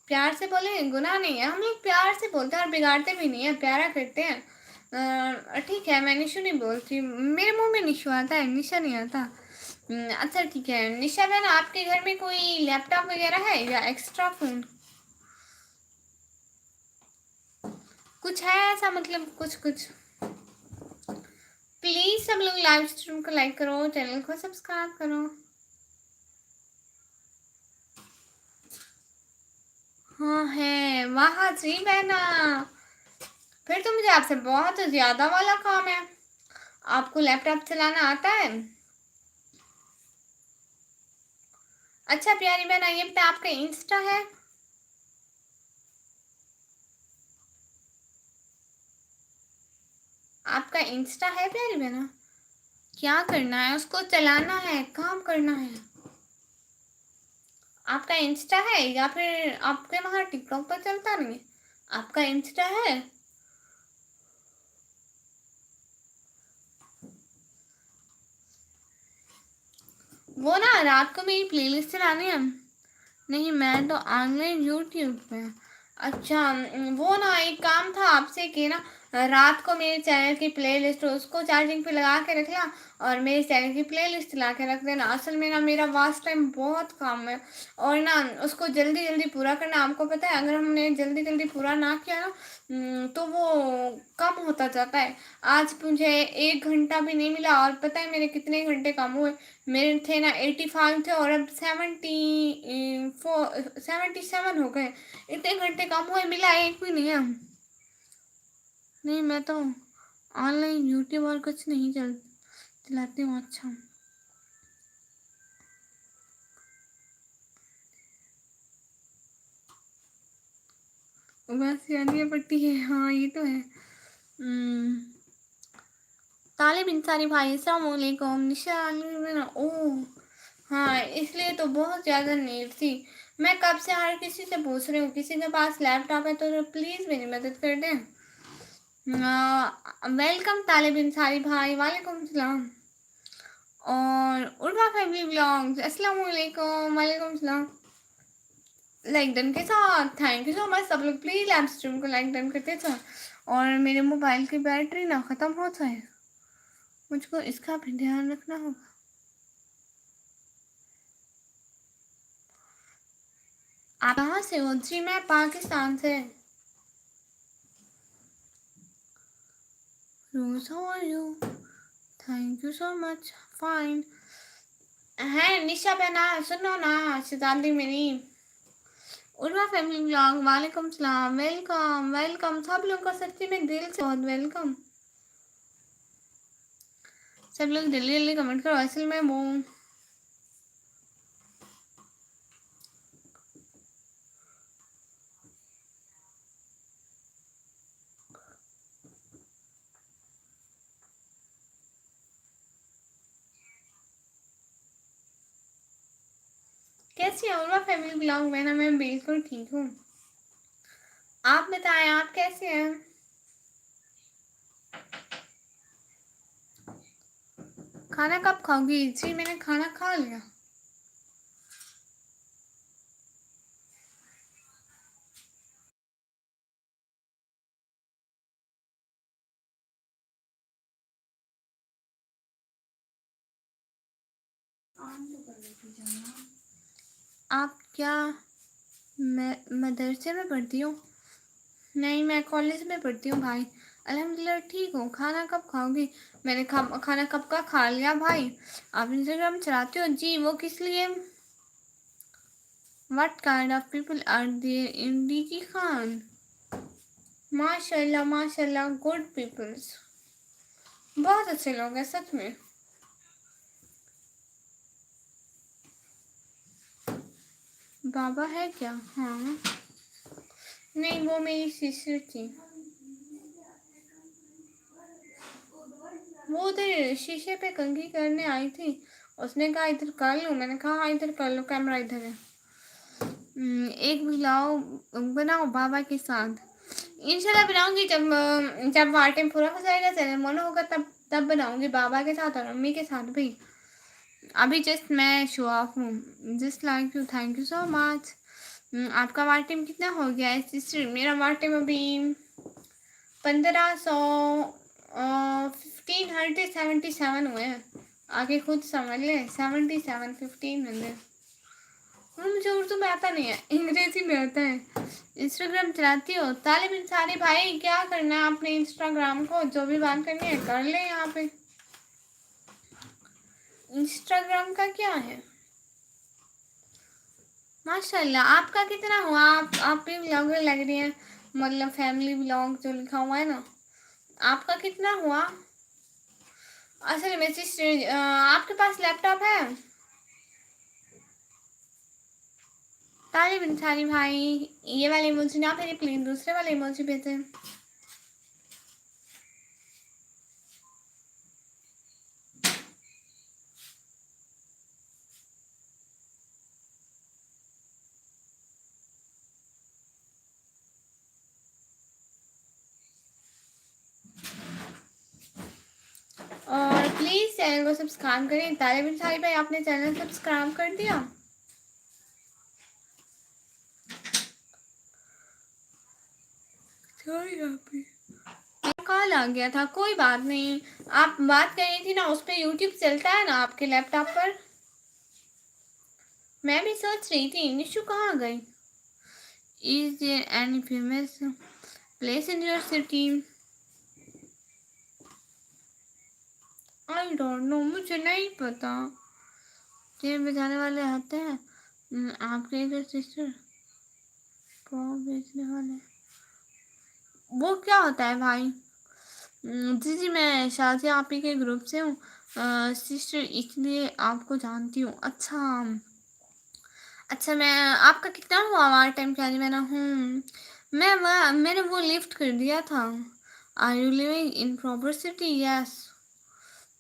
A: प्यार से बोले गुनाह नहीं है, हम लोग प्यार से बोलते हैं और बिगाड़ते भी नहीं है, प्यारा करते हैं। ठीक है, मैं निशु नहीं बोलती, मेरे मुंह में निशु आता है, निशा नहीं आता। अच्छा ठीक है निशा बहन, आपके घर में कोई लैपटॉप वगैरह है या एक्स्ट्रा फोन? कुछ है ऐसा, मतलब कुछ कुछ। प्लीज सब लोग लाइव स्ट्रीम को लाइक करो, चैनल को सब्सक्राइब करो। हाँ है, वाह जी बहना, फिर तो मुझे आपसे बहुत ज्यादा वाला काम है। आपको लैपटॉप चलाना आता है? अच्छा प्यारी बहना, ये बता आपका इंस्टा है? आपका इंस्टा है प्यारी बहना? क्या करना है, उसको चलाना है, काम करना है। आपका इंस्टा है या फिर आपके वहां टिकटॉक पर चलता नहीं है? आपका इंस्टा है? वो ना रात को मेरी प्लेलिस्ट चलानी है। नहीं, मैं तो ऑनलाइन यूट्यूब पे। अच्छा वो ना एक काम था आपसे कि ना रात को मेरे चैनल की प्लेलिस्ट उसको चार्जिंग पे लगा के रखना और मेरे चैनल की प्लेलिस्ट चला के रख देना। असल में ना मेरा वास्ट टाइम बहुत कम है और ना उसको जल्दी जल्दी पूरा करना। आपको पता है अगर हमने जल्दी जल्दी पूरा ना किया ना तो वो कम होता जाता है। आज मुझे 1 घंटा भी नहीं मिला और पता है मेरे कितने घंटे कम हुए? मेरे थे ना 85 थे और अब 77 हो गए। इतने घंटे कम हुए, मिला एक भी नहीं है। नहीं मैं तो ऑनलाइन यूट्यूब और कुछ नहीं चलाती हूँ। अच्छा बस यानी पट्टी है, हाँ ये तो है। तालिब इंसानी भाई, अस्सलाम वालेकुम। निशा ओह हाँ, इसलिए तो बहुत ज़्यादा नीड थी। मैं कब से हर किसी से पूछ रही हूँ, किसी के पास लैपटॉप है तो प्लीज़ मेरी मदद कर दें। वेलकम तालिब इंसारी भाई, वालेकुम सलाम। और उर्वा फैमिली ब्लॉग्स, अस्सलाम वालेकुम, वालेकुम सलाम। लाइक डन के साथ थैंक यू सो मच। सब लोग प्लीज़ लाइव स्ट्रीम को लाइक डन करते थे। और मेरे मोबाइल की बैटरी ना ख़त्म हो जाए, मुझको इसका भी ध्यान रखना होगा। आप कहाँ से हो? जी मैं पाकिस्तान से। Rose how are you? Thank you so much, fine. है निशा बहना, सुनो ना शहजादी मेरी। उर्वा फैमिली ब्लॉग, वालेकुम सलाम, वेलकम वेलकम। सब लोग को सच्ची में दिल से बहुत वेलकम। सब लोग जल्दी जल्दी कमेंट करो। असल में वो कैसी है उर्वा फैमिली ब्लॉग में? ना मैं बिल्कुल ठीक हूँ। आप बताएं आप कैसे हैं? खाना कब खाओगी? जी मैंने खाना खा लिया। आप क्या मैं मदरसे में पढ़ती हूँ? नहीं मैं कॉलेज में पढ़ती हूँ भाई। अल्हम्दुलिल्लाह ठीक हूँ। खाना कब खाओगी? मैंने खाना कब का खा लिया भाई। आप इंस्टाग्राम चलाते हो? जी वो किस लिए? What kind of people are there in DG Khan? माशाल्लाह माशाल्लाह, गुड पीपल्स, बहुत अच्छे लोग हैं सच में। बाबा है क्या? हाँ, नहीं वो मेरी सिस्टर थी। वो उधर शीशे पे कंघी करने आई थी, उसने कहा इधर कर लो, मैंने कहा हाँ इधर कर लो, कैमरा इधर है। एक मिलाओ बनाओ बाबा के साथ। इंशाल्लाह बनाऊंगी जब वार पूरा हो जाएगा, चैनल मोनो होगा, तब बनाऊंगी बाबा के साथ और मम्मी के साथ भी। अभी जस्ट मैं शो ऑफ हूँ। Just like you, thank you so much. आपका वार टाइम कितना हो गया है सिस्टर? मेरा वार टाइम अभी 1500 1577 हुए हैं। आगे खुद समझ ले, 77 1500। मुझे उर्दू में आता नहीं है, अंग्रेजी में आता है। इंस्टाग्राम चलाती हो? तालिब इंसानी भाई, क्या करना है अपने इंस्टाग्राम को, जो भी बात करनी है कर ले यहाँ पे। इंस्टाग्राम का क्या है? माशाल्लाह, आपका कितना हुआ? आप भी ब्लॉगर लग रही हैं, मतलब फैमिली ब्लॉग जो लिखा हुआ है ना, आपका कितना हुआ? असल में सिस्टर, आपके पास लैपटॉप है? तालिब इंसानी भाई, ये वाले इमोजी ना भेजे प्लीज, दूसरे वाले इमोजी भेजें। और प्लीज़ चैनल को सब्सक्राइब करें। तालिब इंसानी भाई, आपने चैनल सब्सक्राइब कर दिया? कॉल आ गया था, कोई बात नहीं। आप बात कर रही थी ना, उस पर यूट्यूब चलता है ना आपके लैपटॉप पर? मैं भी सोच रही थी निशु कहाँ गई। Is there any famous place in your city? I don't know, मुझे नहीं पता। ट्रेन बजाने वाले आते हैं आपके इधर सिस्टर? पाव बेचने वाले, वो क्या होता है भाई? जी जी, मैं शाजिया आप ही के ग्रुप से हूँ सिस्टर, इसलिए आपको जानती हूँ। अच्छा अच्छा, मैं आपका कितना हुआ वार टाइम क्या मैंने हूँ? मैंने वो लिफ्ट कर दिया था। Are you living in proper city? Yes.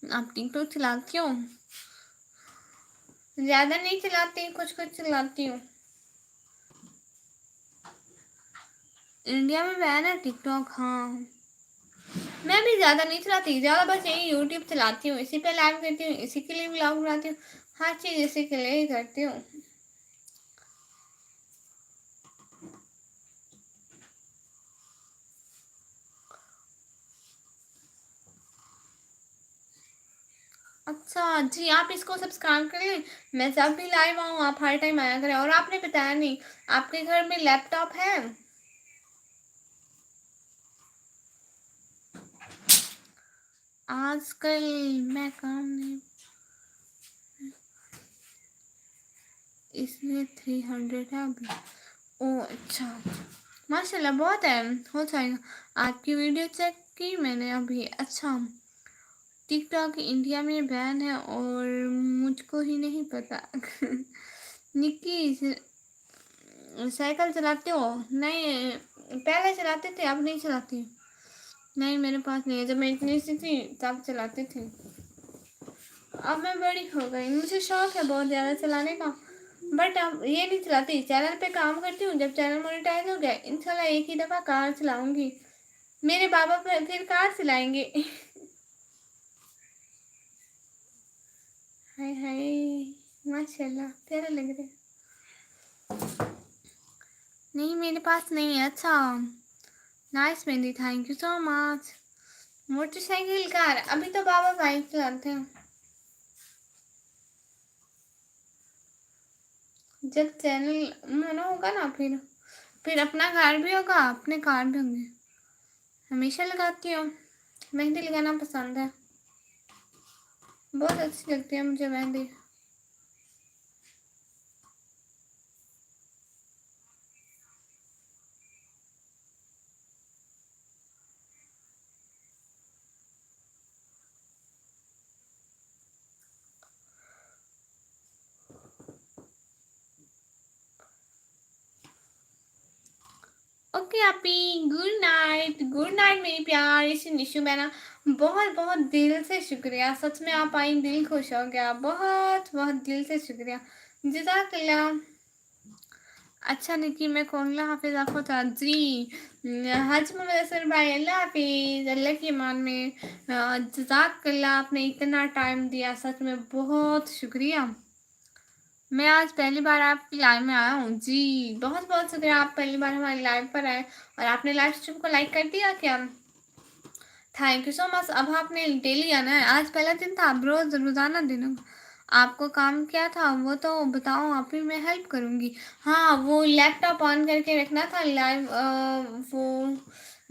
A: आप टिकटॉक चलाती हो? ज़्यादा नहीं चलाती, कुछ कुछ चलाती हूँ। इंडिया में बैन है टिकटॉक? हाँ, मैं भी ज़्यादा नहीं चलाती, ज़्यादा बस यही यूट्यूब चलाती हूँ, इसी पे लाइव करती हूँ, इसी के लिए व्लॉग बनाती हूँ, हर चीज़ इसी के लिए ही करती हूँ। अच्छा जी, आप इसको सब्सक्राइब कर लें, मैं जब भी लाइव आऊँ आप हर टाइम आया करें। और आपने बताया नहीं, आपके घर में लैपटॉप है? आजकल मैं काम नहीं, इसलिए 300 है अभी। ओ अच्छा, माशाल्लाह बहुत है, हो जाएगा। आपकी वीडियो चेक की मैंने अभी। अच्छा, टिकटॉक इंडिया में बैन है और मुझको ही नहीं पता। निक्की, साइकिल चलाते हो? नहीं, पहले चलाते थे, अब नहीं चलाती। नहीं, मेरे पास नहीं है, जब मैं इतनी सी थी तब चलाती थी। अब मैं बड़ी हो गई, मुझे शौक है बहुत ज़्यादा चलाने का, बट अब ये नहीं चलाती। चैनल पे काम करती हूँ, जब चैनल मोनेटाइज हो गया इंशाल्लाह एक ही दफ़ा कार चलाऊंगी। मेरे बाबा फिर कार चलाएंगे। हाय हाय, माशाल्लाह प्यारा लग रहा है। नहीं, मेरे पास नहीं है। अच्छा, nice mehndi, thank you so much. Motorcycle car, अभी तो बाबा बाइक चलाते हैं। जब चैनल मोनो होगा ना, फिर अपना कार भी होगा, अपने कार भी होंगे। हमेशा लगाती हूँ, मेहंदी लगाना पसंद है, बहुत अच्छी लगती है मुझे मेहंदी। ओके आपी, गुड नाइट मेरी प्यारी सी निशु बहना। बहुत बहुत दिल से शुक्रिया, सच में आप आई, दिल खुश हो गया, बहुत बहुत दिल से शुक्रिया, जज़ाकल्लाह। अच्छा निकी, मैं कहूँगा हाफिज़ आपको जी। हज मोहम्मद असर भाई, अल्लाह हाफिज़, अल्लाह की मान में। जज़ाकल्लाह, आपने इतना टाइम दिया, सच में बहुत शुक्रिया। मैं आज पहली बार आपकी लाइव में आया हूँ जी। बहुत बहुत शुक्रिया, आप पहली बार हमारी लाइव पर आए और आपने लाइव स्ट्रीम को लाइक कर दिया क्या? Thank you so much. अब आपने डेली आना है, आज पहला दिन था, अब रोज रोजाना दिन होगा। आपको काम क्या था वो तो बताओ, आप ही मैं हेल्प करूँगी। हाँ, वो लैपटॉप ऑन करके रखना था लाइव। वो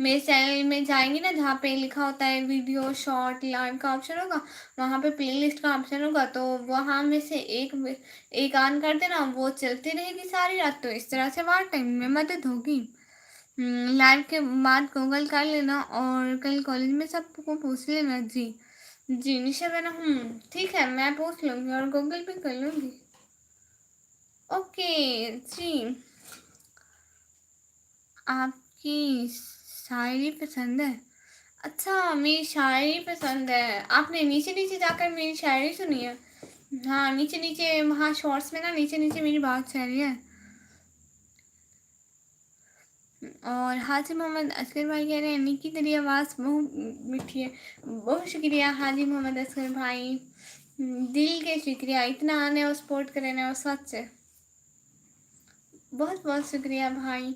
A: मेरे चैनल में जाएंगी ना, जहाँ पे लिखा होता है वीडियो शॉर्ट लाइव का ऑप्शन होगा, वहाँ पे प्लेलिस्ट का ऑप्शन होगा, तो वहाँ में से एक ऑन कर देना, वो चलती रहेगी सारी रात, तो इस तरह से वार टाइम में मदद होगी। लाइव के बाद गूगल कर लेना और कल कॉलेज में सबको पूछ लेना जी। जी निशा बहना, ठीक है, मैं पूछ लूँगी और गूगल भी कर लूँगी। ओके जी। आपकी शायरी पसंद है? अच्छा, मेरी शायरी पसंद है, आपने नीचे नीचे जाकर मेरी शायरी सुनी है? हाँ, नीचे नीचे वहाँ शॉर्ट्स में ना, नीचे नीचे मेरी बात शायरी है। और हाजी मोहम्मद असगर भाई कह रहे हैं निकी तेरी आवाज़ बहुत मीठी है। बहुत शुक्रिया हाजी मोहम्मद असगर भाई, दिल के शुक्रिया, इतना आने और सपोर्ट करने और सच से बहुत बहुत शुक्रिया भाई।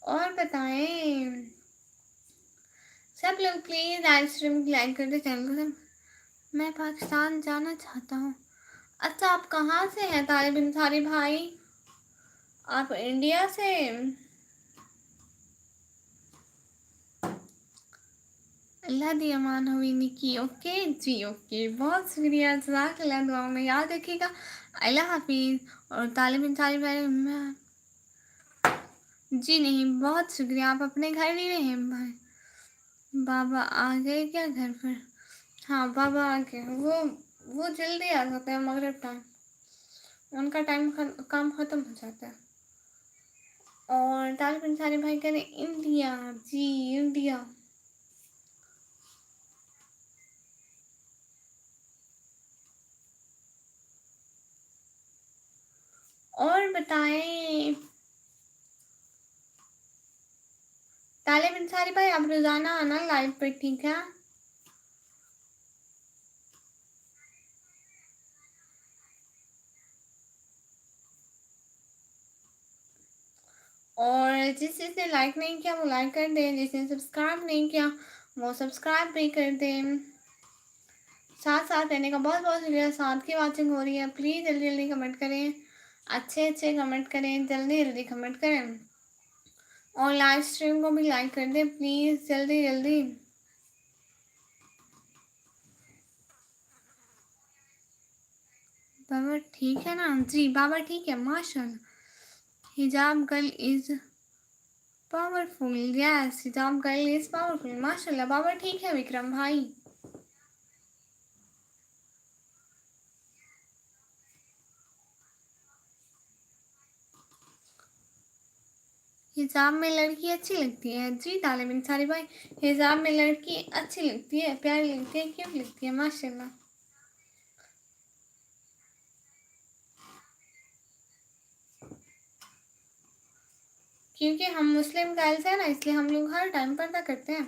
A: और बताएं सब लोग, प्लीज़ लाइव स्ट्रीम लाइक कर दे चैनल को। मैं पाकिस्तान जाना चाहता हूँ। अच्छा, आप कहाँ से हैं तालिब इंसारी भाई? आप इंडिया से? अल्लाह दी अमान हुई निकी। ओके जी, ओके, बहुत शुक्रिया, जज़ाकल्लाह, दुआ में याद रखिएगा। अल्लाह हाफिज़। और तालिब इंसारी भाई जी नहीं, बहुत शुक्रिया, आप अपने घर ही रहे भाई। बाबा आ गए क्या घर पर? हाँ, बाबा आ गए, वो जल्दी आ जाते हैं, मगरिब टाइम उनका टाइम काम ख़त्म हो जाता है। और तालिब इंसारी भाई कह रहे इंडिया जी, इंडिया। और बताएं तालिब इंसारी भाई, आप रोज़ाना आना लाइव पे, ठीक है? और जिसने लाइक नहीं किया वो लाइक कर दें, जिसने सब्सक्राइब नहीं किया वो सब्सक्राइब भी कर दें। साथ साथ रहने का बहुत बहुत शुक्रिया, साथ की वाचिंग हो रही है, प्लीज़ जल्दी जल्दी कमेंट करें, अच्छे अच्छे कमेंट करें, जल्दी जल्दी कमेंट करें और लाइव स्ट्रीम को भी लाइक कर दें प्लीज़, जल्दी जल्दी। बाबा ठीक है ना? जी बाबा ठीक है, माशाल्लाह। हिजाब गर्ल इज़ पावरफुल, यस, हिजाब गर्ल इज़ पावरफुल, माशाल्लाह। बाबा ठीक है विक्रम भाई। हिजाब में लड़की अच्छी लगती है जी तालिब इंसारी भाई, हिजाब में लड़की अच्छी लगती है, प्यारी लगती है, क्यूट लगती है, माशाल्लाह। क्योंकि हम मुस्लिम गर्ल्स हैं ना, इसलिए हम लोग हर टाइम पर्दा करते हैं।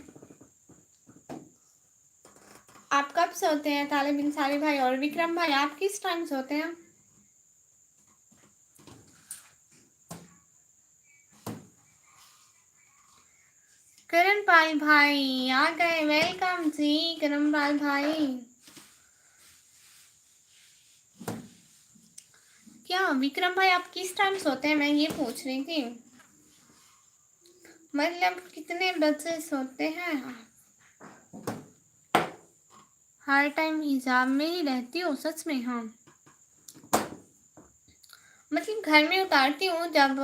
A: आप कब सोते हैं तालिब इंसारी भाई? और विक्रम भाई आप किस टाइम सोते हैं? करण पाल भाई आ गए, वेलकम जी करण पाल भाई। क्या विक्रम भाई आप किस टाइम सोते हैं, मैं ये पूछ रही थी, मतलब कितने बजे सोते हैं? हर टाइम हिजाब में ही रहती हो? सच में? हाँ। मतलब घर में उतारती हूँ जब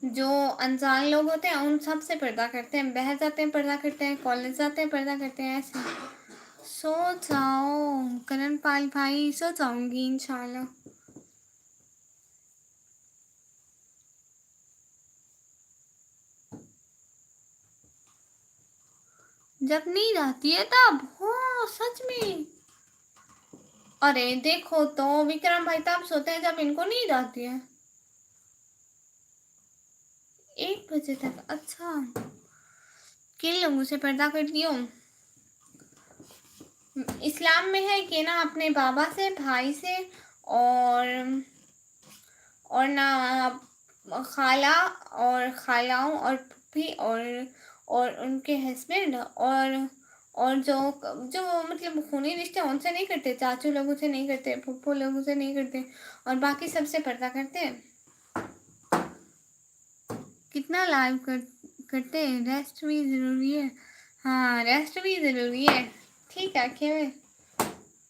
A: जो अनजान लोग होते हैं उन सब से पर्दा करते हैं, बाहर जाते हैं पर्दा करते हैं, कॉलेज जाते हैं पर्दा करते हैं, ऐसे। सो जाओ करण पाल भाई, सो जाऊंगी इंशाल्लाह। जब नींद आती है तब, हो सच में। अरे देखो तो विक्रम भाई तब सोते हैं जब इनको नींद आती है, 1 बजे तक। अच्छा, किन लोगों से पर्दा करती हो? इस्लाम में है कि ना अपने बाबा से, भाई से, और ना खाला और खालाओं और फूफी और उनके हस्बैंड और जो जो मतलब खूनी रिश्ते उनसे नहीं करते, चाचू लोगों से नहीं करते, फूफो लोगों से नहीं करते, और बाकी सबसे पर्दा करते हैं। कितना लाइव करते हैं, रेस्ट भी ज़रूरी है। हाँ रेस्ट भी ज़रूरी है, ठीक है खेवे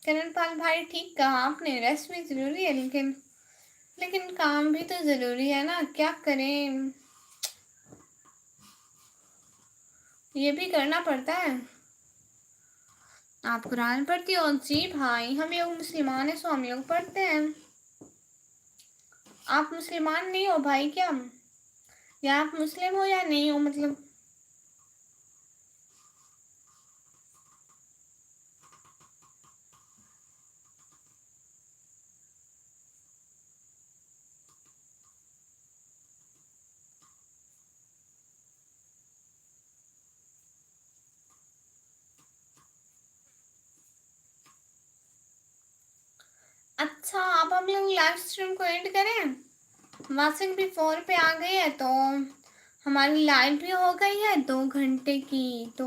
A: करण पाल भाई, ठीक कहा आपने, रेस्ट भी ज़रूरी है, लेकिन काम भी तो ज़रूरी है ना, क्या करें, ये भी करना पड़ता है। आप कुरान पढ़ती हो? जी भाई, हम लोग मुसलमान हैं, सो हम लोग पढ़ते हैं। आप मुसलमान नहीं हो भाई क्या? या आप मुस्लिम हो या नहीं हो मतलब? अच्छा, अब हम लोग लाइव स्ट्रीम को एंड करें। वासिक भी 4 पे आ गई है, तो हमारी लाइव भी हो गई है 2 घंटे की, तो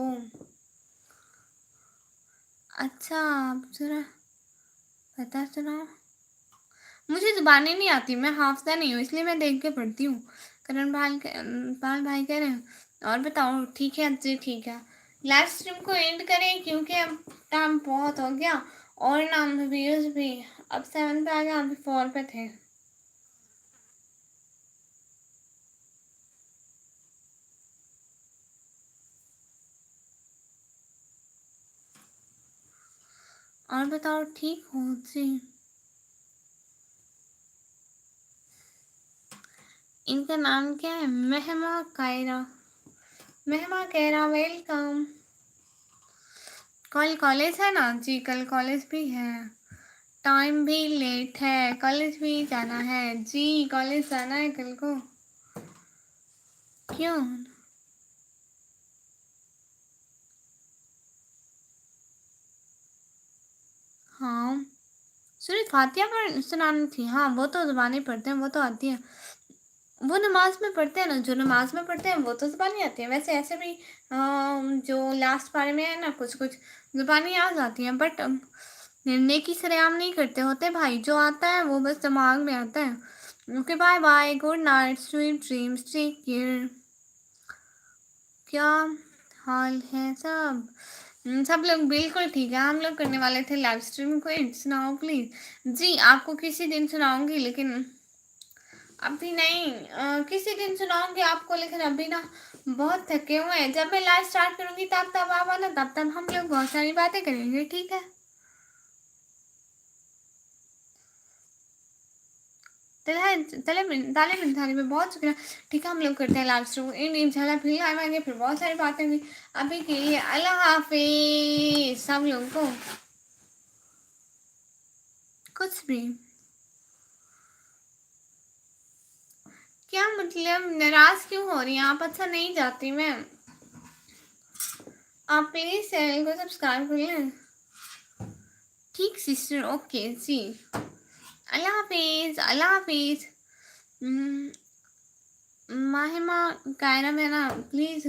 A: अच्छा आप जरा बता सुनाओ। मुझे ज़ुबानी नहीं आती, मैं हाफिज़ा नहीं हूँ, इसलिए मैं देख के पढ़ती हूँ। करण पाल भाई कह रहे हैं और बताओ, ठीक है जी ठीक है। लाइव स्ट्रीम को एंड करें क्योंकि अब टाइम बहुत हो गया, और ना व्यूज़ भी अब 7 पे आ गया, अभी 4 पे थे। और बताओ ठीक हो जी? इनका नाम क्या है? महमा कायरा। महमा कायरा वेलकम। कल कॉलेज है ना जी, कल कॉलेज भी है, टाइम भी लेट है, कॉलेज भी जाना है जी, कॉलेज जाना है कल को। क्यों? हाँ सूरज फातिहा पर सुनानी थी, हाँ वो तो ज़ुबानी पढ़ते हैं, वो तो आती है, वो नमाज में पढ़ते हैं ना, जो नमाज में पढ़ते हैं वो तो ज़ुबानी आती है। वैसे ऐसे भी जो लास्ट पारे में है ना, कुछ कुछ ज़ुबानी आ जाती हैं, बट नेकी सरेआम नहीं करते होते भाई, जो आता है वो बस दिमाग में आता है। Okay bye bye, good night, sweet dreams, take care. क्या हाल है सब? सब लोग बिल्कुल ठीक है, हम लोग करने वाले थे लाइव स्ट्रीम को एंड। सुनाओ प्लीज़ जी, आपको किसी दिन सुनाऊंगी, लेकिन अभी नहीं, किसी दिन सुनाऊंगी आपको, लेकिन अभी ना बहुत थके हुए हैं। जब मैं लाइव स्टार्ट करूंगी तब तब आप आना, तब तब हम लोग बहुत सारी बातें करेंगे, ठीक है? ताले मिल थाली में बहुत शुक्रिया। ठीक है, हम लोग करते हैं लाइव स्ट्रीम इन, इंशाल्लाह फिर लाइव आएंगे, फिर बहुत सारी बातें होंगी। अभी के लिए अल्लाह हाफिज सब लोगों को। कुछ भी क्या मतलब, नाराज क्यों हो रही हैं आप? अच्छा नहीं जाती मैं, आप प्लीज चैनल को सब्सक्राइब कर लें। ठीक सिस्टर, ओके जी, अल्लाह हाफिज अल्लाह हाफिज। माहिमा कायरा में ना प्लीज़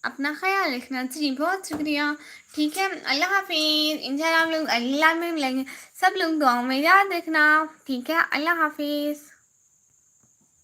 A: अपना ख्याल रखना जी, बहुत शुक्रिया। ठीक है, अल्लाह हाफिज, इंशाल्लाह हम लोग अगली लाइव में मिलेंगे। सब लोग दुआओं में याद रखना, ठीक है? अल्लाह हाफिज।